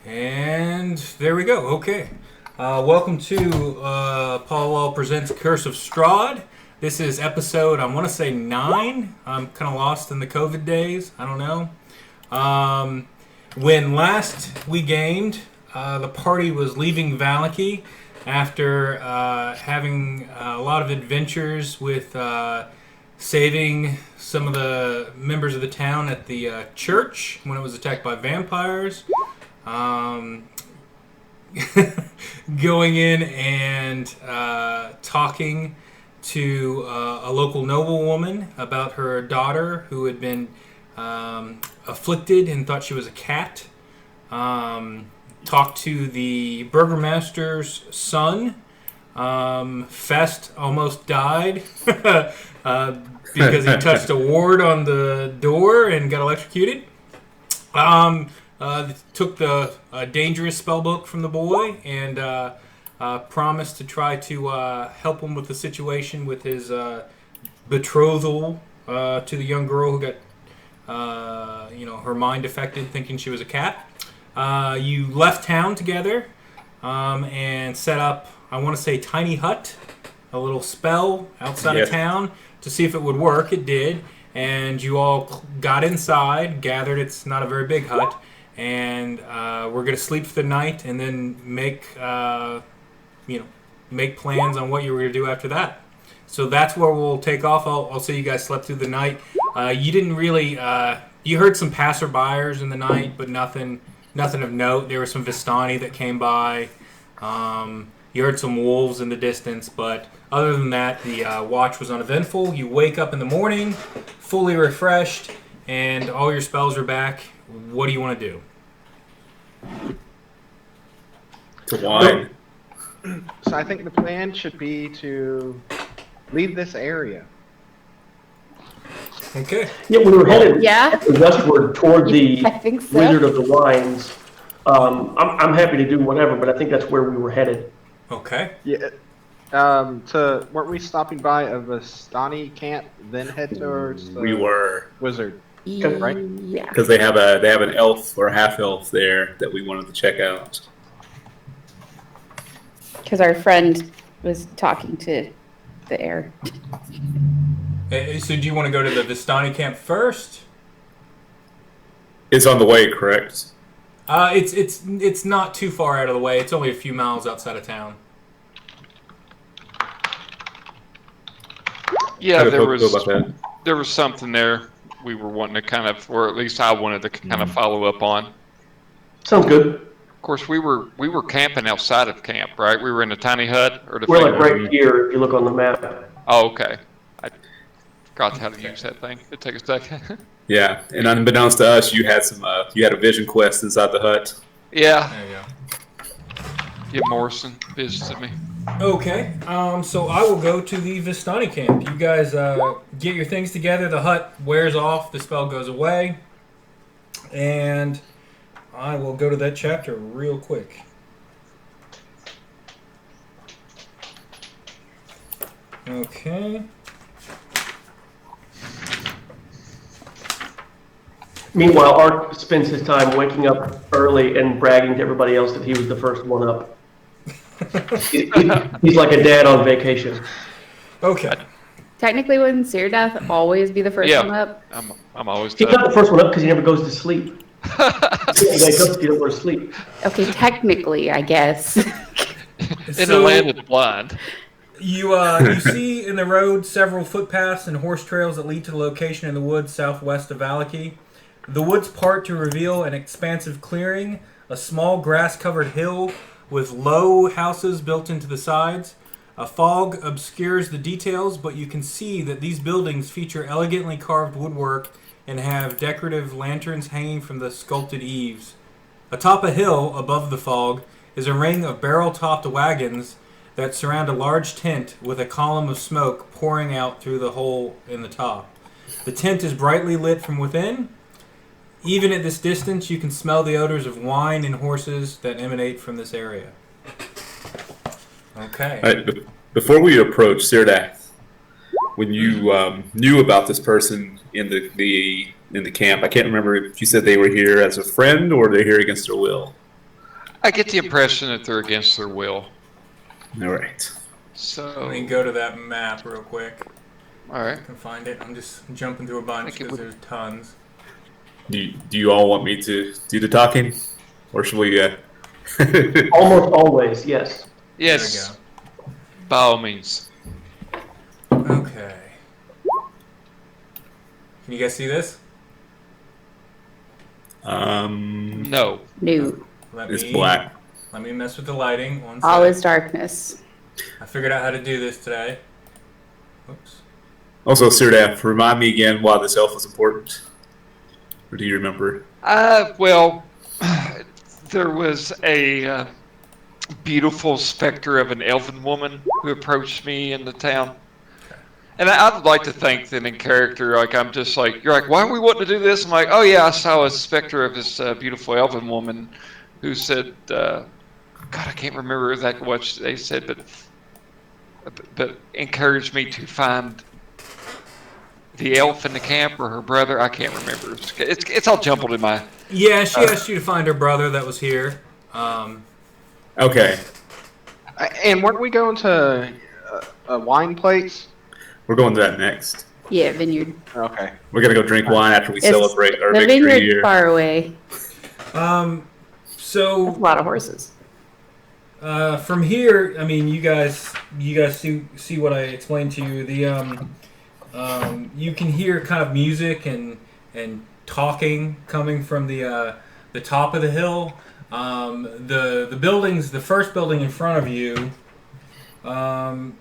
And there we go. Okay. Welcome to Paul Presents Curse of Strahd. This is episode, I want to say 9. I'm kind of lost in the COVID days. I don't know. When last we gamed, the party was leaving Valaki after having a lot of adventures with saving some of the members of the town at the church when it was attacked by vampires. Going in and talking to a local noblewoman about her daughter who had been afflicted and thought she was a cat. Talked to the burgomaster's son. Fest almost died because he touched a ward on the door and got electrocuted. Took the dangerous spellbook from the boy and promised to try to help him with the situation with his betrothal to the young girl who got her mind affected thinking she was a cat. You left town together and set up, I want to say, tiny hut, a little spell outside of town to see if it would work. It did. And you all got inside, gathered. It's not a very big hut. And we're going to sleep for the night and then make plans on what you were going to do after that. So that's where we'll take off. I'll say you guys slept through the night. You didn't really... you heard some passerbyers in the night, but nothing of note. There were some Vistani that came by. You heard some wolves in the distance, but other than that, the watch was uneventful. You wake up in the morning, fully refreshed, and all your spells are back. What do you want to do? To wine. So I think the plan should be to leave this area. Okay. Yeah, we were headed westward toward the Wizard of the Wines. I'm happy to do whatever, but I think that's where we were headed. Okay. Yeah. Weren't we stopping by a Vistani camp, then head towards the We were. Wizard? Right? Yeah. Because they have an elf or a half elf there that we wanted to check out. Because our friend was talking to the heir. So do you want to go to the Vistani camp first? It's on the way, correct? It's not too far out of the way. It's only a few miles outside of town. Yeah, there was something there we were wanting to kind of, or at least I wanted to kind of follow up on. Sounds good. Of course, we were camping outside of camp, right? We were in a tiny hut, or we're like right here if you look on the map. Oh, okay. I forgot how to use that thing. It'd take a second. Yeah, and unbeknownst to us, you had a vision quest inside the hut. Yeah. There you go. Yeah, Morrison visited me. Okay, so I will go to the Vistani camp. You guys get your things together. The hut wears off. The spell goes away. And I will go to that chapter real quick. Okay. Meanwhile, Art spends his time waking up early and bragging to everybody else that he was the first one up. He's like a dad on vacation. Okay. Technically, wouldn't Syrdath always be the first one up? I'm always He's not the first one up because he never goes to sleep. He don't go to sleep. Okay, technically, I guess. In the land of the blind. You see in the road several footpaths and horse trails that lead to the location in the woods southwest of Valaki. The woods part to reveal an expansive clearing, a small grass-covered hill with low houses built into the sides. A fog obscures the details, but you can see that these buildings feature elegantly carved woodwork and have decorative lanterns hanging from the sculpted eaves. Atop a hill above the fog is a ring of barrel-topped wagons that surround a large tent with a column of smoke pouring out through the hole in the top. The tent is brightly lit from within. Even at this distance, you can smell the odors of wine and horses that emanate from this area. Okay. All right, before we approach Syrdath, when you knew about this person in the camp, I can't remember if you said they were here as a friend or they're here against their will. I get the impression that they're against their will. All right. So Let me go to that map real quick. all right. I can find it. I'm just jumping through a bunch because there's tons. Do you all want me to do the talking, or should we? Almost always, yes. Yes. By all means. Okay. Can you guys see this? No. No. It's black. Let me mess with the lighting. One All sec. is darkness. I figured out how to do this today. Oops. Also, Syrdath, remind me again why this elf was important. Or do you remember? Well, there was a beautiful specter of an elven woman who approached me in the town. And I'd like to think that in character, like I'm just like, you're like, why are we wanting to do this? I'm like, oh yeah, I saw a specter of this beautiful elven woman who said, God, I can't remember exactly what they said, but encouraged me to find the elf in the camp or her brother. I can't remember. It's all jumbled in my. Yeah, she asked you to find her brother that was here. Okay. And weren't we going to wine place? We're going to that next. Yeah, vineyard. Okay. We're going to go drink wine after we celebrate our the victory vineyard's here. far away. So That's a lot of horses. from here, I mean, you guys see what I explained to you. The you can hear kind of music and talking coming from the top of the hill. The buildings, the first building in front of you,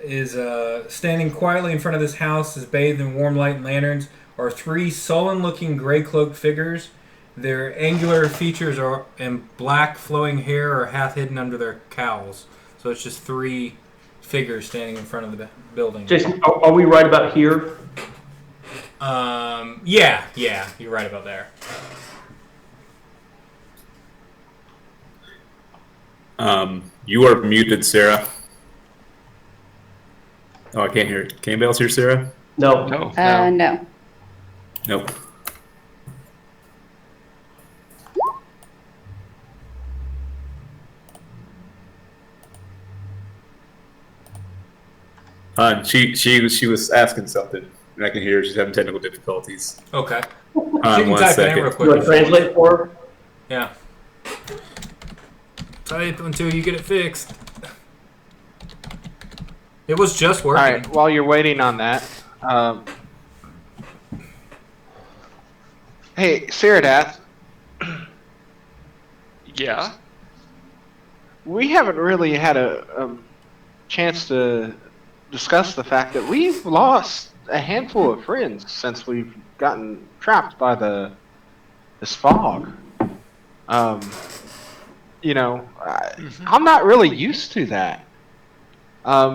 is standing quietly in front of this house, is bathed in warm light and lanterns, are three sullen-looking gray-cloaked figures. Their angular features are and black flowing hair are half hidden under their cowls. So it's just three figures standing in front of the building. Jason, are we right about here? Yeah, you're right about there. You are muted, Sarah. Oh, I can't hear it. Can anybody else hear Sarah? No. No. No. Nope. She was asking something, and I can hear her. She's having technical difficulties. Okay. She She can one type it in second. real You want quick. to translate for her? Yeah. Type until you get it fixed. It was just All working. right. While you're waiting on that, hey, Syrdath, Yeah. we haven't really had a chance to discuss the fact that we've lost a handful of friends since we've gotten trapped by this fog. You know, I'm not really used to that.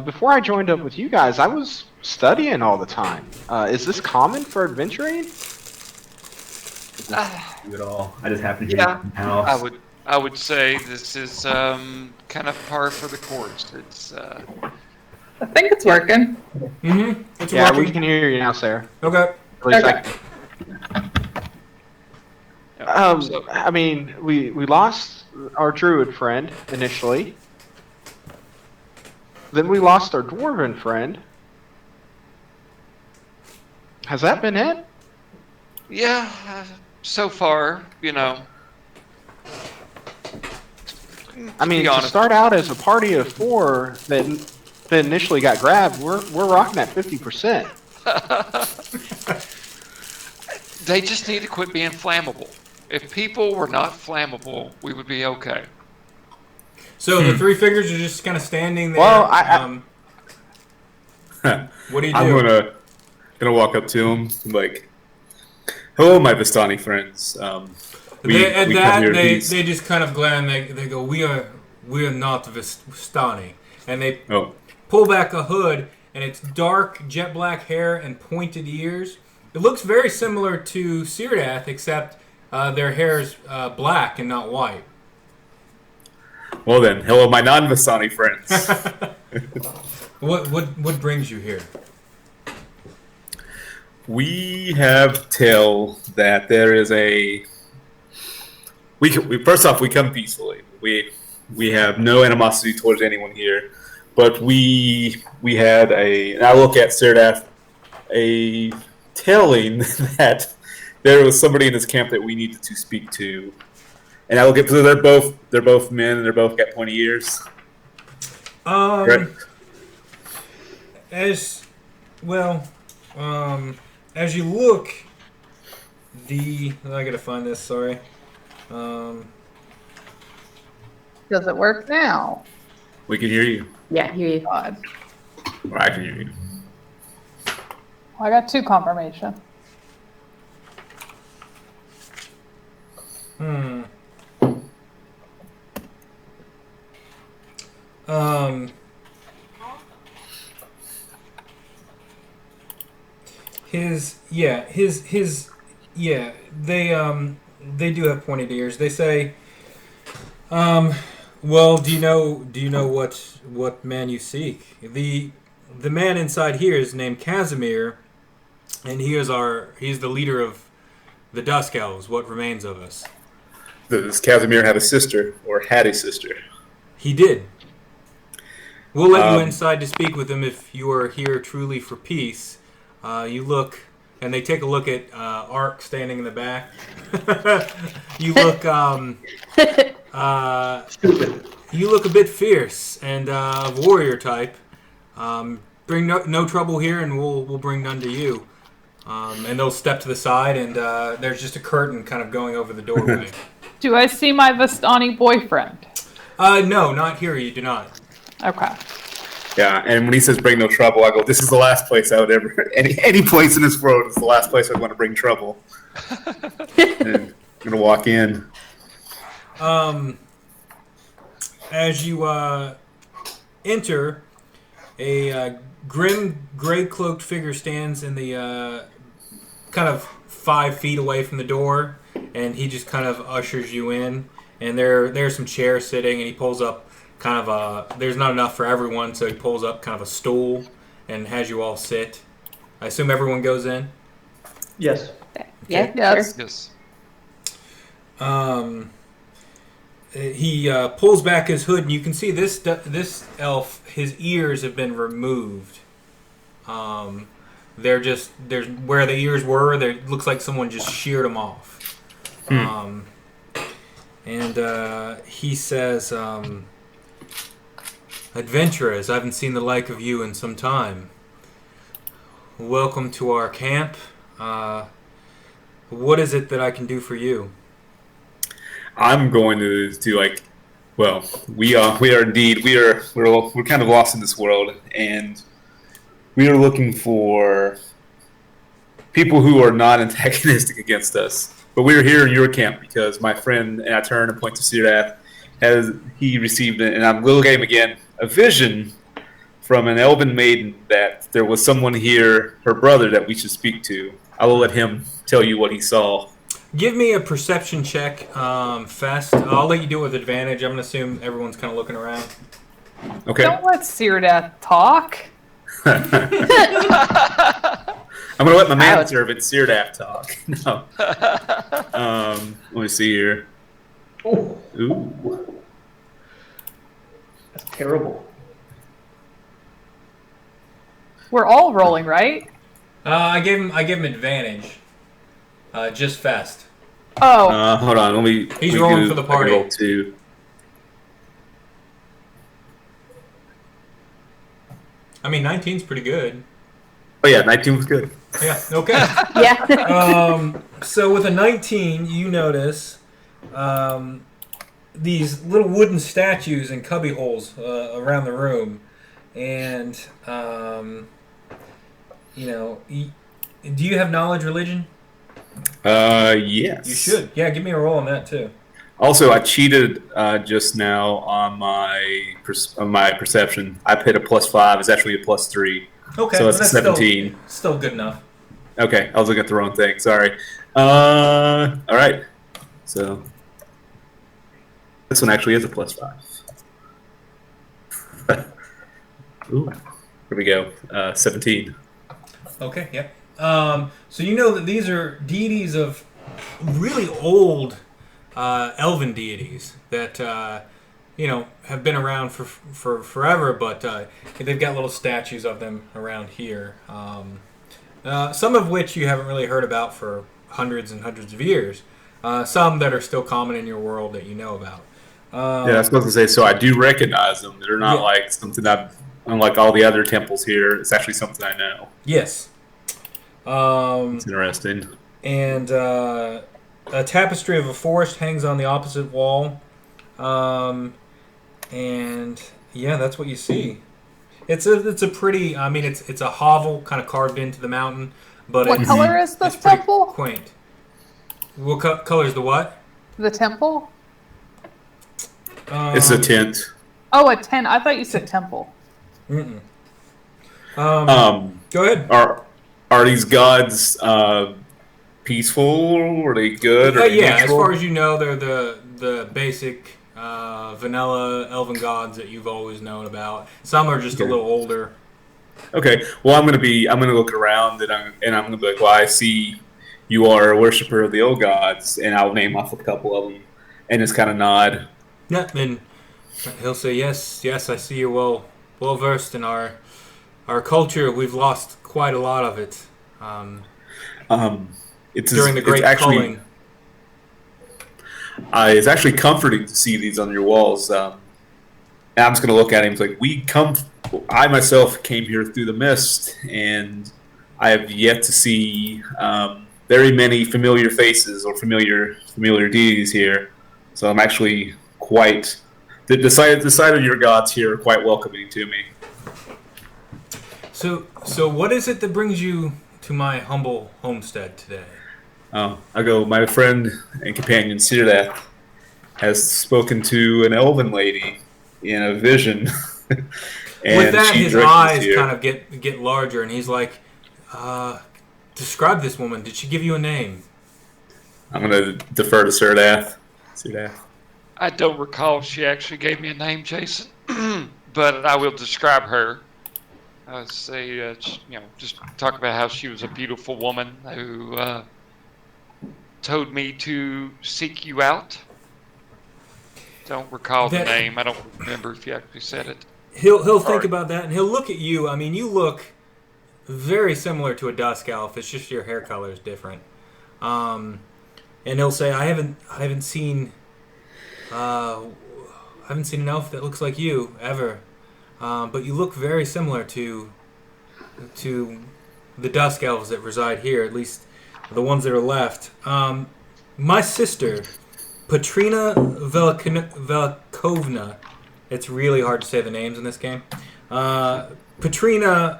Before I joined up with you guys, I was studying all the time. Is this common for adventuring? At all. I just happen to be Yeah. in the house. I would say this is kind of par for the course. It's I think it's working. Mm-hmm. It's Yeah, working. we can hear you now, Sarah. Okay. At least Okay. so- I mean, we lost our druid friend initially. Then we lost our dwarven friend. Has that been it? yeah. So far, you know. I mean, be to honest. start out as a party of 4 that initially got grabbed, we're rocking at 50%. They just need to quit being flammable. If people were not flammable, we would be okay. So the three figures are just kind of standing there. Well, what do you do? I'm gonna walk up to him, like, "Hello, my Vistani friends. At we that, come here they peace." just kind of glare and they go, we are not Vistani. And they Oh, pull back a hood, and it's dark, jet black hair and pointed ears. It looks very similar to Syrdath, except their hair is black and not white. well then, hello, my non-Vistani friends. What brings you here? We have tell that there is a. We first off, we come peacefully. We have no animosity towards anyone here, but we had and I look at Syrdath, a telling that there was somebody in this camp that we needed to speak to, and I look at, so they're both men and they're both got pointy ears. Correct? As well, as you look, I gotta find this. Sorry. Does it work now? We can hear you. Yeah, hear you. God. Or I can hear you. I got 2 confirmation. They do have pointed ears. They say, well, do you know what man you seek? The man inside here is named Casimir, and he's the leader of the Dusk Elves, what remains of us. Does Casimir have a sister, or had a sister? He did. We'll let you inside to speak with him if you are here truly for peace. You look, and they take a look at Ark standing in the back. You look, you look a bit fierce and warrior type. Bring no trouble here, and we'll bring none to you. And they'll step to the side, and there's just a curtain kind of going over the doorway. Do I see my Vistani boyfriend? No, not here. You do not. Okay. Yeah, and when he says bring no trouble, I go, this is the last place I would ever, any place in this world is the last place I'd want to bring trouble. And I'm going to walk in. As you enter, a grim, gray-cloaked figure stands in the kind of 5 feet away from the door, and he just kind of ushers you in. And there's some chairs sitting, and he pulls up kind of there's not enough for everyone, so he pulls up kind of a stool and has you all sit. I assume everyone goes in? Yes. Yeah, Yes. sure. Yes. He pulls back his hood, and you can see this elf, his ears have been removed. There's where the ears were, there looks like someone just sheared them off. And he says, adventurers, I haven't seen the like of you in some time. Welcome to our camp. What is it that I can do for you? I'm going to well, we are indeed, we're kind of lost in this world, and we are looking for people who are not antagonistic against us. But we're here in your camp because my friend, and I turn and point to Syrdath, he received, and I'm looking at him again, a vision from an elven maiden that there was someone here, her brother, that we should speak to. I will let him tell you what he saw. Give me a perception check, Fest. I'll let you do it with advantage. I'm going to assume everyone's kind of looking around. Okay. Don't let Syrdath talk. I'm going to let my manservant Syrdath talk. No. Let me see here. Ooh. That's terrible. We're all rolling, right? I gave him advantage. Just Fest. Oh. Hold on. He's rolling for the party. Roll 2. I mean, 19's pretty good. Oh yeah, 19 was good. Yeah. Okay. Yeah. So with a 19, you notice these little wooden statues in cubby holes around the room, and do you have knowledge religion? Yes. You should. Yeah, give me a roll on that too. Also, I cheated just now on my perception. I hit a +5. It's actually a +3. Okay, so it's that's 17. Still good enough. Okay, I was looking at the wrong thing. Sorry. All right. So this one actually is a +5. Ooh. Here we go. 17. Okay. Yeah. So you know that these are deities of really old elven deities that have been around for forever, but they've got little statues of them around here. Some of which you haven't really heard about for hundreds and hundreds of years. Some that are still common in your world that you know about. Yeah, I was supposed to say, so I do recognize them. They're not like something that, unlike all the other temples here, it's actually something I know. Yes. It's interesting. And a tapestry of a forest hangs on the opposite wall. And yeah, that's what you see. It's a pretty. I mean, it's a hovel kind of carved into the mountain. But what color is this pretty temple? Quaint. What color is the what? The temple. It's a tent. Oh, a tent. I thought you said temple. Mm-mm. Go ahead. Are these gods peaceful? Are they good? Or Yeah, neutral? as far as you know, they're the basic vanilla elven gods that you've always known about. Some are just a little older. Okay. Well, I'm gonna look around and I'm gonna be like, well, I see you are a worshiper of the old gods, and I'll name off a couple of them, and just kind of nod. Yeah, and he'll say, yes, I see you're well versed in our culture. We've lost quite a lot of it. During the Great Culling. It's actually comforting to see these on your walls. And I'm just going to look at him. It's like, I myself came here through the mist, and I have yet to see very many familiar faces or familiar deities here. So I'm actually quite... The sight of your gods here are quite welcoming to me. So what is it that brings you to my humble homestead today? My friend and companion Syrdath has spoken to an elven lady in a vision. And with that, his eyes here. kind of get larger, and he's like, describe this woman. Did she give you a name? I'm going to defer to Syrdath. I don't recall if she actually gave me a name, Jason, but I will describe her. I would say, just talk about how she was a beautiful woman who told me to seek you out. Don't recall the name. I don't remember if you actually said it. He'll think about that, and he'll look at you. I mean, you look very similar to a dusk elf. It's just your hair color is different. And he'll say, I haven't seen an elf that looks like you ever. But you look very similar to the dusk elves that reside here, at least the ones that are left. My sister, Petrina Velikovna. It's really hard to say the names in this game. Petrina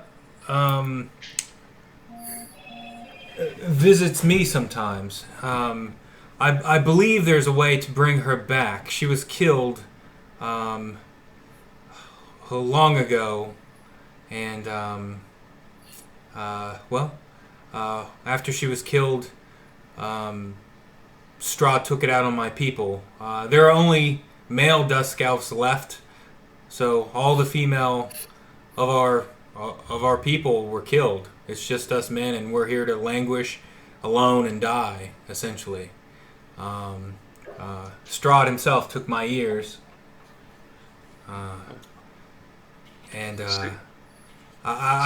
visits me sometimes. I believe there's a way to bring her back. She was killed long ago, and after she was killed, Strahd took it out on my people. There are only male dusk elves left, so all the female of our people were killed. It's just us men, and we're here to languish alone and die, essentially. Strahd himself took my ears. I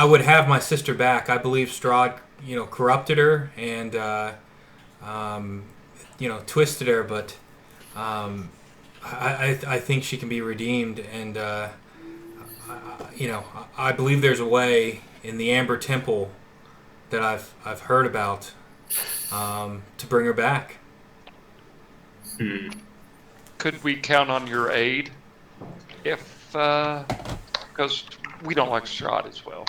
would have my sister back. I believe Strahd, corrupted her and, twisted her, but I think she can be redeemed, and I believe there's a way in the Amber Temple that I've heard about to bring her back. Could we count on your aid? Because we don't like Strahd as well.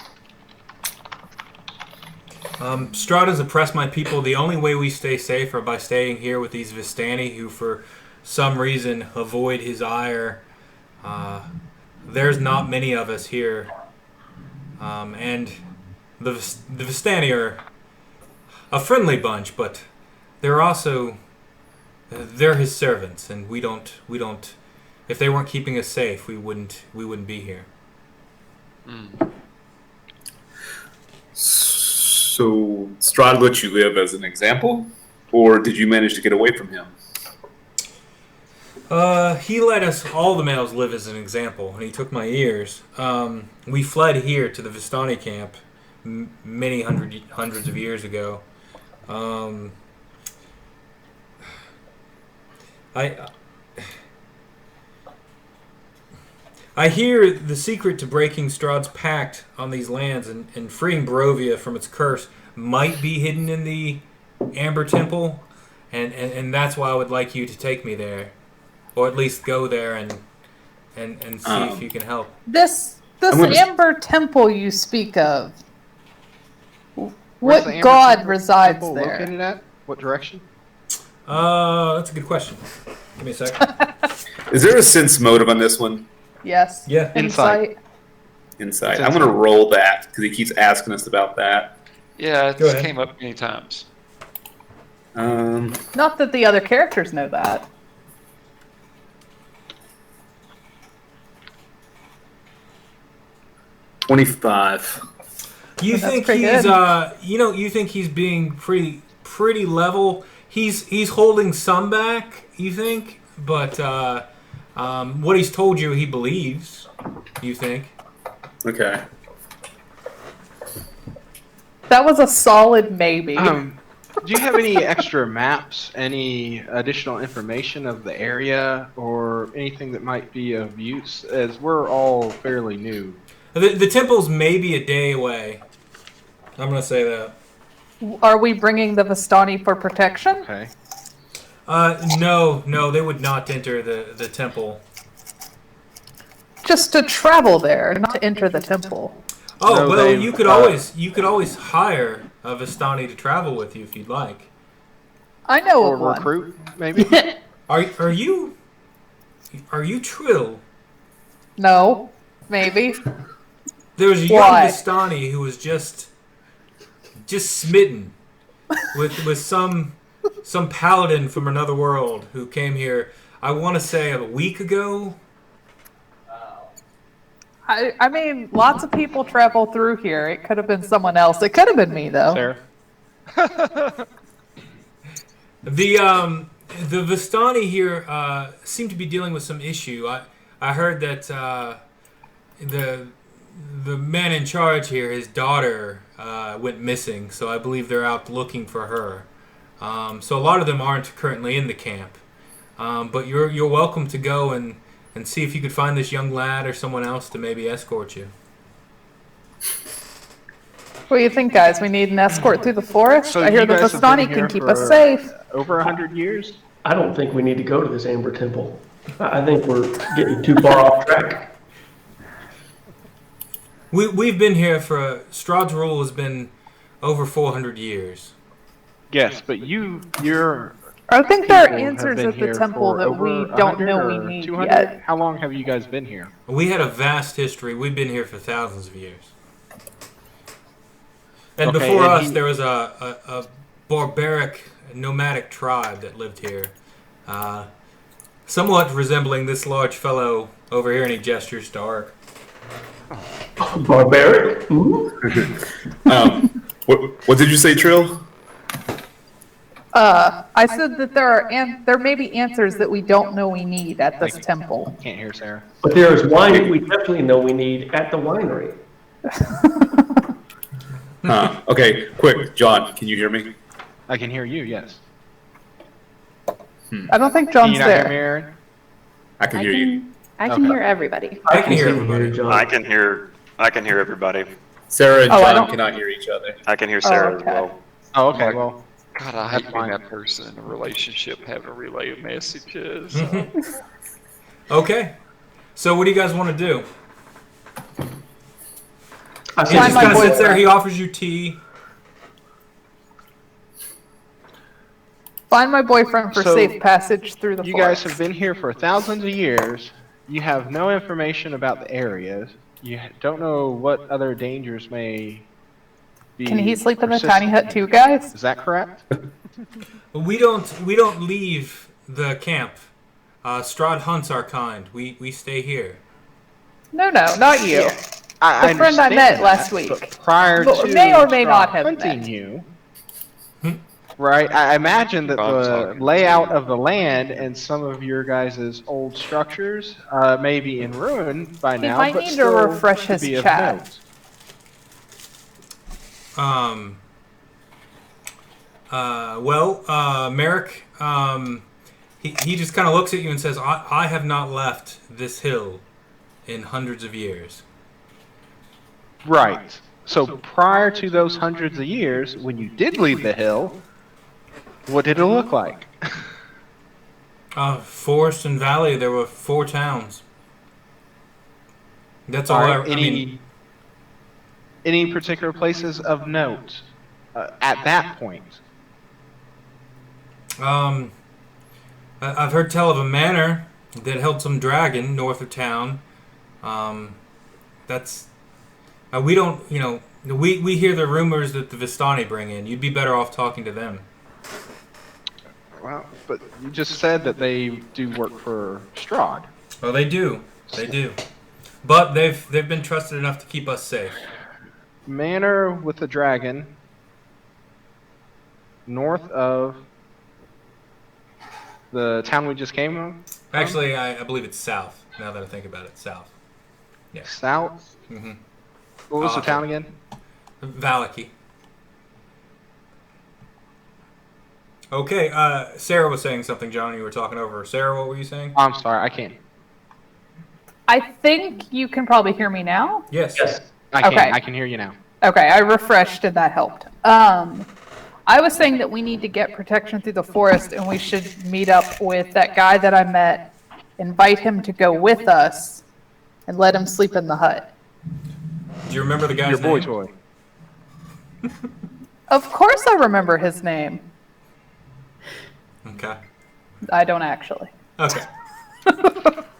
Strahd has oppressed my people. The only way we stay safe are by staying here with these Vistani who, for some reason, avoid his ire. There's not many of us here. And the Vistani are a friendly bunch, but they're also... they're his servants, and we don't. If they weren't keeping us safe, we wouldn't be here. So Strahd let you live as an example, or did you manage to get away from him? He let us, all the males, live as an example, and he took my ears. We fled here to the Vistani camp many hundreds of years ago. I hear the secret to breaking Strahd's pact on these lands and freeing Barovia from its curse might be hidden in the Amber Temple, and that's why I would like you to take me there. Or at least go there and see if you can help. This Amber Temple you speak of, what god resides there? Located at? What direction? That's a good question. Give me a second. Is there a sense motive on this one? Yes. Yeah. Insight. Insight. I'm going to roll that because he keeps asking us about that. Yeah, it just came up many times. Not that the other characters know that. You think he's you think he's being pretty level. He's holding some back, you think, but what he's told you he believes, you think. Okay. That was a solid maybe. Do you have any extra maps, any additional information of the area, or anything that might be of use, as we're all fairly new? The temple's maybe a day away. I'm going to say that. Are we bringing the Vistani for protection? Okay. No, they would not enter the temple. Just to travel there, not to enter the temple. Oh, No, well, they- you could always hire a Vistani to travel with you if you'd like. I know Or of one. recruit, maybe? Are you Trill? No, maybe. There was a young Why? Vistani who was just smitten with some paladin from another world who came here. I want to say a week ago. I mean, lots of people travel through here. It could have been someone else. It could have been me, though. Sarah? The Vistani here seem to be dealing with some issue. I heard that the man in charge here, his daughter, went missing, so I believe they're out looking for her. So a lot of them aren't currently in the camp, but you're welcome to go and see if you could find this young lad or someone else to maybe escort you. What do you think, guys? We need an escort through the forest? So I hear you the guys have been Vistani here can keep for us safe. Over 100 years? I don't think we need to go to this Amber Temple. I think we're getting too far off track. We've been here for Strahd's rule has been over 400 years. Yes, but you're... I think there are people have answers been at the here temple for that over we don't 100 know we or need 200? yet. How long have you guys been here? We had a vast history. We've been here for thousands of years. And Okay, before and us, there was a barbaric nomadic tribe that lived here. Somewhat resembling this large fellow over here, and he gestures to Ark. Barbaric? What did you say, Trill? I said that there may be answers that we don't know we need at this temple. Can't hear Sarah. But there is wine we definitely know we need at the winery. Okay, quick, John, can you hear me? I can hear you, yes. I don't think Can you John's not hear me, there. Aaron? I can hear you. I can hear everybody. I can hear everybody. John. I can hear everybody. Sarah and Oh, I John don't- cannot hear each other. I can hear Sarah okay. as well. Oh, okay, well... God, I hate being that person in a relationship having to relay messages. Okay. So what do you guys want to do? I He said just my kind of sits boyfriend. there. He offers you tea. Find my boyfriend for So, safe passage through the You guys forest. have been here for thousands of years. You have no information about the areas. You don't know what other dangers may be. Can he sleep in the persistent. tiny hut too, guys? Is that correct? We don't leave the camp. Strahd hunts our kind. We stay here. No, not you. I The friend I understand met that, last week. but prior But to may or may not Strahd have hunting met. you, right? I imagine that the layout of the land and some of your guys' old structures may be in ruin by He now, might but need to still refresh to his be of chat. note. Marick, he just kind of looks at you and says, I have not left this hill in hundreds of years. Right. So prior to those hundreds of years, when you did leave the hill, what did it look like? Forest and valley, there were 4 towns. That's all I mean. Any particular places of note at that point? I've heard tell of a manor that held some dragon north of town. We don't, we hear the rumors that the Vistani bring in. You'd be better off talking to them. Well, but you just said that they do work for Strahd. Well, they do. They do. But they've been trusted enough to keep us safe. Manor with the dragon north of the town we just came from? Actually, I believe it's south, now that I think about it. South. Yeah. South? Mm-hmm. What was the town again? Valaki. Okay, Sarah was saying something, John, you were talking over. Sarah, what were you saying? I'm sorry, I can't. I think you can probably hear me now. Yes. I can. Okay. I can hear you now. Okay, I refreshed and that helped. I was saying that we need to get protection through the forest and we should meet up with that guy that I met, invite him to go with us, and let him sleep in the hut. Do you remember the guy's name? Your boy toy. Of course I remember his name. Okay. I don't actually. Okay.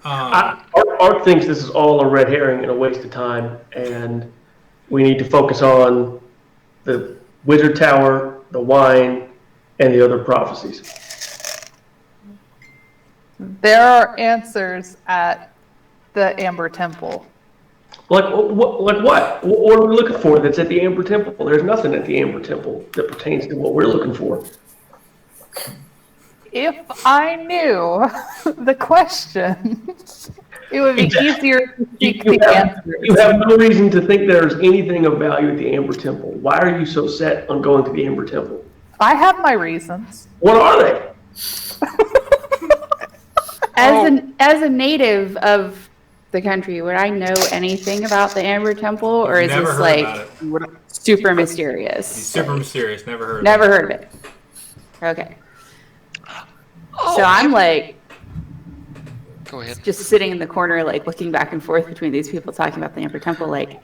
Art thinks this is all a red herring and a waste of time, and we need to focus on the Wizard Tower, the wine, and the other prophecies. There are answers at the Amber Temple. Like what? What are we looking for that's at the Amber Temple? There's nothing at the Amber Temple that pertains to what we're looking for. If I knew the question, it would be easier to seek the answer. You have no reason to think there's anything of value at the Amber Temple. Why are you so set on going to the Amber Temple? I have my reasons. What are they? As a native of the country, would I know anything about the Amber Temple, or is this like super mysterious? Super mysterious. Never heard of it. Never heard of it. Okay. So I'm like, go ahead. Just sitting in the corner, like looking back and forth between these people talking about the Amber Temple. Like,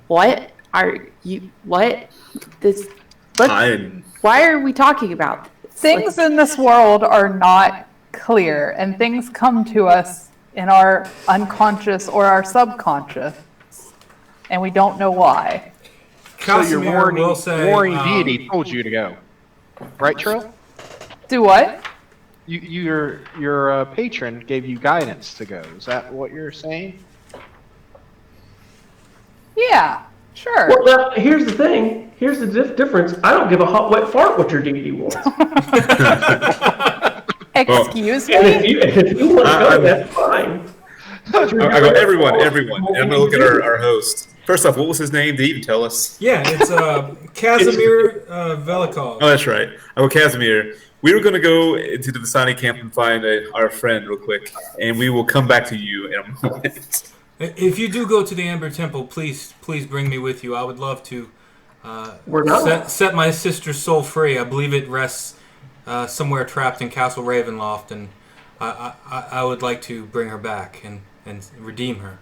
what are you? What this? Why are we talking about this? Things in this world are not clear, and things come to us in our unconscious or our subconscious, and we don't know why. So your warring deity told you to go, right, Trill? Do what? Your patron gave you guidance to go. Is that what you're saying? Yeah, sure. Well, now, here's the thing. Here's the difference. I don't give a hot, wet fart what your deity wants. Excuse me? And if you want to go, that's fine. I go, everyone. I'm going to look at our host. First off, what was his name? Did he even tell us? Yeah, it's Casimir Velikov. Oh, that's right. I go, Casimir. We were going to go into the Vistani camp and find our friend real quick, and we will come back to you in a moment. If you do go to the Amber Temple, please bring me with you. I would love to set my sister's soul free. I believe it rests somewhere trapped in Castle Ravenloft, and I would like to bring her back and redeem her.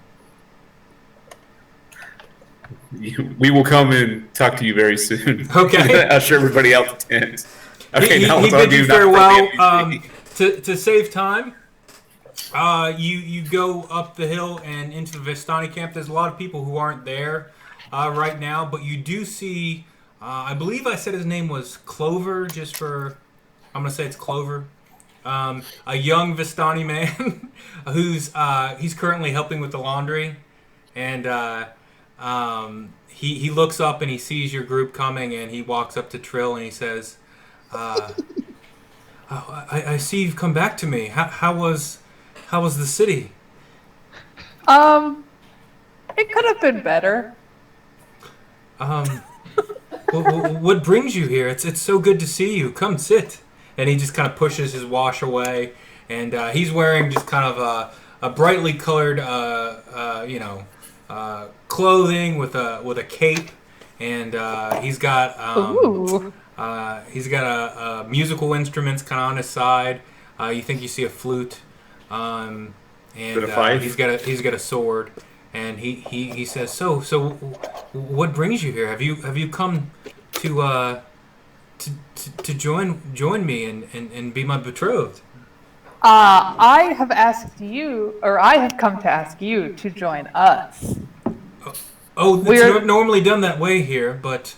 We will come and talk to you very soon. Okay. I'll show everybody out the tent. Okay, he bid you farewell. To save time, you go up the hill and into the Vistani camp. There's a lot of people who aren't there right now, but you do see, I believe I said his name was Clover, I'm going to say it's Clover. A young Vistani man who's he's currently helping with the laundry, and he looks up and he sees your group coming, and he walks up to Trill and he says, I see you've come back to me. How was the city? It could have been better. What brings you here? It's so good to see you. Come sit. And he just kind of pushes his wash away, and he's wearing just kind of a brightly colored, clothing with a cape, and he's got musical instruments kind of on his side. You think you see a flute, and he's got a sword, and he says, so what brings you here? Have you come to join me and be my betrothed? I have come to ask you to join us. Oh, it's normally done that way here, but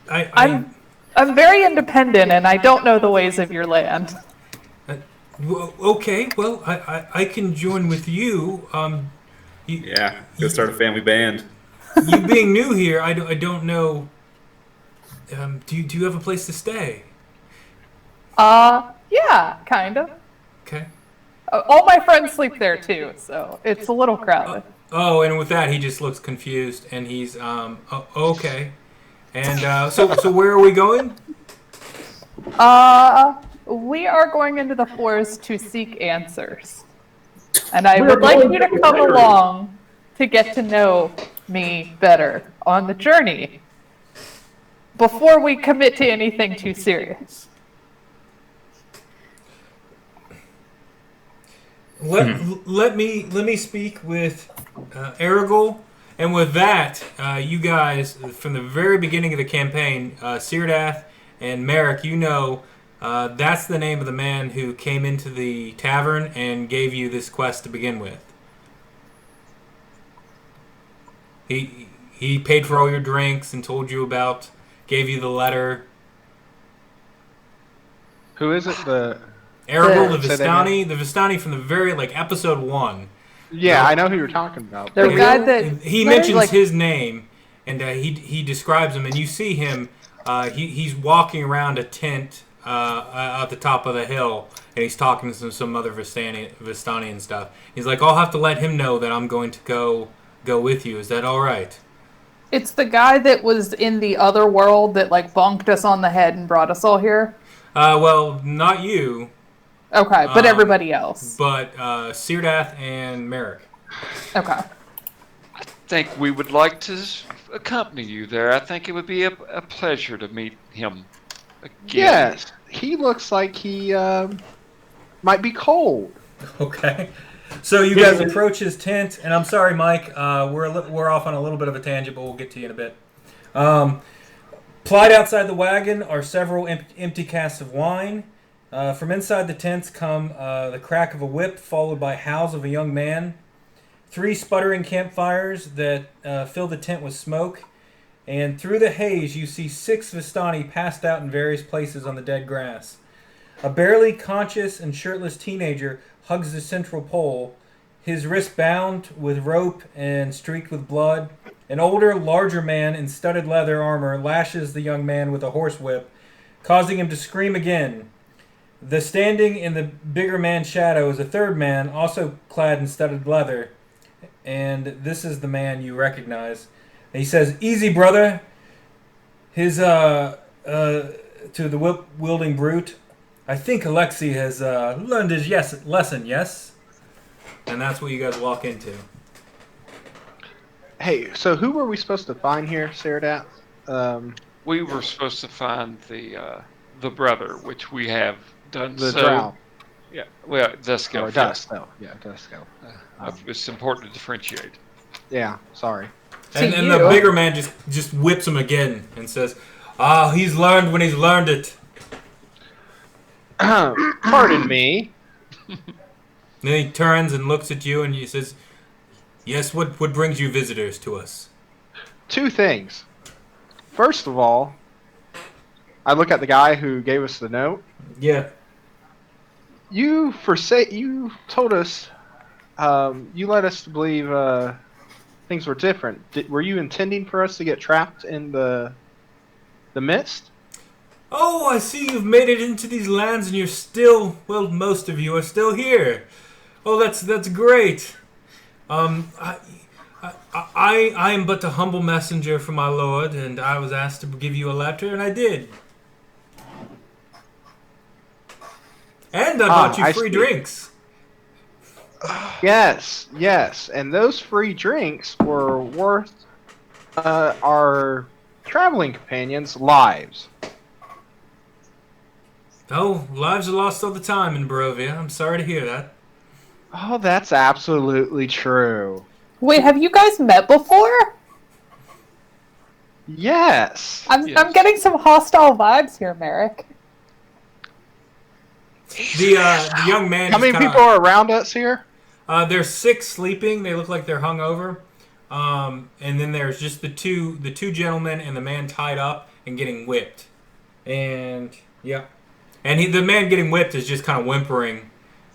I'm very independent, and I don't know the ways of your land. Okay, well, I can join with you. Go start a family band. You being new here, I don't know. Do you have a place to stay? Yeah, kind of. Okay. All my friends sleep there too, so it's a little crowded. And with that, he just looks confused, and he's okay. And so where are we going? We are going into the forest to seek answers, and I would like you to come along to get to know me better on the journey before we commit to anything too serious. Let me speak with Aragorn, and with that, you guys from the very beginning of the campaign, Syrdath and Marick, that's the name of the man who came into the tavern and gave you this quest to begin with. He paid for all your drinks and gave you the letter. Who is it? Aragorn, the Vistani from the very, episode 1. Yeah, I know who you're talking about. The guy that... He mentions his name, and he describes him, and you see him, he's walking around a tent at the top of the hill, and he's talking to some other Vistani and stuff. He's like, I'll have to let him know that I'm going to go with you. Is that all right? It's the guy that was in the other world that, bonked us on the head and brought us all here? Well, not you. Okay, but everybody else. But Syrdath and Marick. Okay. I think we would like to accompany you there. I think it would be a pleasure to meet him again. Yes, he looks like he might be cold. Okay. So you guys approach his tent, and I'm sorry, Mike, we're off on a little bit of a tangent, but we'll get to you in a bit. Plied outside the wagon are several empty casks of wine. From inside the tents come the crack of a whip, followed by howls of a young man. 3 sputtering campfires that fill the tent with smoke. And through the haze, you see 6 Vistani passed out in various places on the dead grass. A barely conscious and shirtless teenager hugs the central pole, his wrist bound with rope and streaked with blood. An older, larger man in studded leather armor lashes the young man with a horsewhip, causing him to scream again. The standing in the bigger man's shadow is a third man, also clad in studded leather, and this is the man you recognize. And he says, "Easy, brother." To the whip-wielding brute, "I think Alexei has learned his lesson, yes?" And that's what you guys walk into. Hey, so who were we supposed to find here, Syrdath? We were supposed to find the brother, which we have done. The Drow. Yeah, well, Dusko. Or Dusko. Yeah, Dusko. It's important to differentiate. Yeah, sorry. And the bigger man just whips him again and says, he's learned when he's learned it. Pardon me. Then he turns and looks at you and he says, "Yes, what brings you visitors to us?" 2 things. First of all, I look at the guy who gave us the note. Yeah. You told us you led us to believe things were different. Were you intending for us to get trapped in the mist? Oh, I see you've made it into these lands and you're still, well, most of you are still here. Oh, that's great. I am but a humble messenger from my lord, and I was asked to give you a letter, and I did. And I bought you free drinks. Yes, and those free drinks were worth our traveling companions' lives. Oh, lives are lost all the time in Barovia. I'm sorry to hear that. Oh, that's absolutely true. Wait, have you guys met before? Yes. I'm getting some hostile vibes here, Marick. The young man. How many people are around us here? There's 6 sleeping. They look like they're hungover. And then there's just the two gentlemen and the man tied up and getting whipped. And yeah, and the man getting whipped is just kind of whimpering,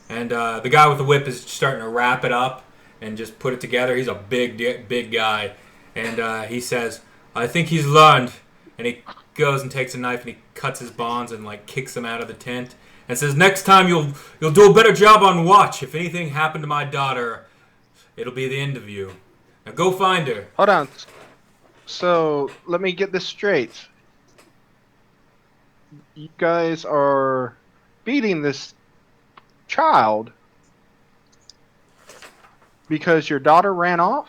and the guy with the whip is starting to wrap it up and just put it together. He's a big guy, and he says, "I think he's learned." And he goes and takes a knife and he cuts his bonds and like kicks him out of the tent and says, "Next time you'll do a better job on watch. If anything happened to my daughter, it'll be the end of you. Now go find her." Hold on. So let me get this straight. You guys are beating this child because your daughter ran off?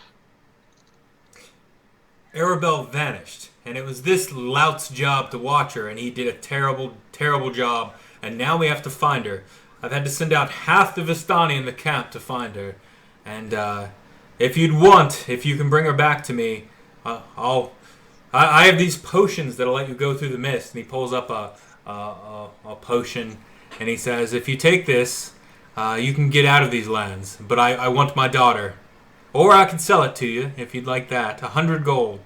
Arabelle vanished, and it was this lout's job to watch her, and he did a terrible, terrible job, and now we have to find her. I've had to send out half the Vistani in the camp to find her, and if you can bring her back to me, I have these potions that'll let you go through the mist. And he pulls up a potion, and he says, "If you take this, you can get out of these lands. But I want my daughter. Or I can sell it to you, if you'd like that. 100 gold.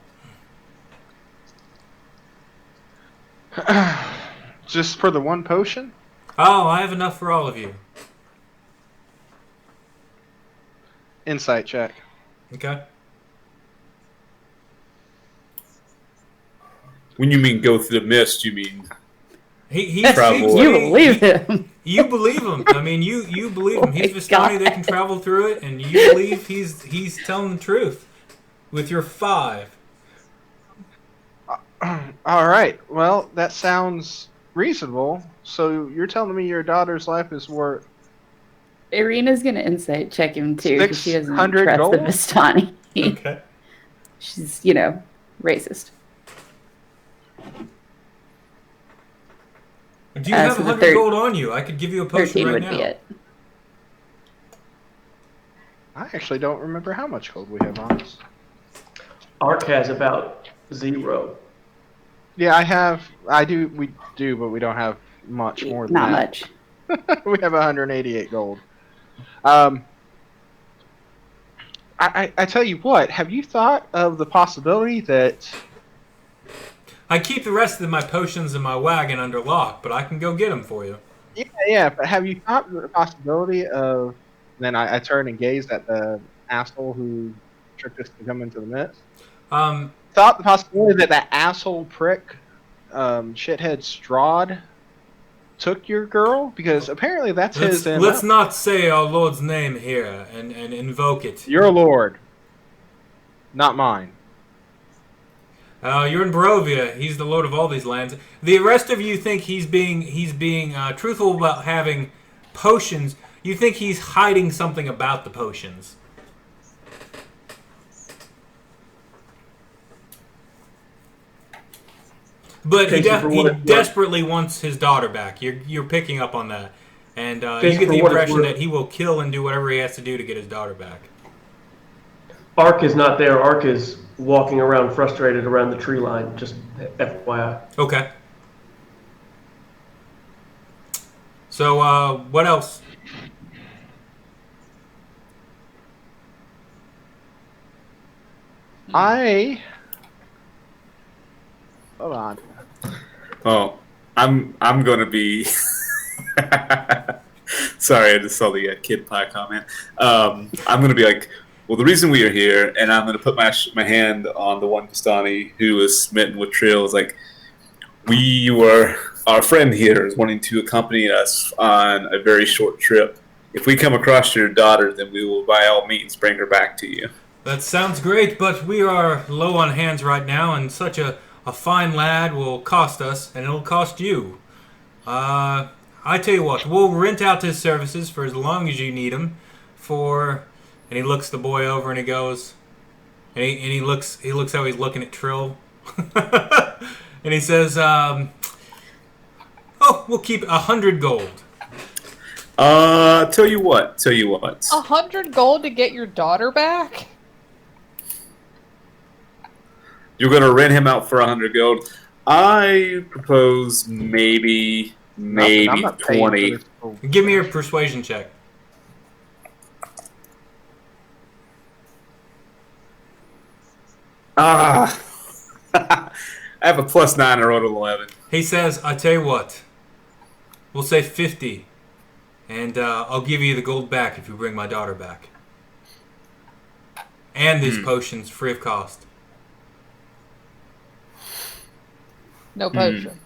Just for the one potion? Oh, I have enough for all of you." Insight check. Okay. When you mean go through the mist, you mean He travel. You believe him. You believe him. I mean, you believe him. He's Vistani. They can travel through it, and you believe he's telling the truth with your 5. All right. Well, that sounds reasonable. So you're telling me your daughter's life is worth Ireena's gonna insight check him too because she doesn't 600 trust gold? the Vistani. Okay. She's, racist. Do you have so the 100 gold on you? I could give you a potion 13 right would now. be it. I actually don't remember how much gold we have on us. Ark has about 0. Yeah, I do, we do, but we don't have much more than Not that. much. We have 188 gold. I tell you what, have you thought of the possibility that... I keep the rest of my potions in my wagon under lock, but I can go get them for you. Yeah, but have you thought of the possibility of... Then I turn and gaze at the asshole who tricked us to come into the mist. Thought the possibility that asshole prick, shithead Strahd, took your girl? Because apparently that's his... Let's not say our Lord's name here and invoke it. Your lord. Not mine. You're in Barovia. He's the Lord of all these lands. The rest of you think he's being truthful about having potions. You think he's hiding something about the potions. But he desperately wants his daughter back. You're picking up on that. And you get the impression that he will kill and do whatever he has to do to get his daughter back. Ark is not there. Ark is walking around frustrated around the tree line, just FYI. Okay. So, what else? Hold on. Oh, I'm gonna be Sorry, I just saw the kid pie comment. I'm going to be like, well, the reason we are here, and I'm going to put my hand on the one Vistani who was smitten with Trill, is like, our friend here is wanting to accompany us on a very short trip. If we come across your daughter, then we will by all means bring her back to you. That sounds great, but we are low on hands right now, and such a fine lad will cost us, and it'll cost you. I tell you what, we'll rent out his services for as long as you need them. And he looks the boy over, and he goes, and he looks how he's looking at Trill, and he says, we'll keep 100 gold. Tell you what. 100 gold to get your daughter back? You're gonna rent him out for 100 gold. I propose maybe I'm not paying for 20. this. Give me your persuasion check. I have a +9. I rolled an 11. He says, I tell you what, we'll say 50, and I'll give you the gold back if you bring my daughter back. And these potions free of cost. No potions.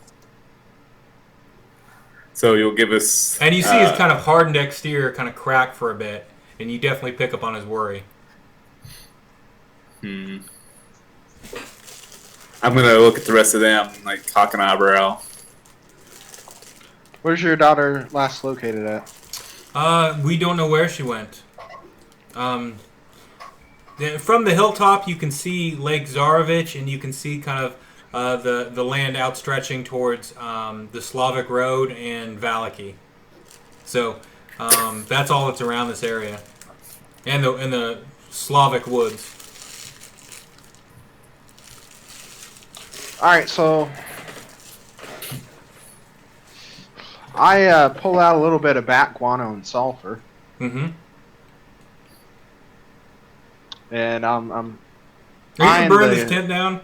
So you'll give us... And you see his kind of hardened exterior kind of crack for a bit, and you definitely pick up on his worry. I'm going to look at the rest of them, like, cock an eyebrow. Where's your daughter last located at? We don't know where she went. From the hilltop, you can see Lake Zarovich, and you can see kind of the land outstretching towards the Slavic Road and Valaki. So that's all that's around this area, and the Slavic woods. All right, so I pull out a little bit of bat guano and sulfur. Mm-hmm. And I'm Are you gonna burn this tent down?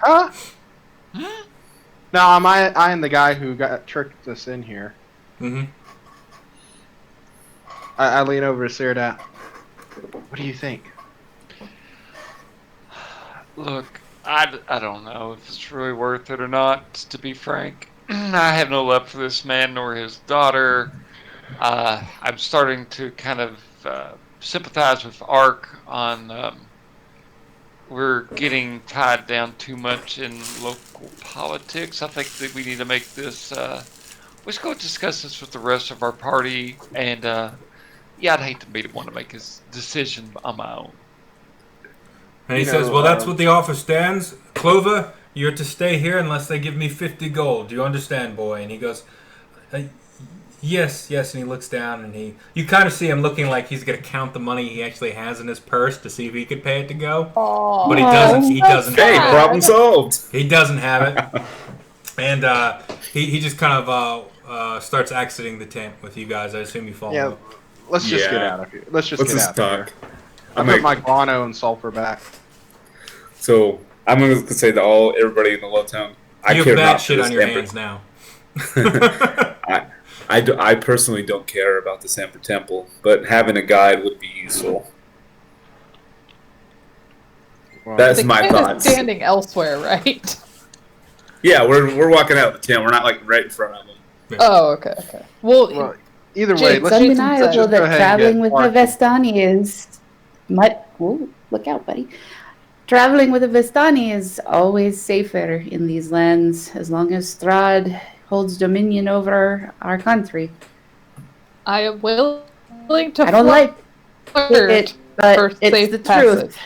Huh? No, I'm eyeing the guy who got tricked us in here. Mm-hmm. I lean over to Syrdath. What do you think? Look, I don't know if it's really worth it or not, to be frank. I have no love for this man nor his daughter. I'm starting to kind of sympathize with Ark on we're getting tied down too much in local politics. I think that we need to make this let's go discuss this with the rest of our party, and I'd hate to be the one to make his decision on my own. And he says, well, that's what the offer stands. Clover, you're to stay here unless they give me 50 gold. Do you understand, boy? And he goes, yes. And he looks down, and you kind of see him looking like he's going to count the money he actually has in his purse to see if he could pay it to go. Oh, but he doesn't. He doesn't. Hey, problem solved. He doesn't have it. And he just kind of starts exiting the tent with you guys. I assume you follow him. Let's just get out of here. Let's just talk. Here. I put my guano and sulfur back. So I'm going to say to everybody in the low town, I you care have bad not shit for on this your Emperor. hands now. I personally don't care about the Emperor Temple, but having a guide would be useful. Well, That's my thoughts. Standing elsewhere, right? Yeah, we're walking out of the tent. We're not like right in front of them. Oh, okay. Well, either way, It's let's undeniable just go that ahead traveling and with get the Vestani is... Ooh, look out, buddy. Traveling with a Vestani is always safer in these lands, as long as Strahd holds dominion over our country. I am willing to I don't like it, but for it's safe the passage. truth.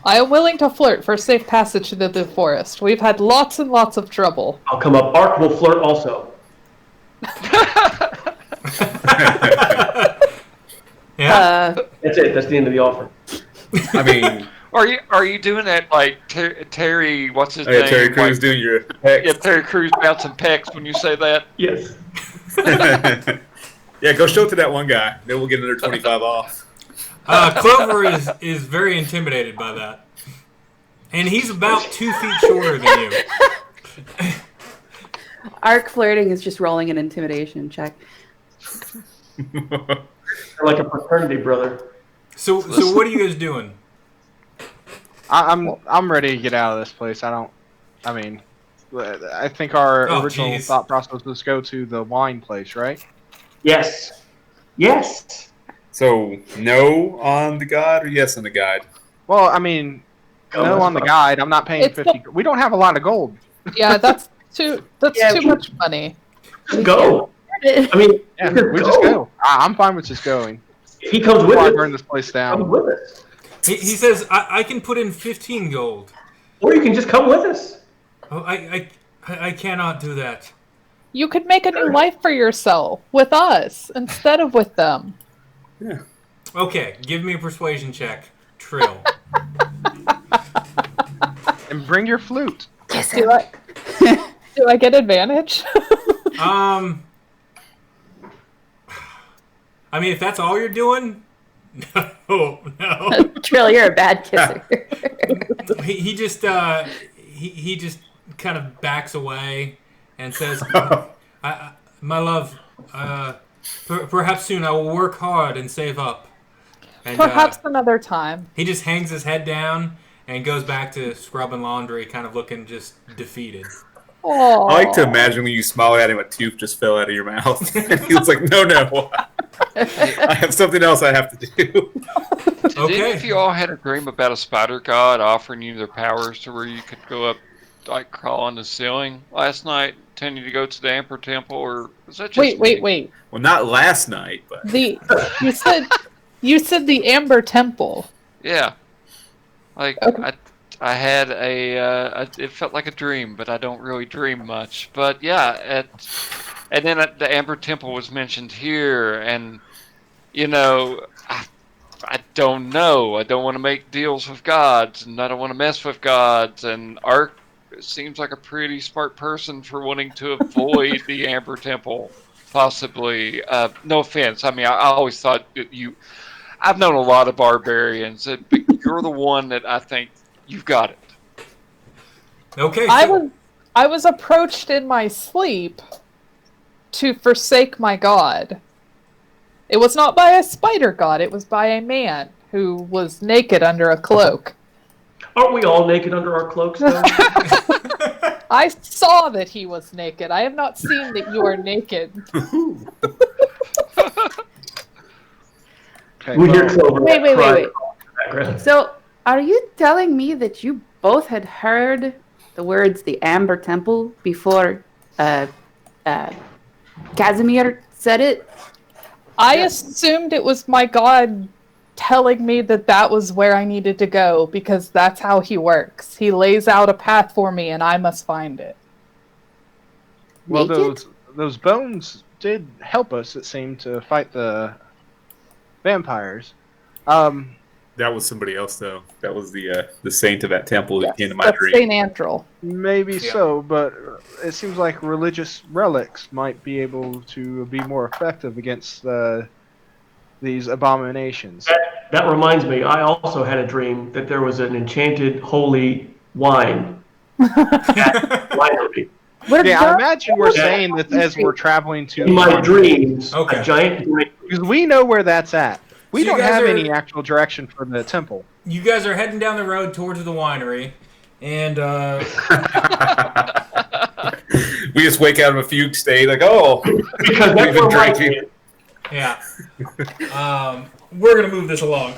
I am willing to flirt for safe passage into the forest. We've had lots and lots of trouble. I'll come up. Ark will flirt also. Yeah. That's it. That's the end of the offer. I mean, Are you doing that like Terry? What's his name? Terry Crews like, doing your pecs. Yeah, Terry Crews bouncing pecs when you say that. Yes. Yeah, go show it to that one guy. Then we'll get another 25 off. Clover is very intimidated by that. And he's about 2 feet shorter than you. Arc flirting is just rolling an intimidation check. They're like a fraternity brother. So what are you guys doing? I'm ready to get out of this place. I think our Oh, original jeez. thought process was go to the wine place, right? Yes. Yes. So, no on the guide or yes on the guide? Well, I mean, no on the guide. I'm not paying It's 50. We don't have a lot of gold. Yeah, that's too much money. Just go. I mean, Yeah, we just go. I'm fine with just going. If he comes with Before I us, burn this place come down. with us. He says, I can put in 15 gold. Or you can just come with us. Oh, I cannot do that. You could make a new life for yourself with us instead of with them. Yeah. Okay, give me a persuasion check, Trill. And bring your flute. Do I get advantage? I mean, if that's all you're doing, no. Trill, you're a bad kisser. He just kind of backs away and says, "My love, perhaps soon I will work hard and save up." And, Perhaps another time. he just hangs his head down and goes back to scrubbing laundry, kind of looking just defeated. Oh. I like to imagine when you smile at him, a tooth just fell out of your mouth. And he was like, no. I have something else I have to do. Did any of you all had a dream about a spider god offering you their powers to where you could go up, like crawl on the ceiling last night, telling you to go to the Emperor Temple, or was that just Wait. Well, not last night, but You said the Amber Temple. Yeah. Like, Okay. I had it felt like a dream, but I don't really dream much. But yeah, and then the Amber Temple was mentioned here, and, you know, I don't know. I don't want to make deals with gods, and I don't want to mess with gods, and Ark seems like a pretty smart person for wanting to avoid the Amber Temple, possibly. No offense. I mean, I always thought that I've known a lot of barbarians, but you're the one that I think you've got it. Okay. I was approached in my sleep to forsake my god. It was not by a spider god, it was by a man who was naked under a cloak. Aren't we all naked under our cloaks, though? I saw that he was naked. I have not seen that you are naked. Okay, We hear Clover Wait. crying in the background. So, are you telling me that you both had heard the words the Amber Temple before Casimir said it? I assumed it was my god telling me that was where I needed to go, because that's how he works. He lays out a path for me, and I must find it. Well, Naked? those bones did help us, it seemed, to fight the vampires. that was somebody else, though. That was the saint of that temple that came to my That's dream. St. Andrel. Maybe so, but it seems like religious relics might be able to be more effective against these abominations. That reminds me, I also had a dream that there was an enchanted holy wine at the winery. Yeah, I imagine we're saying that as we're traveling to In my dreams, Okay. a giant grape. because we know where that's at. We So you don't guys have are- any actual direction for the temple. You guys are heading down the road towards the winery, and We just wake out of a fugue state, like, oh, Because we've that's been where drinking. yeah, we're gonna move this along.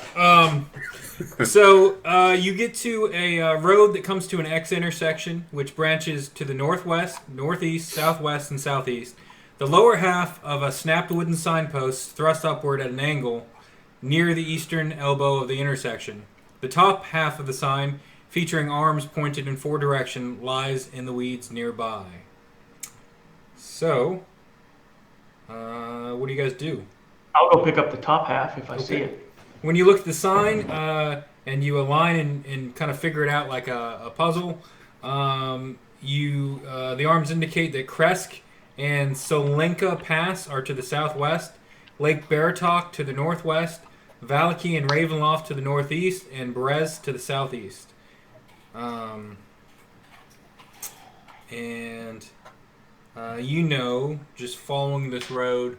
So you get to a road that comes to an X intersection, which branches to the northwest, northeast, southwest, and southeast. The lower half of a snapped wooden signpost thrust upward at an angle near the eastern elbow of the intersection. The top half of the sign, featuring arms pointed in 4 directions, lies in the weeds nearby. So, what do you guys do? I'll go pick up the top half if I see it. When you look at the sign and you align and kind of figure it out like a puzzle, the arms indicate that Kresk and Solenka Pass are to the southwest, Lake Baratok to the northwest, Valaki and Ravenloft to the northeast, and Brez to the southeast. Just following this road,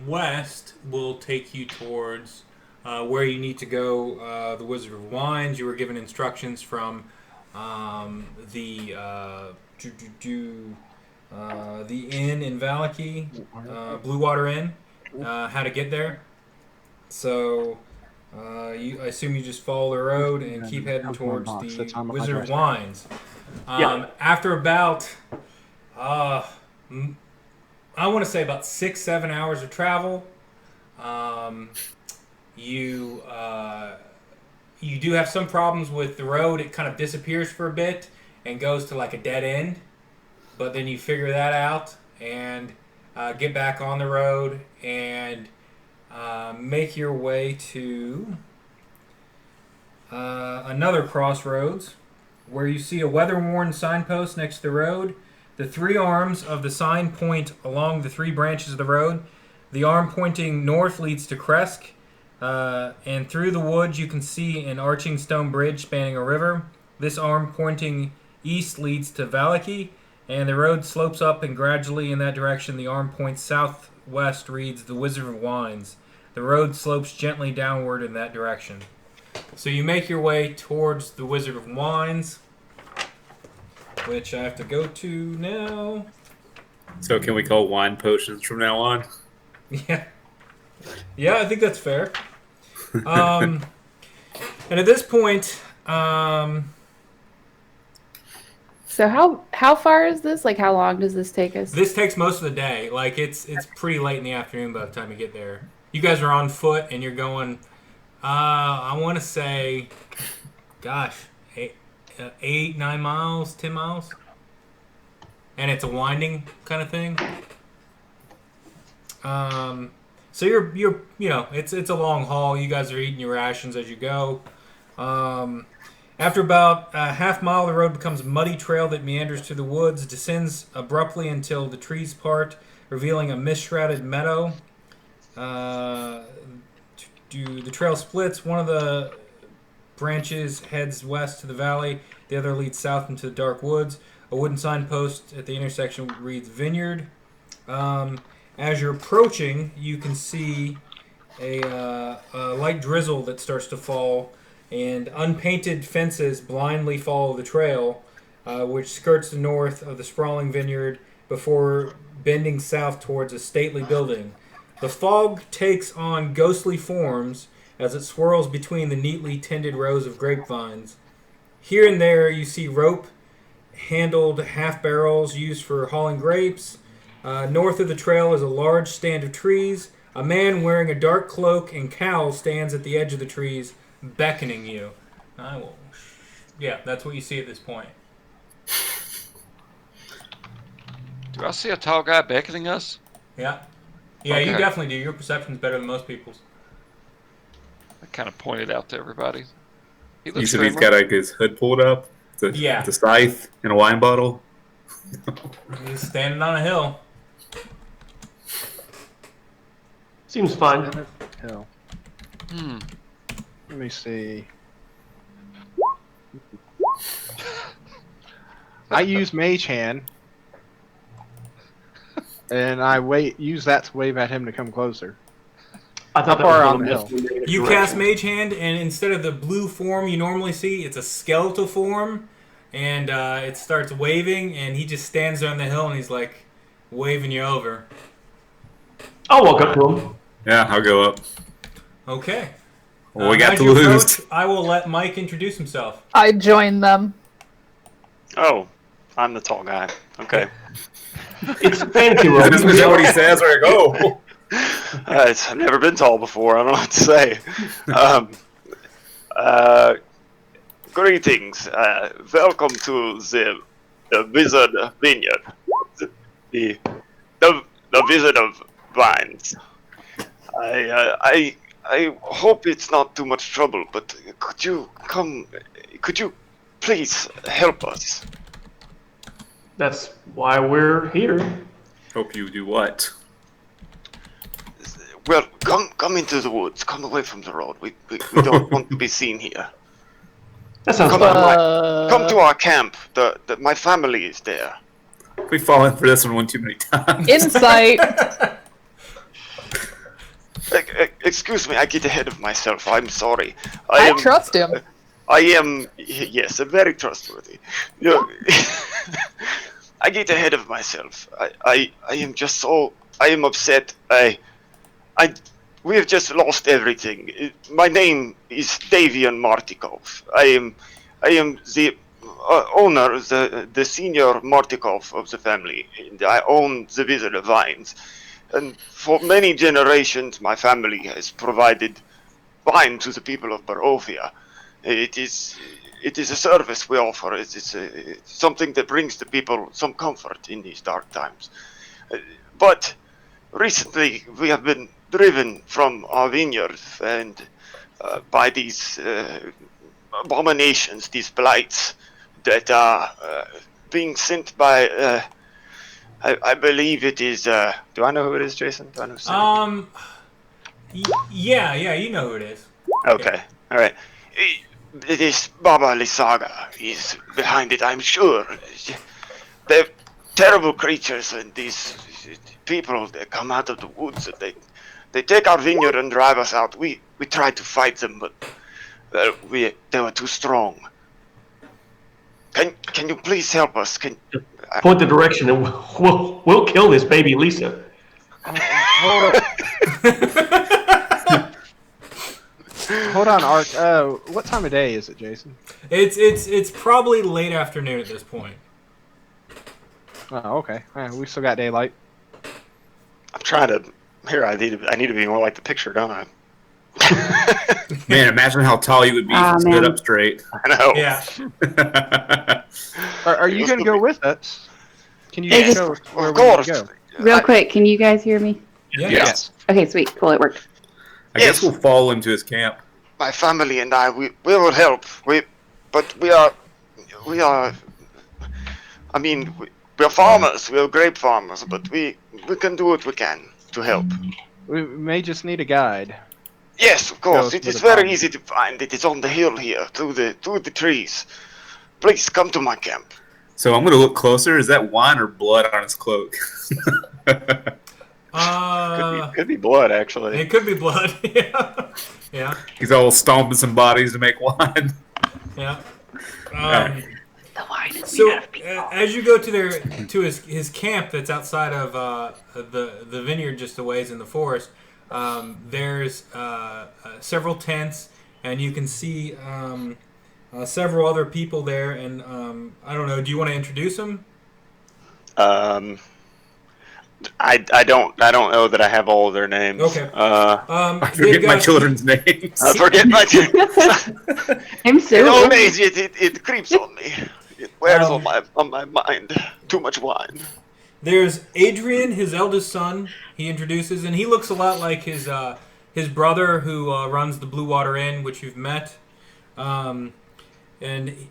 west will take you towards where you need to go. The Wizard of Wines. You were given instructions from the inn in Valaki, Blue Water Inn, how to get there. So I assume you just follow the road and keep heading towards the Wizard of Wines. After about, I want to say about 6-7 hours of travel, you do have some problems with the road. It kind of disappears for a bit and goes to like a dead end, but then you figure that out and get back on the road and make your way to another crossroads where you see a weather-worn signpost next to the road. The three arms of the sign point along the three branches of the road. The arm pointing north leads to Kresk, and through the woods you can see an arching stone bridge spanning a river. This arm pointing east leads to Valaki, and the road slopes up and gradually in that direction the arm points southwest reads the Wizard of Wines. The road slopes gently downward in that direction. So you make your way towards the Wizard of Wines, which I have to go to now. So can we call wine potions from now on? Yeah, I think that's fair. And at this point, So how far is this? Like, how long does this take us? this takes most of the day. Like it's pretty late in the afternoon by the time you get there. You guys are on foot and you're going. I want to say, gosh, 8, 9 miles, 10 miles, and it's a winding kind of thing. So you're it's a long haul. You guys are eating your rations as you go. After about a half mile, the road becomes a muddy trail that meanders through the woods, descends abruptly until the trees part, revealing a mist-shrouded meadow. The trail splits. One of the branches heads west to the valley. The other leads south into the dark woods. A wooden signpost at the intersection reads Vineyard. As you're approaching, you can see a light drizzle that starts to fall, and unpainted fences blindly follow the trail, which skirts the north of the sprawling vineyard before bending south towards a stately building. The fog takes on ghostly forms as it swirls between the neatly tended rows of grapevines. Here and there you see rope-handled half-barrels used for hauling grapes. North of the trail is a large stand of trees. A man wearing a dark cloak and cowl stands at the edge of the trees, beckoning you. Yeah, that's what you see at this point. Do I see a tall guy beckoning us? Yeah. Yeah, Okay. You definitely do. Your perception's better than most people's. I kind of pointed out to everybody. He You looks said he's friendly. got like his hood pulled up, the scythe, and a wine bottle. He's standing on a hill. Seems fine. Hell. Hmm. Let me see. I use Mage Hand, and I use that to wave at him to come closer. I thought How far that was on the a hill? You direction. cast Mage Hand, and instead of the blue form you normally see, it's a skeletal form, and it starts waving, and he just stands there on the hill, and he's like waving you over. I'll walk up to him. Yeah, I'll go up. Okay. Well, we got as to you lose. approach, I will let Mike introduce himself. I join them. Oh, I'm the tall guy. Okay. It's fancy world. Is that what he says? Or go? I've never been tall before. I don't know what to say. Greetings. Welcome to the Wizard Vineyard. The Wizard of Vines. I hope it's not too much trouble, but could you please help us? That's why we're here. Hope you do what? Well, come into the woods. Come away from the road. We don't want to be seen here. That sounds Come, fun. come to our camp. My family is there. We fallen for this one too many times. Insight. Excuse me, I get ahead of myself. I'm sorry. I trust him. I am, yes, very trustworthy. I get ahead of myself. I am just so, I am upset. We have just lost everything. My name is Davian Martikov. I am the owner, the senior Martikov of the family. And I own the Wizard of Vines. And for many generations, my family has provided wine to the people of Barovia. It is a service we offer. It's something that brings the people some comfort in these dark times. But recently, we have been driven from our vineyards and by these abominations, these blights that are being sent by. I believe it is. Do I know who it is, Jason? Do I know? Yeah, you know who it is. Okay, all right. It is Baba Lysaga. He's behind it, I'm sure. They're terrible creatures, and these people that come out of the woods. They take our vineyard and drive us out. We tried to fight them, but they were too strong. Can you please help us? Point the direction, and we'll kill this baby Lisa. Hold on, Art. What time of day is it, Jason? It's probably late afternoon at this point. Oh, okay. We still got daylight. I'm trying to. Here, I need to be more like the picture, don't I? Man, imagine how tall you would be if you stood up straight. I know. Yeah. Are you going to go with us? Can you Yes, show us where Of we need course. to go? Real quick, can you guys hear me? Yeah. Yes. Okay, sweet. Cool, it worked. I guess we'll follow him to his camp. My family and I, we will help. But we are. I mean, we are farmers. We are grape farmers, but we can do what we can to help. We may just need a guide. Yes, of course. Go It to is the very farm. easy to find. It is on the hill here, through the trees. Please come to my camp. So I'm gonna look closer. Is that wine or blood on his cloak? Could be blood, actually. It could be blood. Yeah. He's all stomping some bodies to make wine. Yeah. The wine is So as you go to his camp that's outside of the vineyard just a ways in the forest, there's several tents, and you can see several other people there. And I don't know. Do you want to introduce them? I don't know that I have all of their names. Okay. I forget my children's names. I forget my I'm so In old age, it creeps on me. It wears on my mind. Too much wine. There's Adrian, his eldest son. He introduces, and he looks a lot like his brother who runs the Blue Water Inn, which you've met. And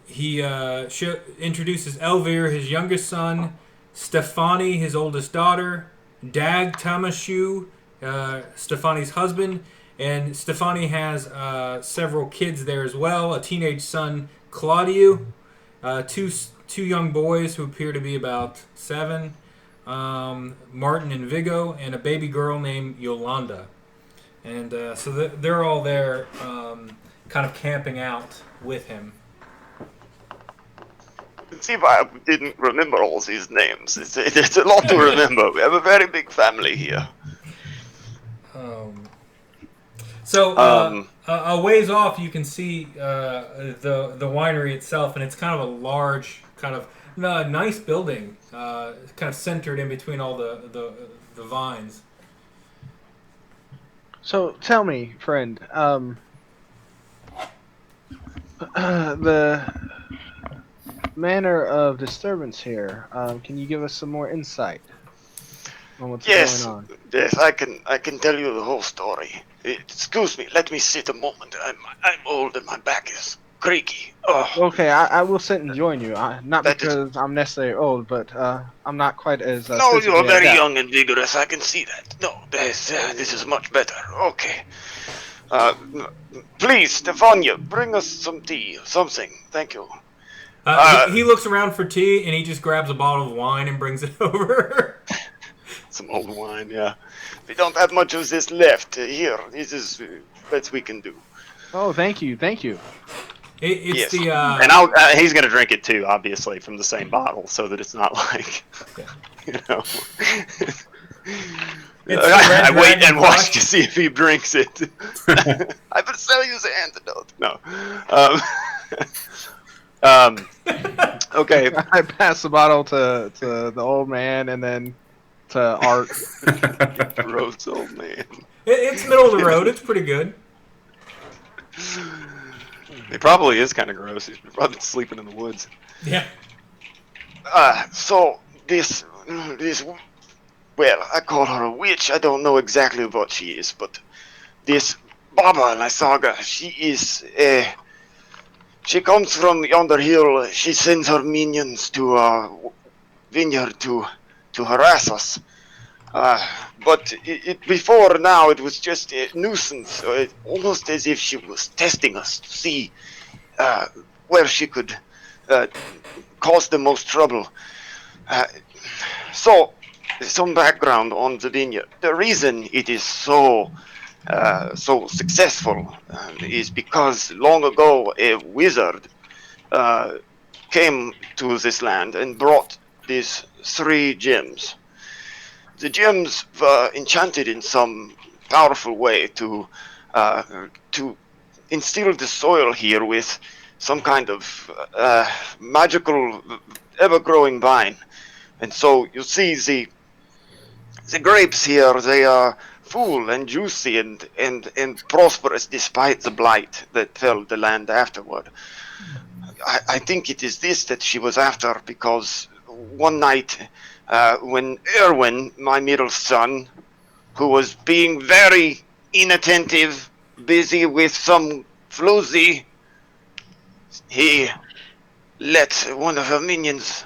he introduces Elvir, his youngest son, Stefani, his oldest daughter, Dag Tamashu, Stefani's husband, and Stefani has several kids there as well. A teenage son, Claudio, two young boys who appear to be about 7, Martin and Vigo, and a baby girl named Yolanda. And so they're all there, kind of camping out with him. See why I didn't remember all these names. It's a lot to remember. We have a very big family here. A ways off, you can see the winery itself, and it's kind of a large, kind of nice building, kind of centered in between all the vines. So tell me, friend, the manner of disturbance here. Can you give us some more insight on what's going on? Yes, I can tell you the whole story. Excuse me, let me sit a moment. I'm old and my back is creaky. Oh. Okay, I will sit and join you. Not because I'm necessarily old, but I'm not quite as. No, you physically are very adept. young and vigorous. I can see that. No, this is much better. Okay. Please, Stefania, bring us some tea or something. Thank you. He looks around for tea, and he just grabs a bottle of wine and brings it over. Some old wine, yeah. We don't have much of this left. Here, this is best we can do. Oh, thank you. It's Yes. the And he's gonna drink it too, obviously, from the same bottle, so that it's not like, you know. I wait and watch to see if he drinks it. I better sell you the antidote. No. Okay. I pass the bottle to the old man and then to Art. Gross old man. It's middle of the road. It's pretty good. It probably is kind of gross. He's probably sleeping in the woods. Yeah. So this, well, I call her a witch. I don't know exactly what she is, but this Baba Lysaga, she is, she comes from yonder hill. She sends her minions to our vineyard to harass us. But before now, it was just a nuisance, almost as if she was testing us to see where she could cause the most trouble. So, some background on the vineyard. The reason it is so successful is because long ago a wizard came to this land and brought these 3 gems. The gems were enchanted in some powerful way to instill the soil here with some kind of magical ever-growing vine. And so you see the grapes here, they are full and juicy and prosperous despite the blight that fell the land afterward. I think it is this that she was after, because one night when Erwin, my middle son, who was being very inattentive, busy with some floozy, he let one of her minions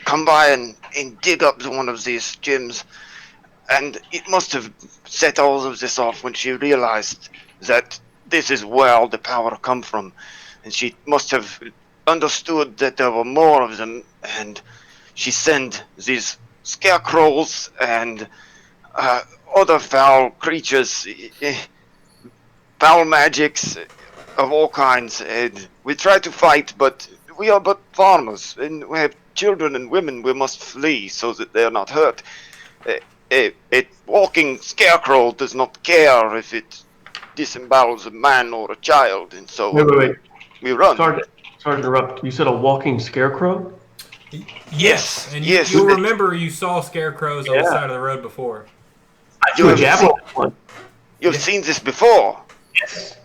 come by and dig up one of these gems. And it must have set all of this off when she realized that this is where all the power come from. And she must have understood that there were more of them, and she sent these scarecrows and other foul creatures, foul magics of all kinds. And we try to fight, but we are but farmers, and we have children and women. We must flee so that they are not hurt. A walking scarecrow does not care if it disembowels a man or a child, and so Wait. we run. Sorry to interrupt. You said a walking scarecrow? Yes. And yes. you'll remember you saw scarecrows on the side of the road before. I threw a javelin at one. You've seen this before? Yes.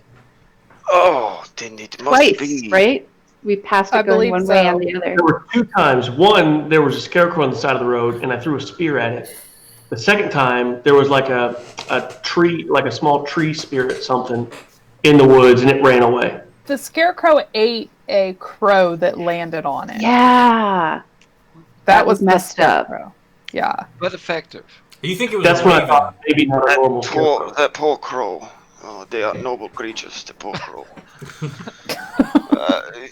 Oh, then it must Twice, be. right? We passed I it going believe one way so. and the other. There were 2 times. One, there was a scarecrow on the side of the road, and I threw a spear at it. The second time, there was like a tree, like a small tree spirit something in the woods, and it ran away. The scarecrow ate a crow that landed on it. Yeah. That was messed up. scarecrow. Yeah. But effective. You think it was That's a what I raven? thought. Maybe not a normal scarecrow. That poor crow. Oh, they are noble creatures, the poor crow.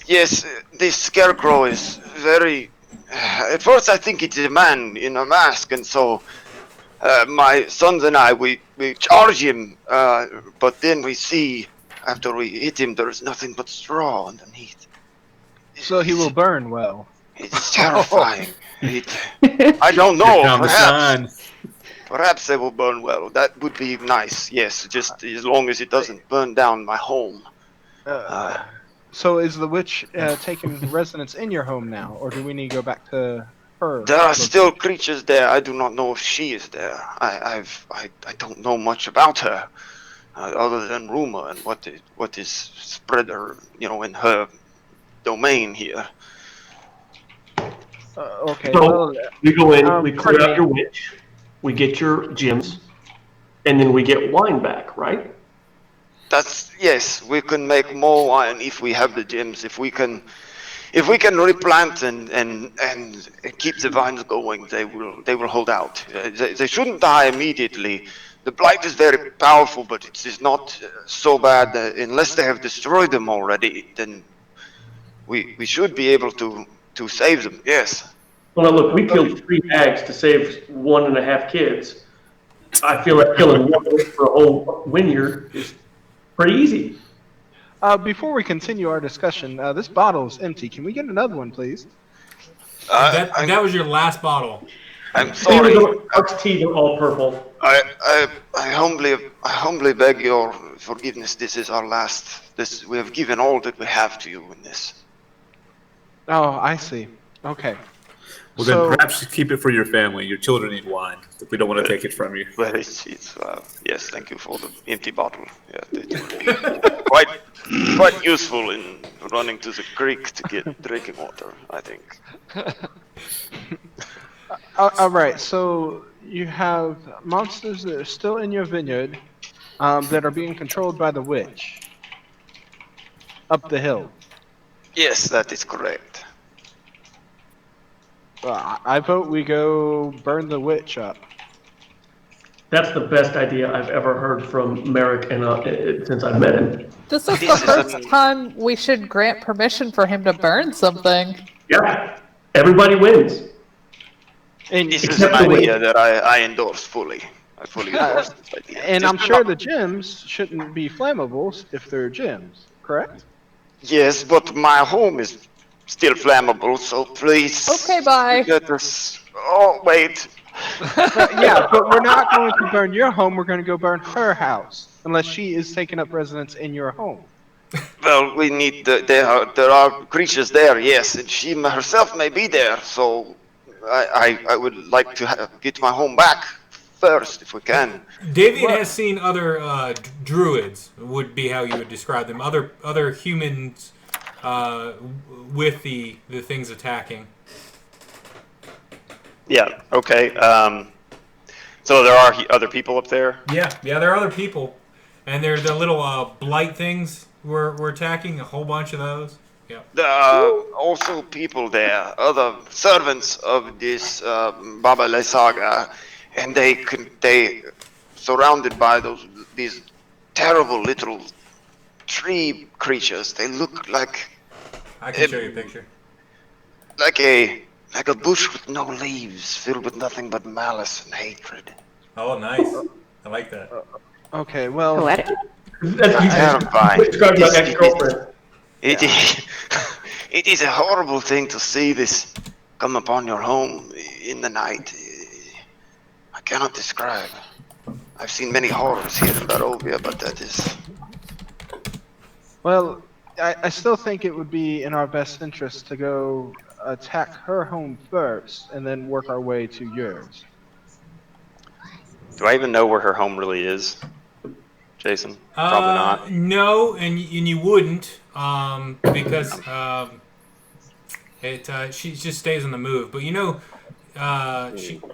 Yes, this scarecrow is very... At first I think it's a man in a mask, and so my sons and I, we charge him, but then we see, after we hit him, there is nothing but straw underneath. So he will burn well. It's terrifying. I don't know, perhaps they will burn well. That would be nice, yes, just as long as it doesn't burn down my home. So is the witch taking residence in your home now, or do we need to go back to her? There are still creatures there. I do not know if she is there. I don't know much about her, other than rumor and what is spread in her domain here. Okay. So we go in, we clear pardon out me. your witch, we get your gems, and then we get wine back, right? Yes, we can make more wine if we have the gems. If we can replant and keep the vines going, they will hold out. They shouldn't die immediately. The blight is very powerful, but it is not so bad unless they have destroyed them already. Then we should be able to save them. Yes. Well, now look, we killed 3 hags to save 1.5 kids. I feel like killing one for a whole vineyard is pretty easy. Before we continue our discussion, this bottle is empty. Can we get another one, please? That was your last bottle. I'm sorry. Art's teeth are all purple. I humbly beg your forgiveness. This is our last. We have given all that we have to you in this. Oh, I see. Okay. Well, then perhaps keep it for your family. Your children need wine. We don't want to take it from you. Well, it's yes, thank you for the empty bottle. Yeah, it would be quite useful in running to the creek to get drinking water, I think. All right, so you have monsters that are still in your vineyard that are being controlled by the witch up the hill. Yes, that is correct. I vote we go burn the witch up. That's the best idea I've ever heard from Marick since I've met him. This is the first time we should grant permission for him to burn something. Yeah, everybody wins. And this is an idea that I endorse fully. I fully endorse this idea. And I'm sure the gems shouldn't be flammable if they're gems, correct? Yes, but my home is still flammable, so please. Okay, bye. Let us. Oh, wait. Yeah, but we're not going to burn your home. We're going to go burn her house, unless she is taking up residence in your home. Well, we need. There are creatures there, yes, and she herself may be there. So, I would like to get my home back first, if we can. Davian has seen other druids. Would be how you would describe them. Other humans with the things attacking. Yeah, okay. So there are other people up there? Yeah, there are other people. And they're the little blight things we're attacking, a whole bunch of those. Yeah. There are also people there, other servants of this Baba Le Saga, and they surrounded by these terrible little tree creatures. They look like I can show you a picture. Like a bush with no leaves, filled with nothing but malice and hatred. Oh, nice. I like that. Okay, well... Poetic. Terrifying. It is a horrible thing to see this come upon your home in the night. I cannot describe. I've seen many horrors here in Barovia, but that is... Well, I still think it would be in our best interest to go attack her home first, and then work our way to yours. Do I even know where her home really is, Jason? Probably not. No, and you wouldn't, because she just stays on the move. But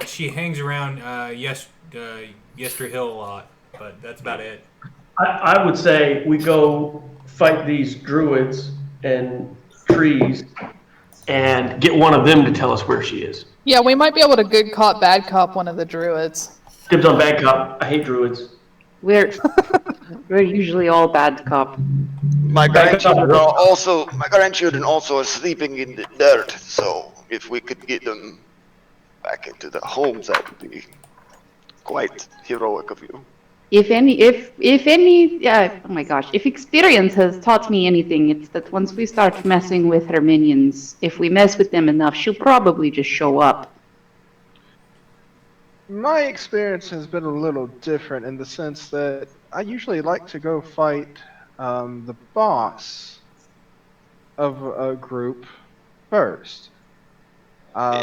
she hangs around Yester Hill a lot, but that's about it. I would say we go fight these druids and trees and get one of them to tell us where she is. Yeah, we might be able to good cop, bad cop one of the druids. Dibs on bad cop. I hate druids. We're usually all bad cop. My grandchildren also are sleeping in the dirt, so if we could get them back into their homes, that would be quite heroic of you. If experience has taught me anything, it's that once we start messing with her minions, if we mess with them enough, she'll probably just show up. My experience has been a little different in the sense that I usually like to go fight the boss of a group first.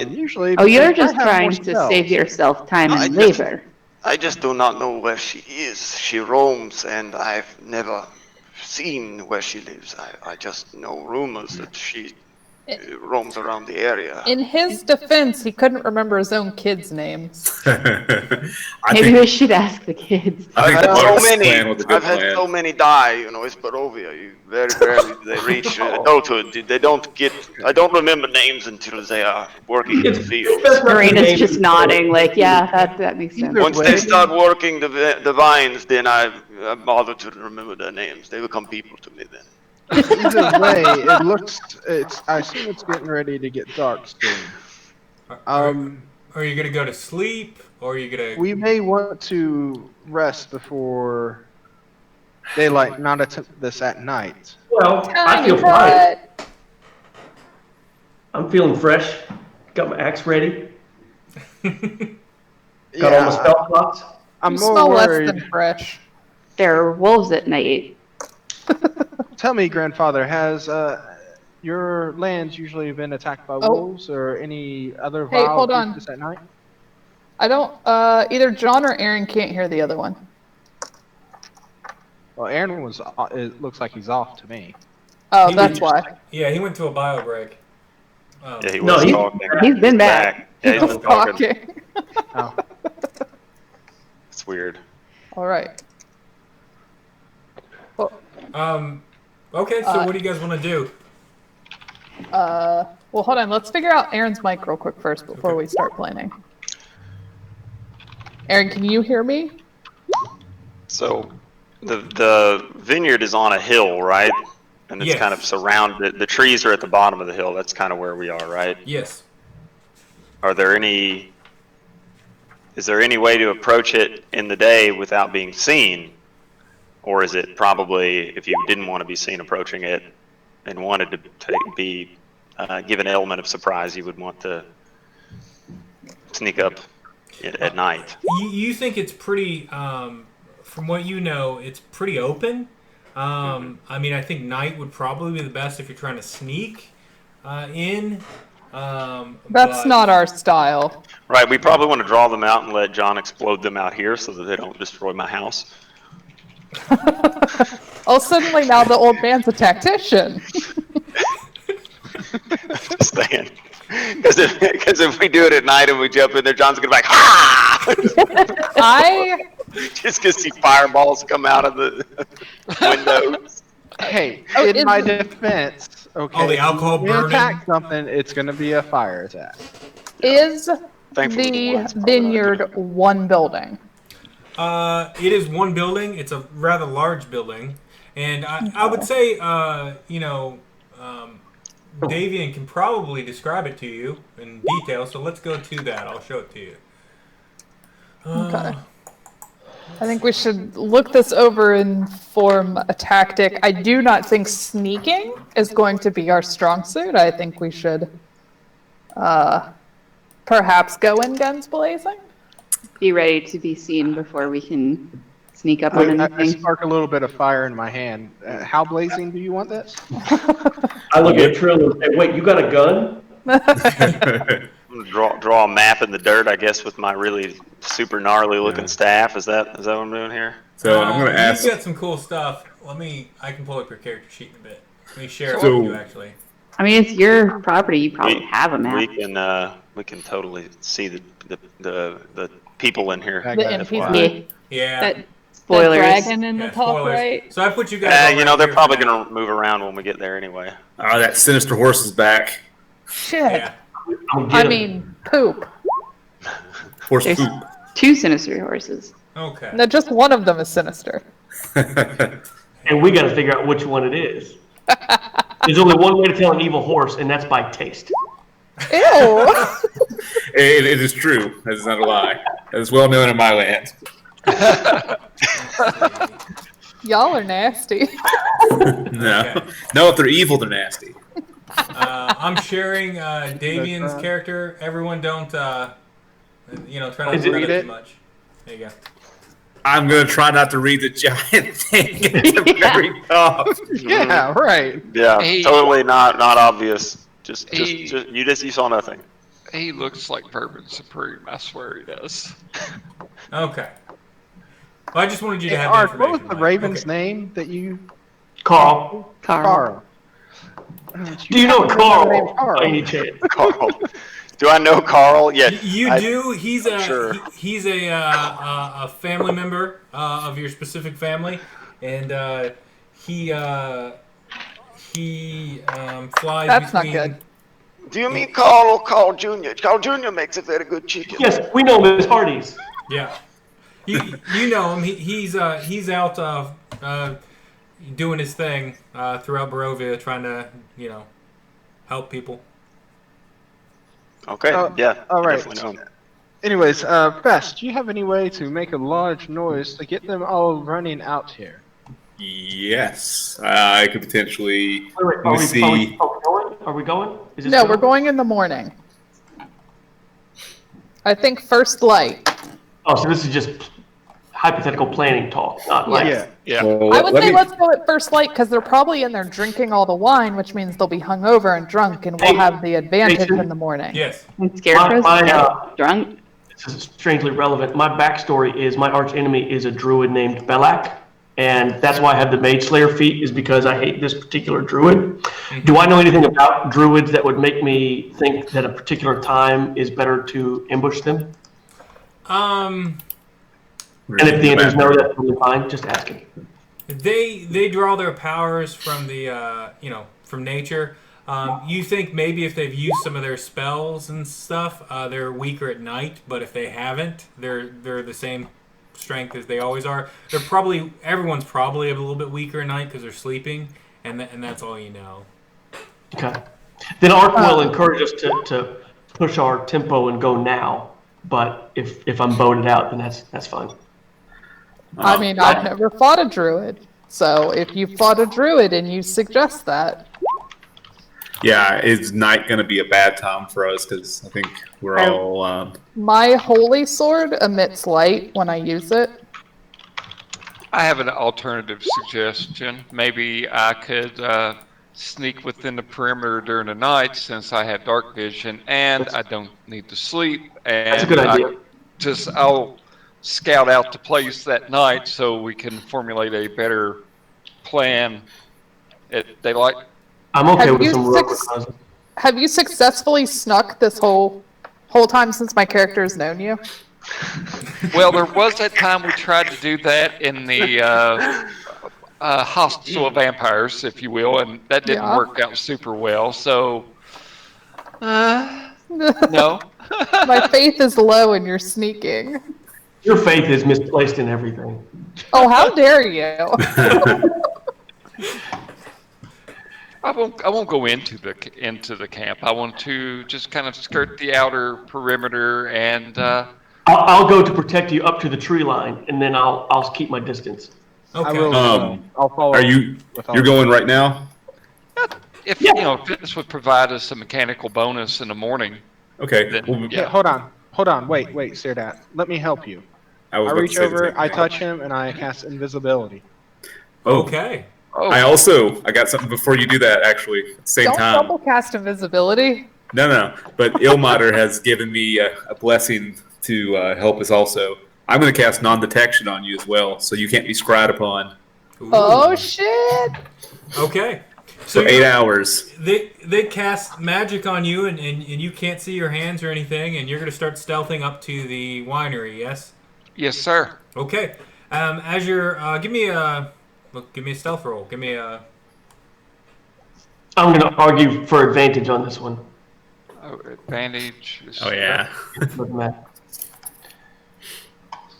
Usually. Oh, you're just trying to save yourself time and labor. I just do not know where she is. She roams, and I've never seen where she lives. I just know rumors that she roams around the area. In his defense, he couldn't remember his own kids' names. Maybe we should ask the kids. I've had so many die. It's Barovia. Very rarely do they reach adulthood. They don't get. I don't remember names until they are working in the field. Ireena's just nodding, like, yeah, that makes sense. Once they start working the vines, then I bother to remember their names. They become people to me then. Either way, I assume it's getting ready to get dark soon. Are you gonna go to sleep, or are you gonna? We may want to rest before daylight, not attempt this at night. Well, I Tiny feel fine. butt. I'm feeling fresh. Got my axe ready. Got all my Yeah, spell slots. I'm You more smell less worried. than fresh. There are wolves at night. Tell me, grandfather, has your lands usually been attacked by wolves or any other Hey, wild hold on. creatures at night? I don't. Either John or Aaron can't hear the other one. Well, Aaron was. It looks like he's off to me. Oh, that's why. Yeah, he went to a bio break. Yeah, he No, was he's- talking. He's been back. Yeah, he's been talking. Talking. Oh, It's weird. All right. Okay, so what do you guys want to do? Well, hold on. Let's figure out Aaron's mic real quick first before we start planning. Aaron, can you hear me? So, the vineyard is on a hill, right? And it's Yes. kind of surrounded. The trees are at the bottom of the hill. That's kind of where we are, right? Yes. Are there any? Is there any way to approach it in the day without being seen, or is it probably if you didn't want to be seen approaching it and wanted to be give an element of surprise, you would want to sneak up at night? You think it's pretty, from what you know, it's pretty open. I mean, I think night would probably be the best if you're trying to sneak in. That's but- not our style. Right. We probably want to draw them out and let John explode them out here so that they don't destroy my house. Oh, suddenly now the old man's a tactician. Just saying. Because if we do it at night and we jump in there, John's gonna be like, "Ha!" I Just gonna see fireballs come out of the windows. hey, Oh, in is- my defense, okay. Oh, the alcohol if we burning? attack something, it's going to be a fire attack. is Thankfully, the one's probably not vineyard one building. It is one building. It's a rather large building, and I would say, Davian can probably describe it to you in detail. So let's go to that. I'll show it to you. Okay. I think we should look this over and form a tactic. I do not think sneaking is going to be our strong suit. I think we should perhaps go in guns blazing. Be ready to be seen before we can sneak up on I anything. spark a little bit of fire in my hand. How blazing do you want this? I look at Trill and say, wait, you got a gun? I'm gonna draw a map in the dirt, I guess, with my really super gnarly looking staff. Is that what I'm doing here? So I'm going to ask. You've got some cool stuff. I can pull up your character sheet in a bit. Let me share it So- with you, actually. I mean, it's your property. You probably have a map. We can totally see the people in here. The NPC. Yeah. That The spoilers. dragon in the Yeah, top spoilers. right. So I put you guys. all right they're here probably for now. gonna move around when we get there anyway. Oh, that sinister horse is back. Shit. Yeah. I'll get I him. mean, poop. Horse There's poop. 2 sinister horses. Okay. No, just one of them is sinister. And we got to figure out which one it is. There's only one way to tell an evil horse, and that's by taste. Ew. It is true. That is not a lie. That is well known in my land. Y'all are nasty. No. Okay. No, if they're evil, they're nasty. I'm sharing Davian's character. Everyone don't, try not Is to it- read read it it? too much. There you go. I'm going to try not to read the giant thing. It's very tough. Yeah, right. Yeah, Hey. totally not obvious. Just Hey. you saw nothing. He looks like Bourbon Supreme. I swear he does. Okay. Well, I just wanted you to have Art, the what was information. the Mike. Raven's Okay. name that you... Carl. Carl. Carl. Do you know Remember the Carl name by any chance? Carl. Do I know Carl? Yeah. You do. He's a sure. he's a family member of your specific family, and he flies. That's not between, good. Do you mean Carl or Carl Jr.? Carl Jr. makes a very good chicken. Yes, we know him as Hardee's. Yeah, you know him. He's out doing his thing throughout Barovia, trying to help people. Okay, yeah. All right. Definitely know 'em. Anyways, Fest, do you have any way to make a large noise to get them all running out here? Yes, I could potentially. Wait, Let me see. Are we going? Is this No, go? we're going in the morning. I think first light. Oh, so this is just hypothetical planning talk, not like. Yeah. Yeah. Well, I would let say me- let's go at first light because they're probably in there drinking all the wine, which means they'll be hungover and drunk, and we'll Hey, have the advantage Jason? in the morning. Yes. And Scarecrow's My, drunk. This is strangely relevant. My backstory is my arch enemy is a druid named Belak, and that's why I have the Mage Slayer feat, is because I hate this particular druid. Do I know anything about druids that would make me think that a particular time is better to ambush them? And if the answer is no, that's totally fine. Just asking. They draw their powers from the from nature. You think maybe if they've used some of their spells and stuff, they're weaker at night. But if they haven't, they're the same strength as they always are. Everyone's probably a little bit weaker at night because they're sleeping, and that's all you know. Okay. Then Ark will encourage us to push our tempo and go now. But if I'm voted out, then that's fine. I mean, I've never fought a druid, so if you fought a druid and you suggest that, Yeah, is night going to be a bad time for us? Because I think we're all. my holy sword emits light when I use it. I have an alternative suggestion. Maybe I could sneak within the perimeter during the night since I have dark vision and I don't need to sleep. And That's a good idea. I'll scout out the place that night so we can formulate a better plan at daylight. I'm okay Have with you some rogue reconnaissance. Have you successfully snuck this whole time since my character has known you? Well, there was that time we tried to do that in the hostile vampires, if you will, and that didn't Yeah. work out super well. So, no. My faith is low and you're sneaking. Your faith is misplaced in everything. Oh, how dare you! I won't go into the camp. I want to just kind of skirt the outer perimeter and. I'll go to protect you up to the tree line, and then I'll keep my distance. Okay. I will. I'll follow. Are you? with all You're going right now? If if this would provide us a mechanical bonus in the morning. Okay. Then, Well, yeah. Hold on. Wait, Syrdath. Let me help you. I was I about to reach say the over, same I thing. touch him, and I cast invisibility. Oh, Okay. Oh, I got something before you do that. Actually, at the same Don't time. double cast invisibility. No. But Ilmater has given me a blessing to help us also. I'm going to cast non-detection on you as well, so you can't be scryed upon Ooh. Oh shit! Okay. So for 8 hours. They cast magic on you, and you can't see your hands or anything, and you're going to start stealthing up to the winery. Yes. yes, sir. Okay. As you're, give me a stealth roll. Give me a. I'm going to argue for advantage on this one. Oh, advantage. Oh yeah. Doesn't matter.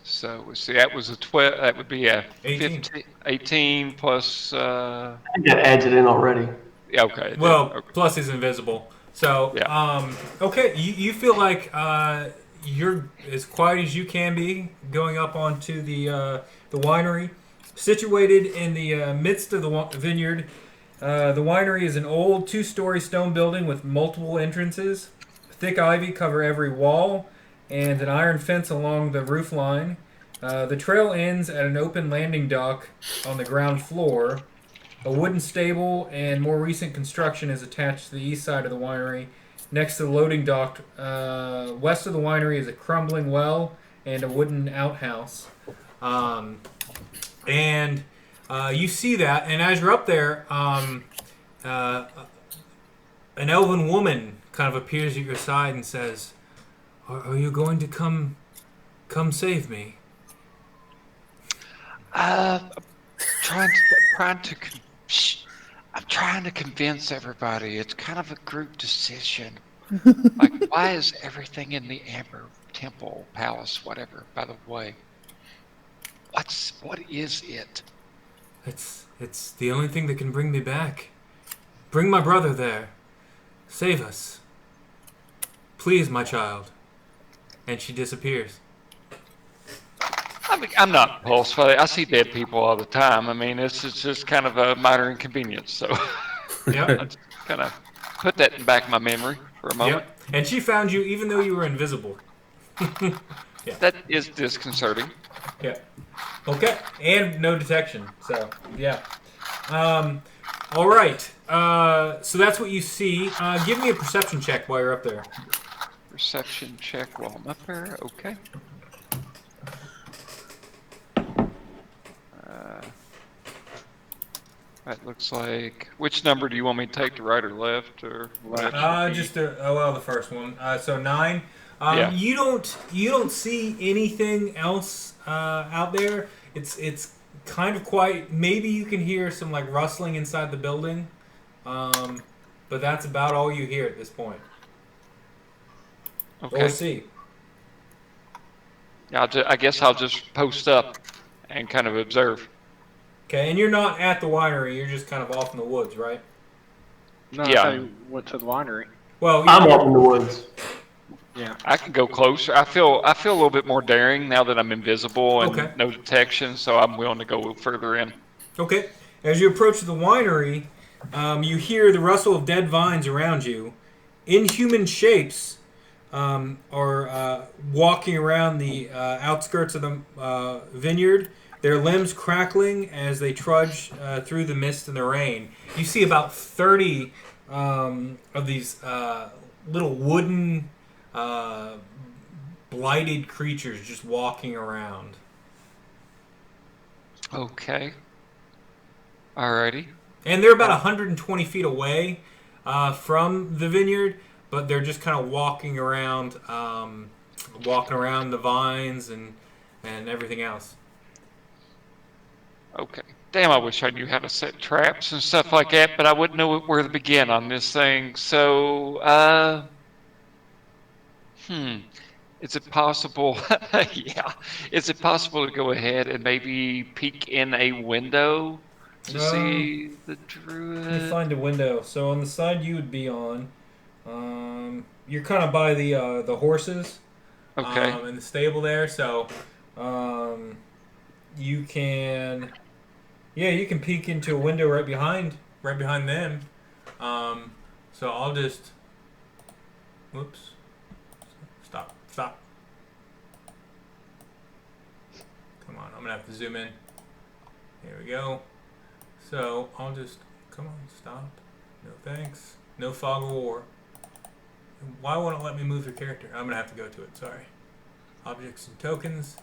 So we see that was a 12. That would be a 18. 18 plus. I think that adds it in already. Yeah, okay. it Well, did. Okay. plus he's invisible. So, Yeah. okay, you feel like you're as quiet as you can be going up onto the winery, situated in the midst of the vineyard. The winery is an old 2-story stone building with multiple entrances. Thick ivy cover every wall, and an iron fence along the roof line. The trail ends at an open landing dock on the ground floor. A wooden stable and more recent construction is attached to the east side of the winery. Next to the loading dock, west of the winery is a crumbling well and a wooden outhouse. And you see that, and as you're up there, an elven woman kind of appears at your side and says, "Are you going to come save me?" I'm trying to convince everybody. It's kind of a group decision. Like, why is everything in the Amber Temple, Palace, whatever? By the way, what is it? It's the only thing that can bring me back. Bring my brother there. Save us. Please, my child. And she disappears. I mean, I'm not repulsed by it. I see dead people all the time. I mean, it's just kind of a minor inconvenience. So Yep. I just kind of put that in the back of my memory for a moment. Yep. And she found you even though you were invisible. That is disconcerting. Yeah. Okay. And no detection. So, yeah. All right. So that's what you see. Give me a perception check while you're up there. Perception check while I'm up there. Okay. That looks like. Which number do you want me to take, to right or left, or what? The first one. So 9. Yeah. You don't see anything else out there. It's kind of quiet. Maybe you can hear some like rustling inside the building, but that's about all you hear at this point. Okay. Or see. I guess I'll just post up and kind of observe. Okay, and you're not at the winery. You're just kind of off in the woods, right? No, Yeah. I thought you went to the winery. Well, I'm off in the woods. Yeah. I can go closer. I feel a little bit more daring now that I'm invisible and Okay. no detection, so I'm willing to go further in. Okay. As you approach the winery, you hear the rustle of dead vines around you. Inhuman shapes are walking around the outskirts of the vineyard, their limbs crackling as they trudge through the mist and the rain. You see about 30 of these little wooden blighted creatures just walking around. Okay. Alrighty. And they're about 120 feet away from the vineyard, but they're just kind of walking around the vines and everything else. Okay. Damn, I wish I knew how to set traps and stuff like that, but I wouldn't know where to begin on this thing. So, is it possible? Yeah. Is it possible to go ahead and maybe peek in a window to see the druid? Let me find a window. So on the side you would be on, you're kind of by the horses. Okay. In the stable there. So, you can peek into a window right behind them. So I'll just, whoops, stop. Come on, I'm gonna have to zoom in. Here we go. So I'll just, come on, stop. No thanks. No fog of war. Why won't it let me move your character? I'm gonna have to go to it. Sorry. Objects and tokens.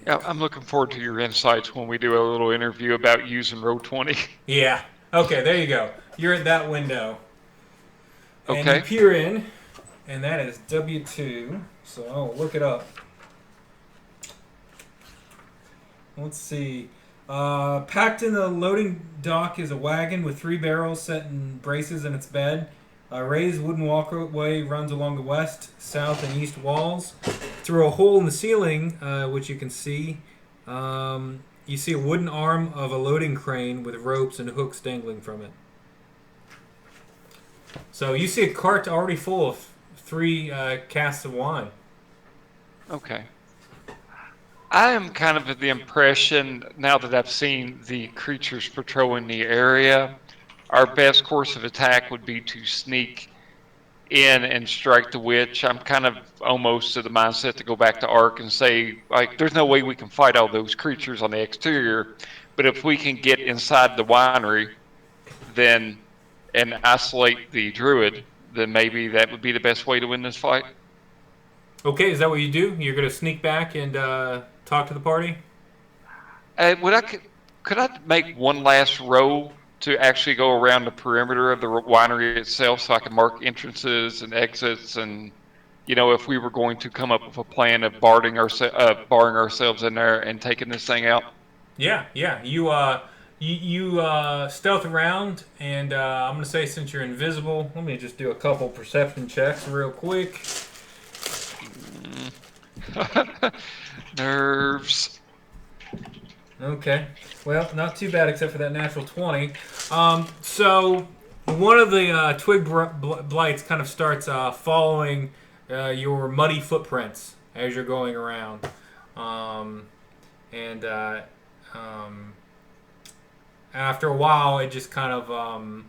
Yeah, I'm looking forward to your insights when we do a little interview about using Roll20. Yeah. Okay, there you go. You're at that window. And Okay. you peer in, and that is W2. So I'll look it up. Let's see. Packed in the loading dock is a wagon with 3 barrels set in braces in its bed. A raised wooden walkway runs along the west, south, and east walls. Through a hole in the ceiling, which you can see, you see a wooden arm of a loading crane with ropes and hooks dangling from it. So you see a cart already full of 3 casks of wine. Okay. I am kind of of the impression, now that I've seen the creatures patrolling the area, our best course of attack would be to sneak in and strike the witch. I'm kind of almost of the mindset to go back to Ark and say, like, there's no way we can fight all those creatures on the exterior, but if we can get inside the winery, then and isolate the druid, then maybe that would be the best way to win this fight. Okay, is that what you do? You're going to sneak back and talk to the party? Could I make one last row to actually go around the perimeter of the winery itself so I can mark entrances and exits and, if we were going to come up with a plan of barring ourselves in there and taking this thing out? Yeah. You stealth around, and I'm going to say since you're invisible, let me just do a couple perception checks real quick. Nerves. Okay. Well, not too bad except for that natural 20. So one of the twig blights kind of starts following your muddy footprints as you're going around, and after a while, it just kind of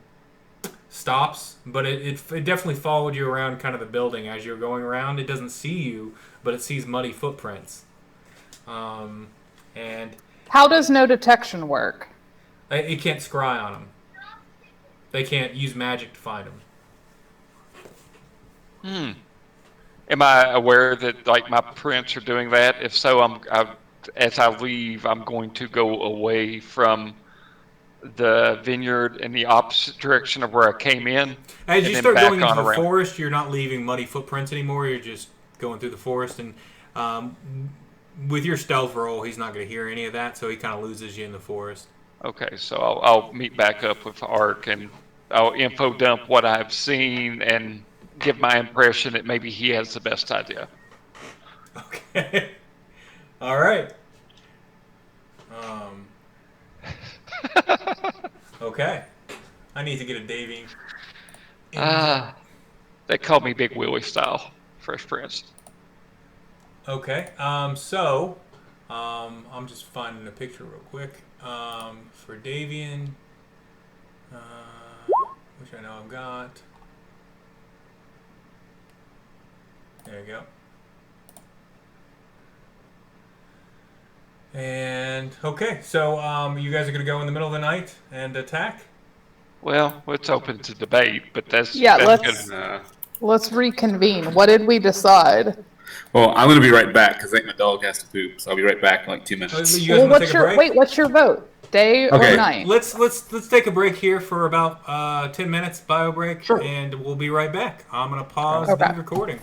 stops. But it definitely followed you around kind of the building as you're going around. It doesn't see you, but it sees muddy footprints. And how does no detection work? It can't scry on them. They can't use magic to find them. Am I aware that like my prints are doing that? If so, as I leave, I'm going to go away from the vineyard in the opposite direction of where I came in. As you start going into the forest, you're not leaving muddy footprints anymore. You're just going through the forest, and with your stealth roll, he's not going to hear any of that, so he kind of loses you in the forest. Okay, so I'll meet back up with Ark, and I'll info dump what I've seen and give my impression that maybe he has the best idea. Okay. All right. Okay. I need to get a Davian. They call me Big Willie style, Fresh Prince. Okay. I'm just finding a picture real quick. For Davian, which I know I've got. There you go. And okay, so you guys are gonna go in the middle of the night and attack? Well, it's open to debate, but that's let's reconvene. What did we decide? Well, I'm going to be right back because I think my dog has to poop, so I'll be right back in like 2 minutes. You guys what's your vote? Day or night? Let's take a break here for about 10 minutes, bio break, and we'll be right back. I'm going to pause the recording.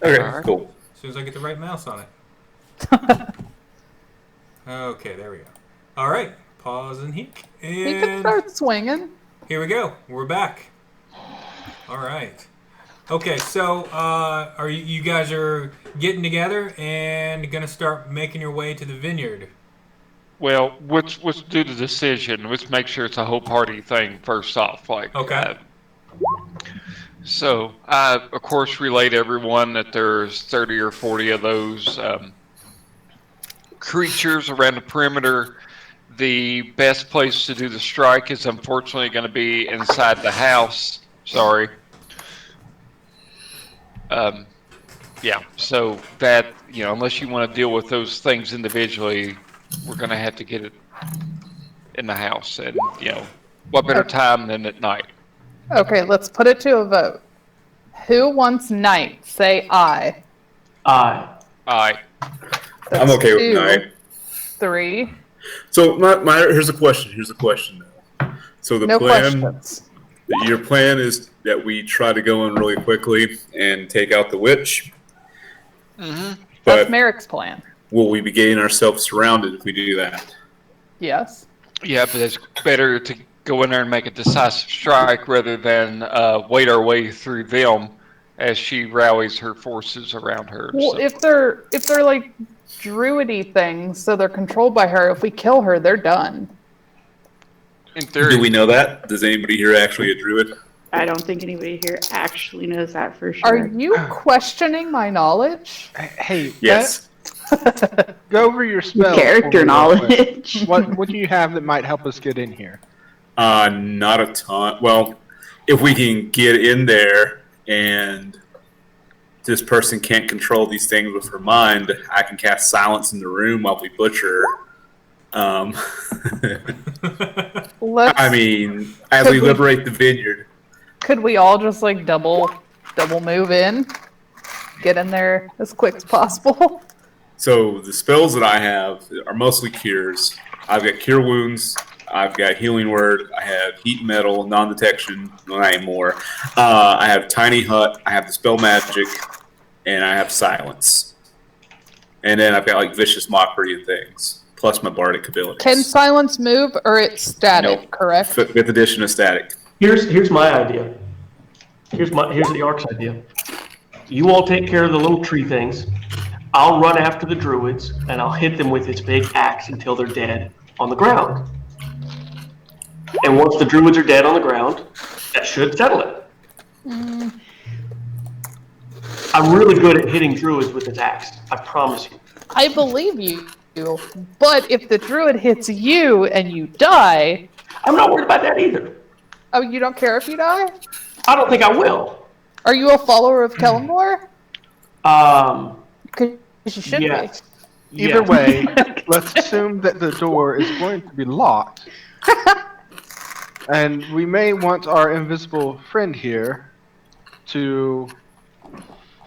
Okay, cool. As soon as I get the right mouse on it. Okay, there we go. All right, pause and heek. And he can start swinging. Here we go. We're back. All right. Okay, so are you guys are getting together and gonna start making your way to the vineyard? Well, let's do the decision. Let's make sure it's a whole party thing first off. Okay. So I, of course, relay to everyone that there's 30 or 40 of those creatures around the perimeter. The best place to do the strike is unfortunately going to be inside the house. Sorry. So that, unless you want to deal with those things individually, we're going to have to get it in the house. And, what better time than at night? Okay, let's put it to a vote. Who wants night? Say aye. Aye. Aye. I'm okay with night. 3. So here's a question. So the questions. Your plan is that we try to go in really quickly and take out the witch. Mm-hmm. That's Marick's plan. Will we be getting ourselves surrounded if we do that? Yes. Yeah, but it's better to go in there and make a decisive strike rather than wait our way through them as she rallies her forces around her. Well, if they're like druidy things, so they're controlled by her, if we kill her, they're done. In theory. Do we know that? Does anybody here actually a druid? I don't think anybody here actually knows that for sure. Are you questioning my knowledge? Hey, yes. Go over your spells. Character knowledge. What do you have that might help us get in here? Not a ton. Well, if we can get in there and this person can't control these things with her mind, I can cast silence in the room while we butcher her. I mean, as we liberate the vineyard. Could we all just double move in? Get in there as quick as possible? So the spells that I have are mostly cures. I've got Cure Wounds, I've got Healing Word, I have Heat Metal, Non-Detection, not anymore. I have Tiny Hut, I have Dispel Magic, and I have Silence. And then I've got Vicious Mockery and things, plus my Bardic abilities. Can Silence move, or it's static, nope. Correct? With addition of static. Here's my idea. Here's the Ark's idea. You all take care of the little tree things. I'll run after the druids, and I'll hit them with this big axe until they're dead on the ground. And once the druids are dead on the ground, That should settle it. I'm really good at hitting druids with his axe. I promise you. I believe you, but if the druid hits you and you die, I'm not worried about that either. oh, you don't care if you die? I don't think I will. Are you a follower of Kellamore? Because you should Yes. Either Yes. way, let's assume that the door is going to be locked. And we may want our invisible friend here to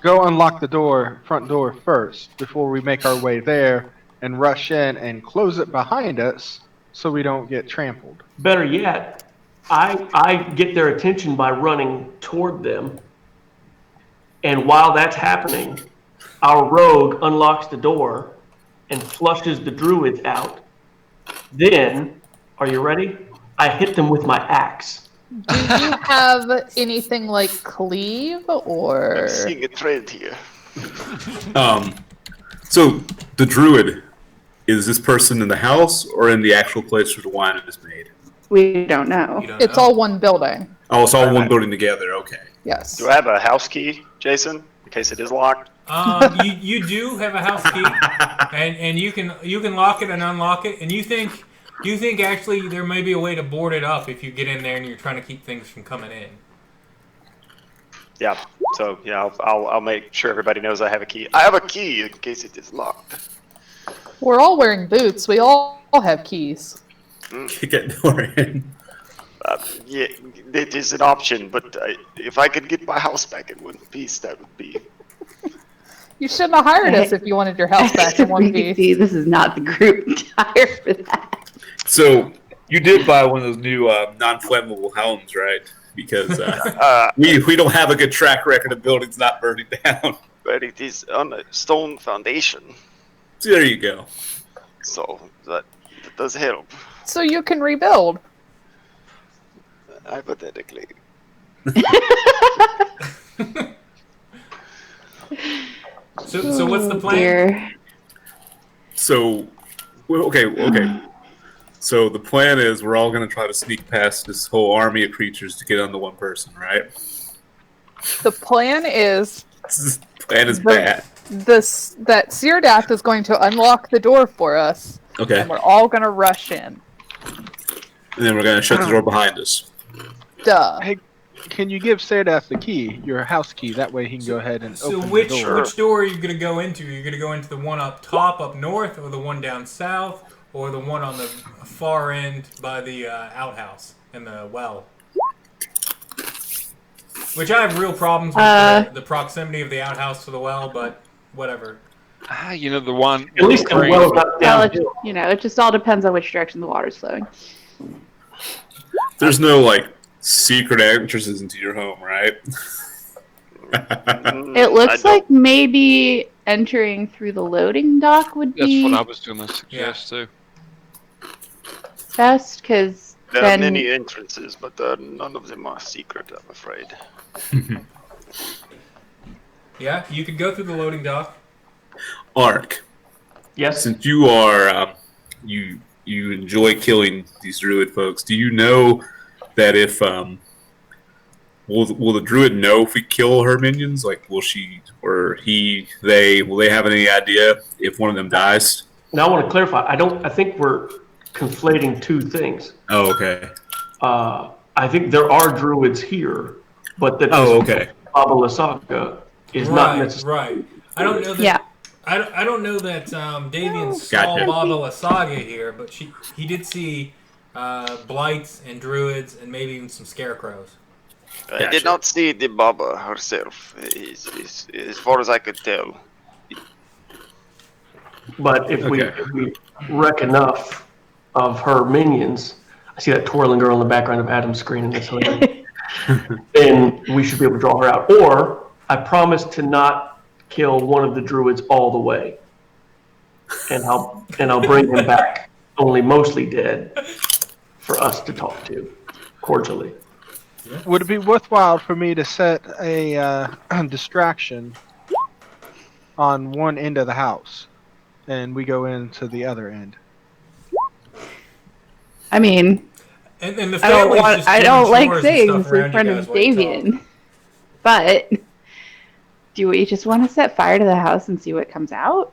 go unlock the front door first before we make our way there and rush in and close it behind us so we don't get trampled. Better yet, I get their attention by running toward them. And while that's happening, our rogue unlocks the door and flushes the druids out. Then, are you ready? I hit them with my axe. Do you have anything like cleave or? I'm seeing a trend here. So the druid, is this person in the house or in the actual place where the wine is made? We don't know. You don't It's know. all one building. Oh, it's all one building together. Okay. Yes. Do I have a house key, Jason, in case it is locked? You do have a house key, and you can lock it and unlock it. And you think actually there may be a way to board it up if you get in there and you're trying to keep things from coming in. Yeah. So yeah, I'll make sure everybody knows I have a key. I have a key in case it is locked. We're all wearing boots. We all have keys. Kick that door in. Yeah, it is an option, but if I could get my house back in one piece, that would be... You shouldn't have hired us if you wanted your house back in one piece. See, this is not the group to hire for that. So you did buy one of those new non-flammable helms, right? Because we don't have a good track record of buildings not burning down. But it is on a stone foundation, So there you go. so that does help, So you can rebuild. hypothetically. So what's the plan? Dear. So, okay. So the plan is we're all going to try to sneak past this whole army of creatures to get onto one person, right? The plan is This plan is bad. that Syrdath is going to unlock the door for us, Okay. and we're all going to rush in. And then we're going to shut the door behind us. Duh. Hey, can you give Syrdath the key, your house key? That way he can go ahead and So open which the door. which door are you going to go into? Are you going to go into the one up top, up north, or the one down south, or the one on the far end by the outhouse and the well? Which I have real problems with the proximity of the outhouse to the well, but whatever. You know, the one. At least the well's not Well, it, downhill. it just all depends on which direction the water's flowing. There's no, secret entrances into your home, right? It looks like maybe entering through the loading dock would That's be what I was going to suggest too. best, because There then are many entrances, but none of them are secret, I'm afraid. Yeah, you could go through the loading dock. Ark, Yes. since you are, you enjoy killing these druid folks, do you know that if, will the druid know if we kill her minions? Will she, or he, will they have any idea if one of them dies? Now I want to clarify. I think we're conflating two things. Oh, okay. I think there are druids here, but that Oh, okay. Baba Lysaga is not necessarily. Right. I don't know that. Yeah. I don't know that Davian saw Gotcha. Baba Lysaga here, but he did see blights and druids and maybe even some scarecrows. I Gotcha. did not see the Baba herself, as far as I could tell. But if we wreck enough of her minions, I see that twirling girl in the background of Adam's screen, and that's hilarious. Then we should be able to draw her out. Or I promise to not kill one of the druids all the way, and I'll bring him back, only mostly dead, for us to talk to cordially. Would it be worthwhile for me to set a distraction on one end of the house, and we go into the other end? I mean, And the I don't family's want. just I doing don't like chores and things stuff around in front you of guys while you talk. Davian. But do we just want to set fire to the house and see what comes out?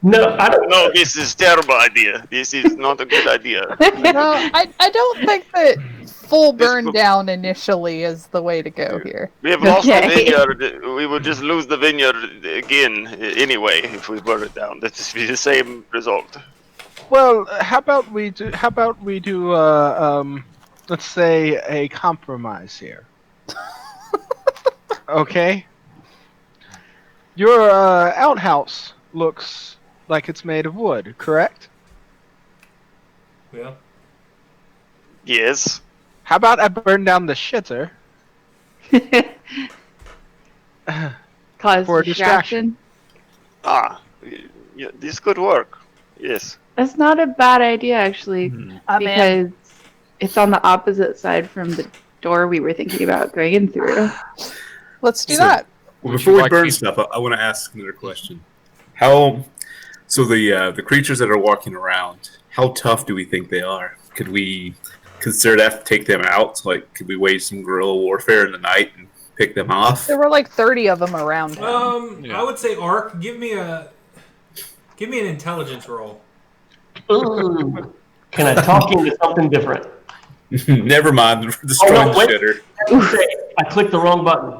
No, I don't. No, this is terrible idea. This is not a good idea. No, I don't think that full burn down initially is the way to go here. We have lost the Okay. vineyard. We would just lose the vineyard again anyway if we burn it down. That would be the same result. Well, how about we do let's say a compromise here. Okay. Your outhouse looks like it's made of wood, correct? Yeah. Yes. How about I burn down the shitter Cause for a distraction. Ah, this could work. Yes. That's not a bad idea, actually, I'm in. because it's on the opposite side from the door we were thinking about going in through. Let's do So- that. Well, Would before you we like burn me- stuff, I want to ask another question. How? So the creatures that are walking around, how tough do we think they are? Could we consider that to take them out? Like, could we wage some guerrilla warfare in the night and pick them off? There were like 30 of them around him. I would say Ark. Give me an intelligence roll. Ooh. Can I talk you into something different? Never mind, destroying Oh, no, wait. shitter. I clicked the wrong button.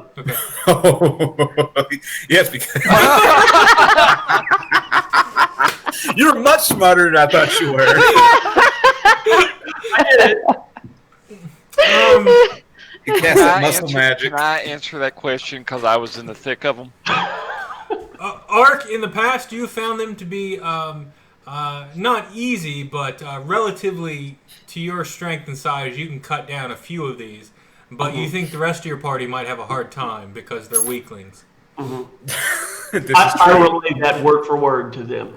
Okay. Yes, because you're much smarter than I thought you were. I did it. You cast that muscle magic. Can I answer that question because I was in the thick of them? Ark, in the past, you found them to be not easy, but relatively to your strength and size, you can cut down a few of these. But you think the rest of your party might have a hard time because they're weaklings. This is I true. relate that word for word to them.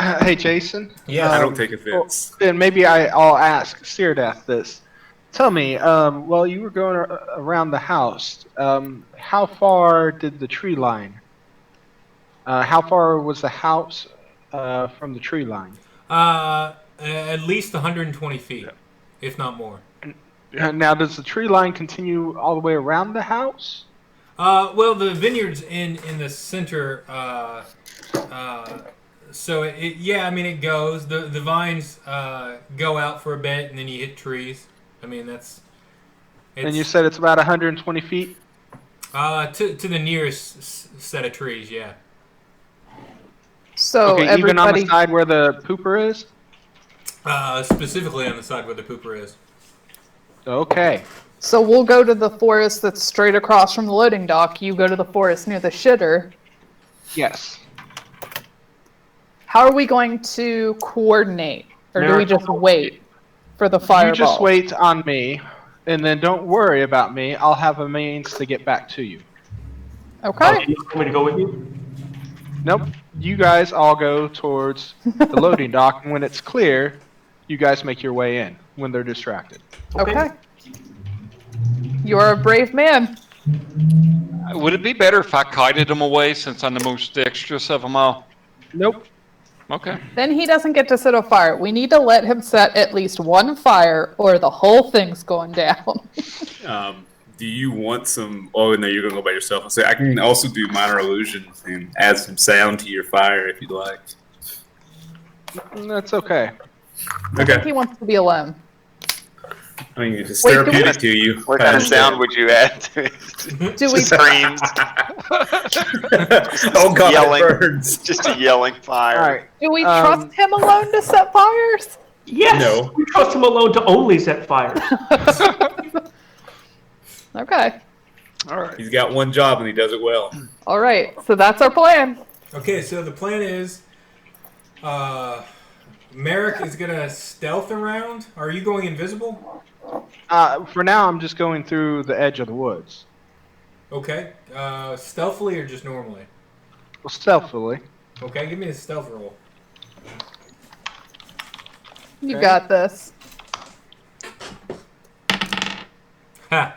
Hey, Jason. Yeah. I don't take offense. Then maybe I'll ask Syrdath this. Tell me, while you were going around the house, how far did the tree line? How far was the house from the tree line? At least 120 feet, if not more. Now, does the tree line continue all the way around the house? Well, the vineyard's in the center, so it goes. The vines go out for a bit, and then you hit trees. I mean, And you said it's about 120 feet? to the nearest set of trees, yeah. So Okay, even on everybody, the side where the pooper is? Specifically on the side where the pooper is. Okay. so we'll go to the forest that's straight across from the loading dock. You go to the forest near the shitter. Yes. How are we going to coordinate, or do we Marick, just wait for the fireball? You just wait on me, and then don't worry about me. I'll have a means to get back to you. Okay. You want me to go with you? Nope. You guys all go towards the loading dock, and when it's clear, you guys make your way in when they're distracted. Okay. You're a brave man. Would it be better if I kited them away since I'm the most dexterous of them all? Nope. Okay. Then he doesn't get to set a fire. We need to let him set at least one fire, or the whole thing's going down. Do you want some? Oh, no, you're gonna go by yourself. I'll say I can also do minor illusion and add some sound to your fire if you'd like. That's okay. I think Okay. he wants to be alone. I mean, it's Wait, can we- therapeutic to you. What I kind of understand. sound would you add to it? Do we? Screams. Oh God, Yelling. it burns. Just a yelling fire. All right. Do we trust him alone to set fires? Yes. No. We trust him alone to only set fires. Okay. All right. He's got one job and he does it well. All right. So that's our plan. Okay, so the plan is, Marick is gonna stealth around. Are you going invisible? For now, I'm just going through the edge of the woods. Okay. Stealthily or just normally? Well, stealthily. Okay, give me a stealth roll. You Okay. got this. Ha!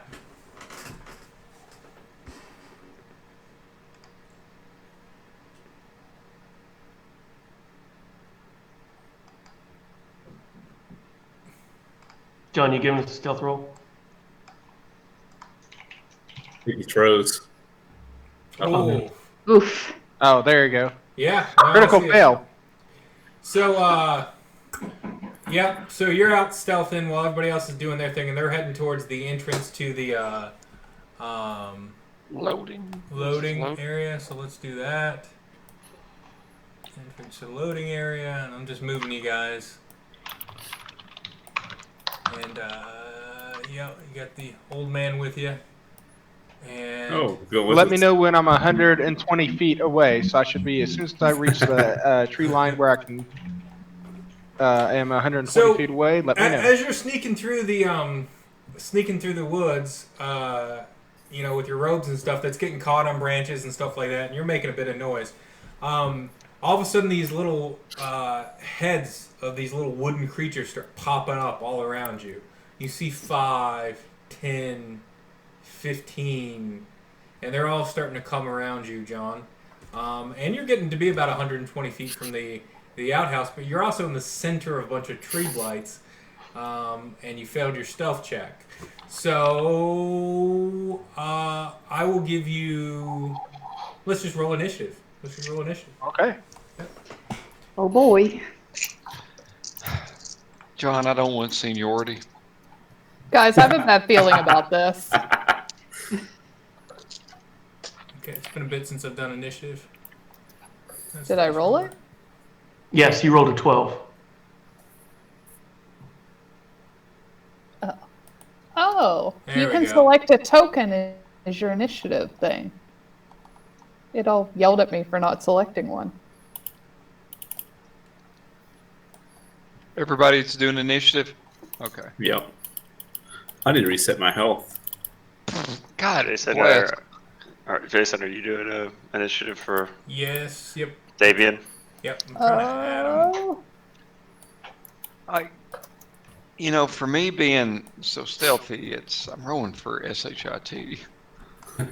John, you giving us a stealth roll? He throws. Oh, Oof. Oh, there you go. yeah. No, I Critical see it. fail. So, yeah. So you're out stealthing while everybody else is doing their thing, and they're heading towards the entrance to the loading area. So let's do that. Entrance to the loading area, and I'm just moving you guys. And yeah, you got the old man with you. And go with Let it. me know when I'm 120 feet away, so I should be as soon as I reach the tree line where I can. Am 120 So, feet away. Let me know. as you're sneaking through the woods, with your robes and stuff, that's getting caught on branches and stuff like that, and you're making a bit of noise. All of a sudden, these little heads of these little wooden creatures start popping up all around you. You see 5, 10, 15, and they're all starting to come around you, John. And you're getting to be about 120 feet from the outhouse, but you're also in the center of a bunch of tree blights, and you failed your stealth check. So I will give you. Let's just roll initiative. Okay. Oh boy. John, I don't want seniority. Guys, I have a bad feeling about this. Okay, it's been a bit since I've done initiative. Did I roll it? Yes, you rolled a 12. Oh, There you we can go. select a token as your initiative thing. It all yelled at me for not selecting one. Everybody's doing initiative? Okay. Yep. I need to reset my health. God, Jason, bless. Jason, are you doing an initiative for Yes. Yep. Davian? Yep. I'm trying to add 'em. For me being so stealthy, I'm rolling for SHIT. I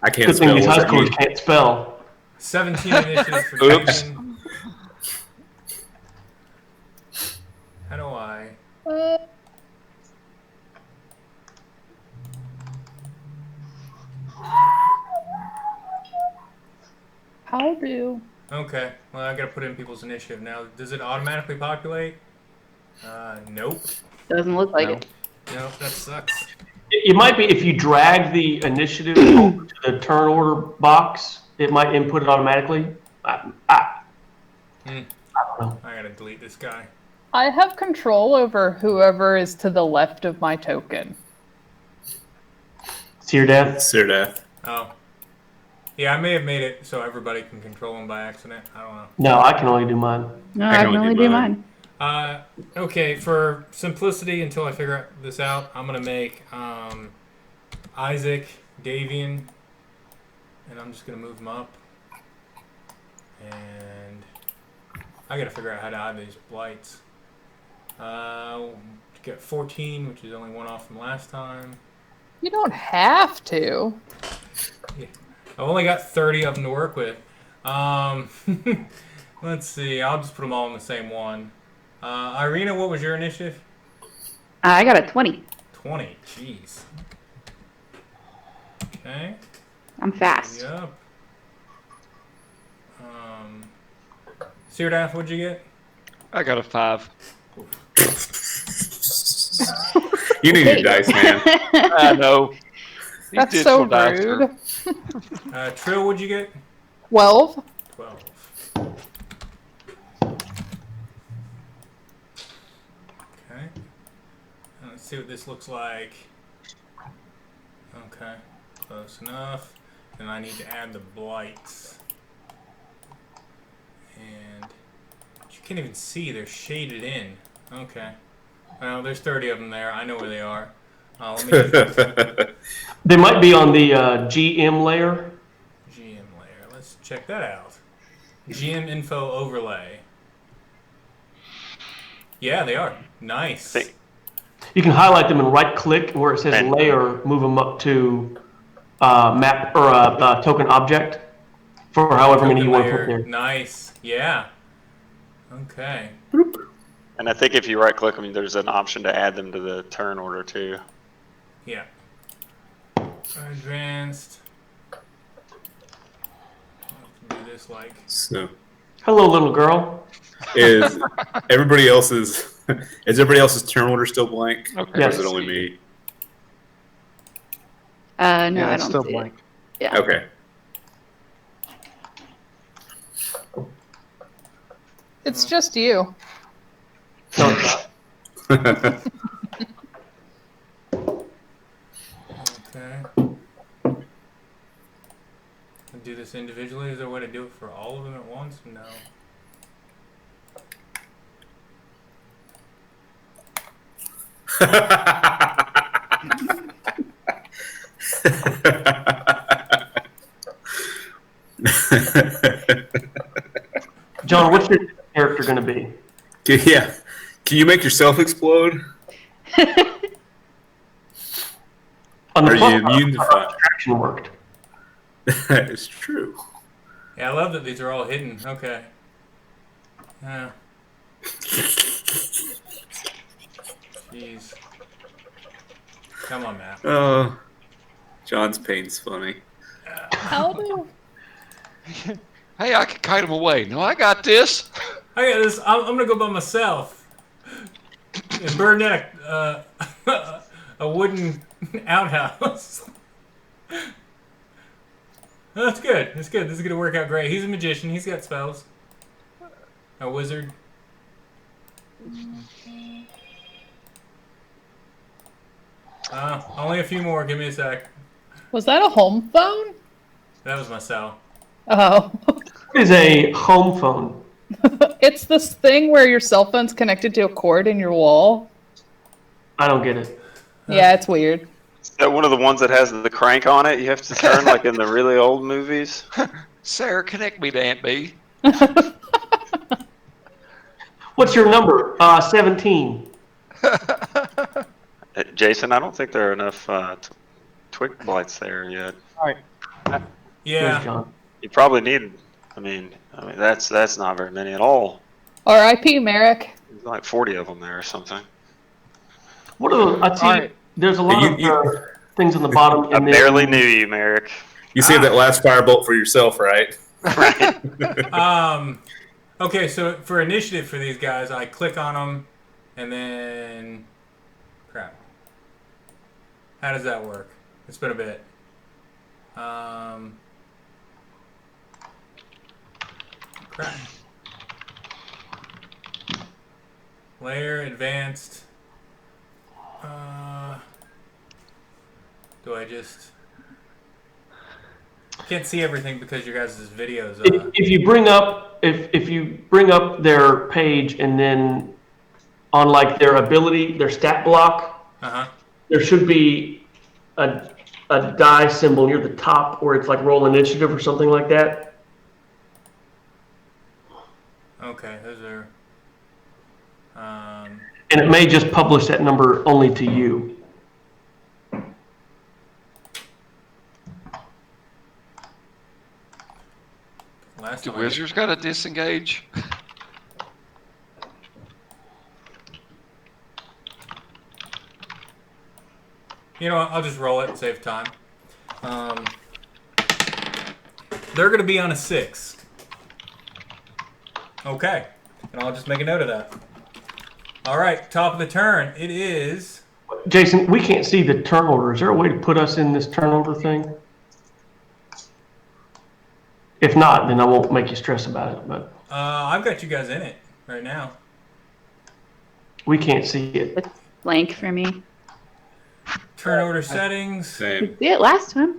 can't Good thing spell these high what schoolers you- can't spell. 17 initiative for Oops. Davian. How do I? How do? Okay. Well, I gotta put in people's initiative now. Does it automatically populate? Nope. Doesn't look like No. it. Nope. That sucks. It might be if you drag the initiative over to the turn order box, it might input it automatically. I don't know. I gotta delete this guy. I have control over whoever is to the left of my token. Syrdath? Oh. Yeah, I may have made it so everybody can control him by accident. I don't know. No, I can only do mine. No, I can only do mine. Okay, for simplicity, until I figure this out, I'm gonna make Isaac, Davian, and I'm just gonna move them up. And I gotta figure out how to hide these blights. Get 14, which is only one off from last time. You don't have to. Yeah. I've only got 30 of them to work with. Let's see. I'll just put them all in the same one. Ireena, what was your initiative? I got a 20. 20. Jeez. Okay. I'm fast. Yep. Syrdath, what'd you get? I got a 5. You need your dice, man. I know. He That's did so some dice, sir. rude. Trill, what'd you get? 12. 12. Okay. Let's see what this looks like. Okay. Close enough. And I need to add the blights. And you can't even see. They're shaded in. Okay. Well, there's 30 of them there. I know where they are. Let me They might be on the GM layer. GM layer. Let's check that out. GM info overlay. Yeah, they are. Nice. You can highlight them and right-click where it says And- layer, move them up to map or token object for however many you want to put Layer. there. Nice. Yeah. Okay. And I think if you right-click them, there's an option to add them to the turn order too. Yeah. Advanced. Do this like. So, Hello, little girl. is everybody else's turn order still blank? Okay. Or is it only me? No, I it's don't still see blank. it. Yeah. Okay. It's just you. No, it's not. Okay. Do this individually? Is there a way to do it for all of them at once? No. John, what's your character going to be? Yeah. Can you make yourself explode? On the Are you plus immune to side, fire? abstraction worked. It's true. Yeah, I love that these are all hidden. Okay. Yeah. Jeez. Come on, Matt. Oh, John's pain's funny. How do? Hey, I can kite him away. No, I got this. I got this. I'm gonna go by myself and burn that a wooden outhouse. That's good. That's good. This is gonna work out great. He's a magician. He's got spells. A wizard. Only a few more. Give me a sec. Was that a home phone? That was my cell. Oh. What is a home phone? It's this thing where your cell phone's connected to a cord in your wall. I don't get it. Yeah, it's weird. Is that one of the ones that has the crank on it? You have to turn like in the really old movies. Sarah, connect me to Aunt B. What's your number? 17. Jason, I don't think there are enough twig blights there yet. All right. There's Yeah. John. You probably need. I mean, that's not very many at all. R.I.P. Marick. There's like 40 of them there or something. What are those? I see. All right. There's a lot of things on the bottom. I And barely knew you, Marick. You saved that last firebolt for yourself, right? Right. Okay, so for initiative for these guys, I click on them, and then crap. How does that work? It's been a bit. Crap. Layer advanced. Do I just? Can't see everything because your guys' videos. if you bring up if you bring up their page and then on like their ability, their stat block, there should be a die symbol near the top where it's like roll initiative or something like that. Okay, those are. And it may just publish that number only to you. Last Do time wizards got to disengage? You know what? I'll just roll it and save time. They're going to be on a 6. Okay. And I'll just make a note of that. All right. Top of the turn. It is... Jason, we can't see the turn order. Is there a way to put us in this turn order thing? If not, then I won't make you stress about it. But I've got you guys in it right now. we can't see it. It's blank for me. Turn order settings. Same. See it last time.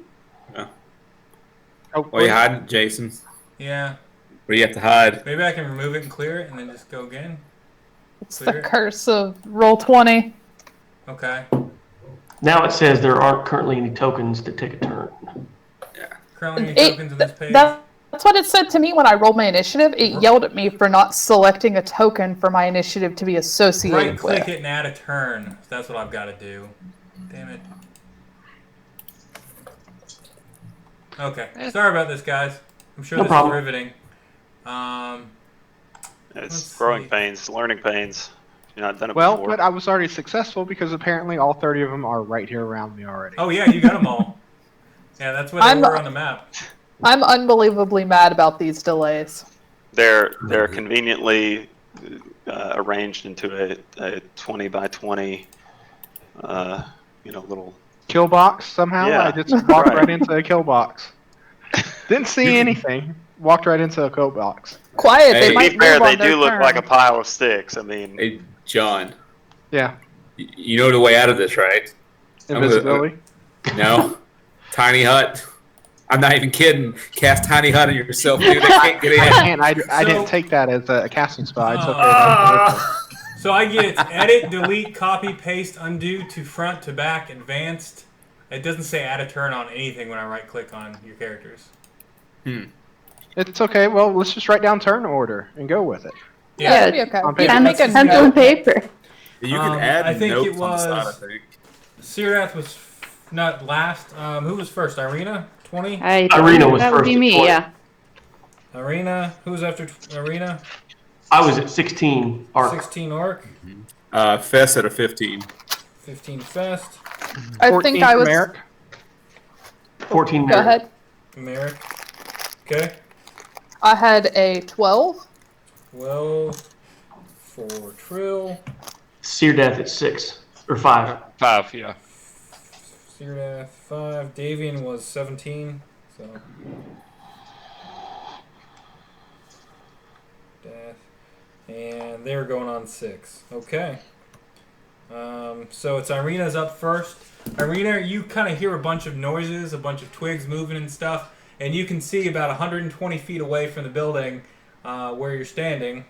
Oh, you hiding, Jason? Yeah. Where do you have to hide? Maybe I can remove it and clear it and then just go again. It's Clear the it. curse of roll 20. Okay. Now it says there aren't currently any tokens to take a turn. Currently any tokens on this page. That's what it said to me when I rolled my initiative. It yelled at me for not selecting a token for my initiative to be associated Right click with. it and add a turn. That's what I've got to do. Damn it. Okay. Sorry about this, guys. I'm sure No this problem. is riveting. It's Let's growing see. pains, learning pains. You've not done it Well, before. but I was already successful because apparently all 30 of them are right here around me already. Oh yeah, you got them all. Yeah, that's where they were on the map. I'm unbelievably mad about these delays. They're conveniently arranged into a 20 by 20, little Kill box somehow? Yeah, I just walked right. right into a kill box. Didn't see anything. Walked right into a kill box. Quiet, Hey, they To might be fair, move on they their do look turn. like a pile of sticks. I mean, Hey, John, Yeah. you know the way out of this, right? Invisibility. No. Tiny hut. I'm not even kidding. Cast tiny hut on yourself, dude. They can't get in. I can't. I So- didn't take that as a casting spell. I took it. Ah. So I get edit, delete, copy, paste, undo to front to back, advanced. It doesn't say add a turn on anything when I right click on your characters. It's okay. Well, let's just write down turn order and go with it. Yeah, it'll be okay. On You paper. can make a Pencil note. and paper. You can add I think notes it on the side, I was- think. Syrdath was not last. Who was first? Ireena? 20? Ireena was that would first be at me, 20. yeah. Ireena. Who was after Ireena? I was at 16 arc. 16 Orc. Fest at a 15. 15 Fest. I 14 think I was. Marick. 14 Go ahead. Marick. Okay. I had a 12. 12 for Trill. Syrdath at 6 or 5. 5, yeah. Syrdath 5. Davian was 17. So. Death. And they were going on 6. Okay. So it's Ireena's up first. Ireena, you kind of hear a bunch of noises, a bunch of twigs moving and stuff, and you can see about 120 feet away from the building where you're standing,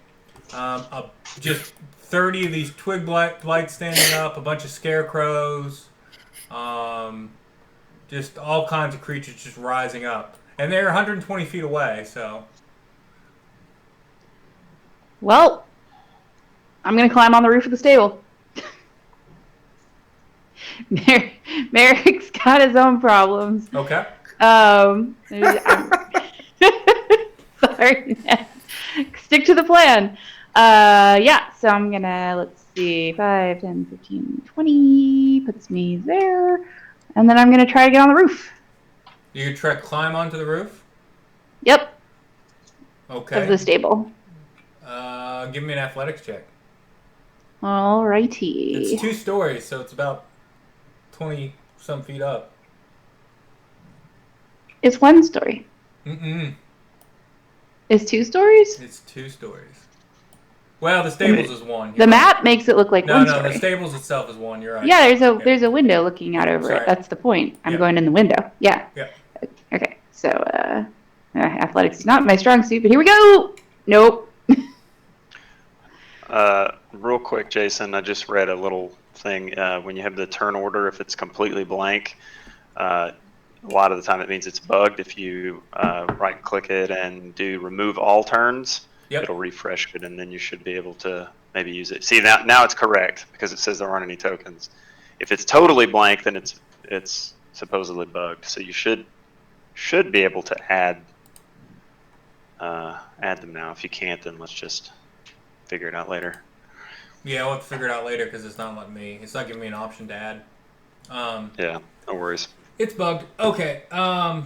just 30 of these twig blights standing up, a bunch of scarecrows, just all kinds of creatures just rising up. And they're 120 feet away, so... Well, I'm going to climb on the roof of the stable. Marick's got his own problems. Okay. Sorry, Ned. Stick to the plan. Yeah, so I'm gonna, let's see, 5, 10, 15, 20, puts me there. And then I'm gonna try to get on the roof. You could try to climb onto the roof? Yep, Okay. of the stable. Give me an athletics check. Alrighty. It's 2 stories, so it's about 20-some feet up. It's 1 story. Mm-mm. It's 2 stories? It's 2 stories. Well, the stables is 1. The map makes it look like No, 1 no, story. the stables itself is 1. You're right. Yeah, there's a window looking out over Sorry. it. That's the point. I'm Yeah. going in the window. Yeah. Yeah. Okay. So athletics is not my strong suit, but here we go. Nope. Real quick, Jason, I just read a little thing. When you have the turn order, if it's completely blank, a lot of the time it means it's bugged. If you right-click it and do remove all turns, Yep. it'll refresh it, and then you should be able to maybe use it. See, now it's correct because it says there aren't any tokens. If it's totally blank, then it's supposedly bugged. So you should be able to add them now. If you can't, then let's just figure it out later. Yeah, I'll have to figure it out later because it's not letting me. It's not giving me an option to add. Yeah, no worries. It's bugged. Okay.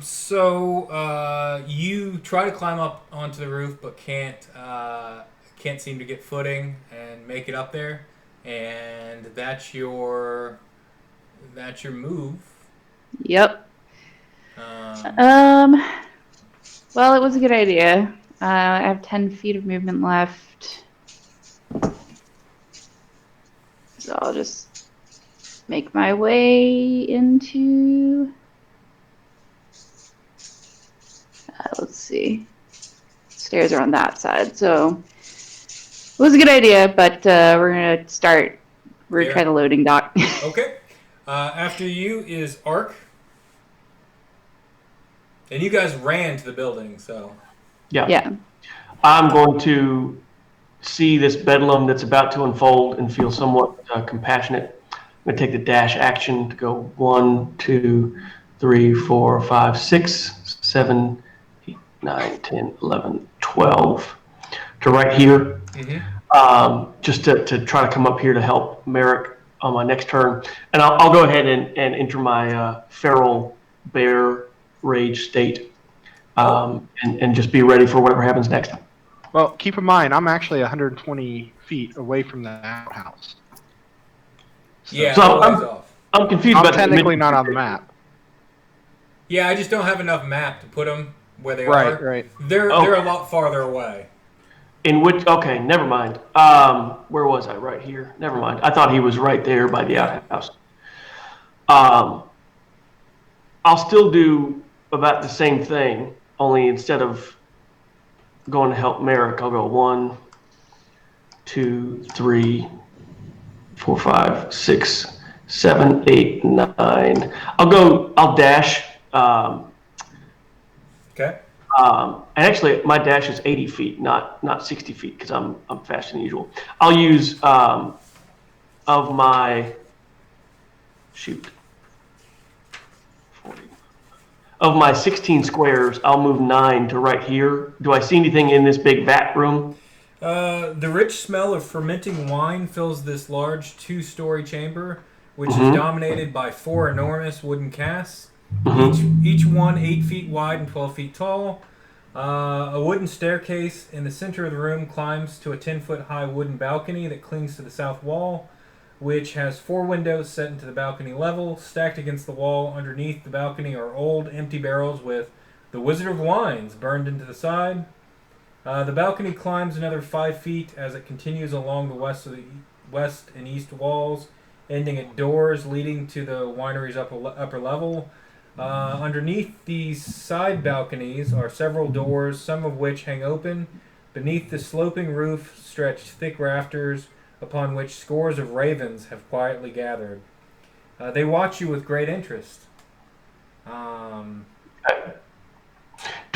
So you try to climb up onto the roof, but can't seem to get footing and make it up there. And that's your move. Yep. Um, Well, it was a good idea. I have 10 feet of movement left. So I'll just make my way into... let's see. Stairs are on that side, so... It was a good idea, but we're going to start... We're going to try the loading dock. okay. After you is Ark. And you guys ran to the building, so... Yeah. Yeah. I'm going to see this bedlam that's about to unfold and feel somewhat compassionate. I'm going to take the dash action to go 1, 2, 3, 4, 5, 6, 7, 8, 9, 10, 11, 12. to right here, Mm-hmm. just to try to come up here to help Marick on my next turn. And I'll go ahead and enter my feral bear rage state, and just be ready for whatever happens next. Well, keep in mind, I'm actually 120 feet away from the outhouse. Yeah, So a ways off. I'm confused I'm about technically not on the map. Yeah, I just don't have enough map to put them where they Right, are. right. They're a lot farther away. In which, okay, never mind. Where was I? Right here. Never mind. I thought he was right there by the outhouse. I'll still do about the same thing, only instead of going to help Marick, I'll go 1, 2, 3, 4, 5, 6, 7, 8, 9. I'll dash. Okay. And actually, my dash is 80 feet, not 60 feet, because I'm faster than usual. I'll use of my 40. Of my 16 squares, I'll move 9 to right here. Do I see anything in this big vat room? The rich smell of fermenting wine fills this large 2-story chamber, which is dominated by 4 enormous wooden casks, each one 8 feet wide and 12 feet tall. A wooden staircase in the center of the room climbs to a 10-foot high wooden balcony that clings to the south wall, which has 4 windows set into the balcony level. Stacked against the wall underneath the balcony are old, empty barrels with the Wizard of Wines burned into the side. The balcony climbs another 5 feet as it continues along the west and east walls, ending at doors leading to the winery's upper level. Underneath these side balconies are several doors, some of which hang open. Beneath the sloping roof stretch thick rafters upon which scores of ravens have quietly gathered. They watch you with great interest. Do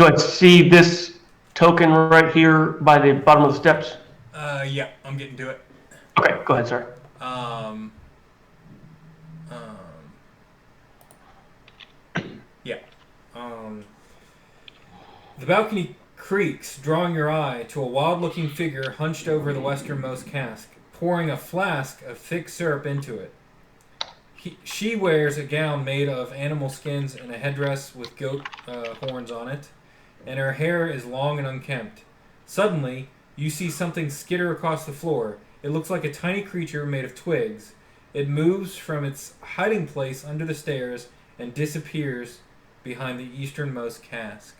I see this token right here by the bottom of the steps? Yeah, I'm getting to it. Okay, go ahead, sir. Yeah. The balcony creaks, drawing your eye to a wild-looking figure hunched over the westernmost cask, pouring a flask of thick syrup into it. She wears a gown made of animal skins and a headdress with goat horns on it, and her hair is long and unkempt. Suddenly, you see something skitter across the floor. It looks like a tiny creature made of twigs. It moves from its hiding place under the stairs and disappears behind the easternmost cask.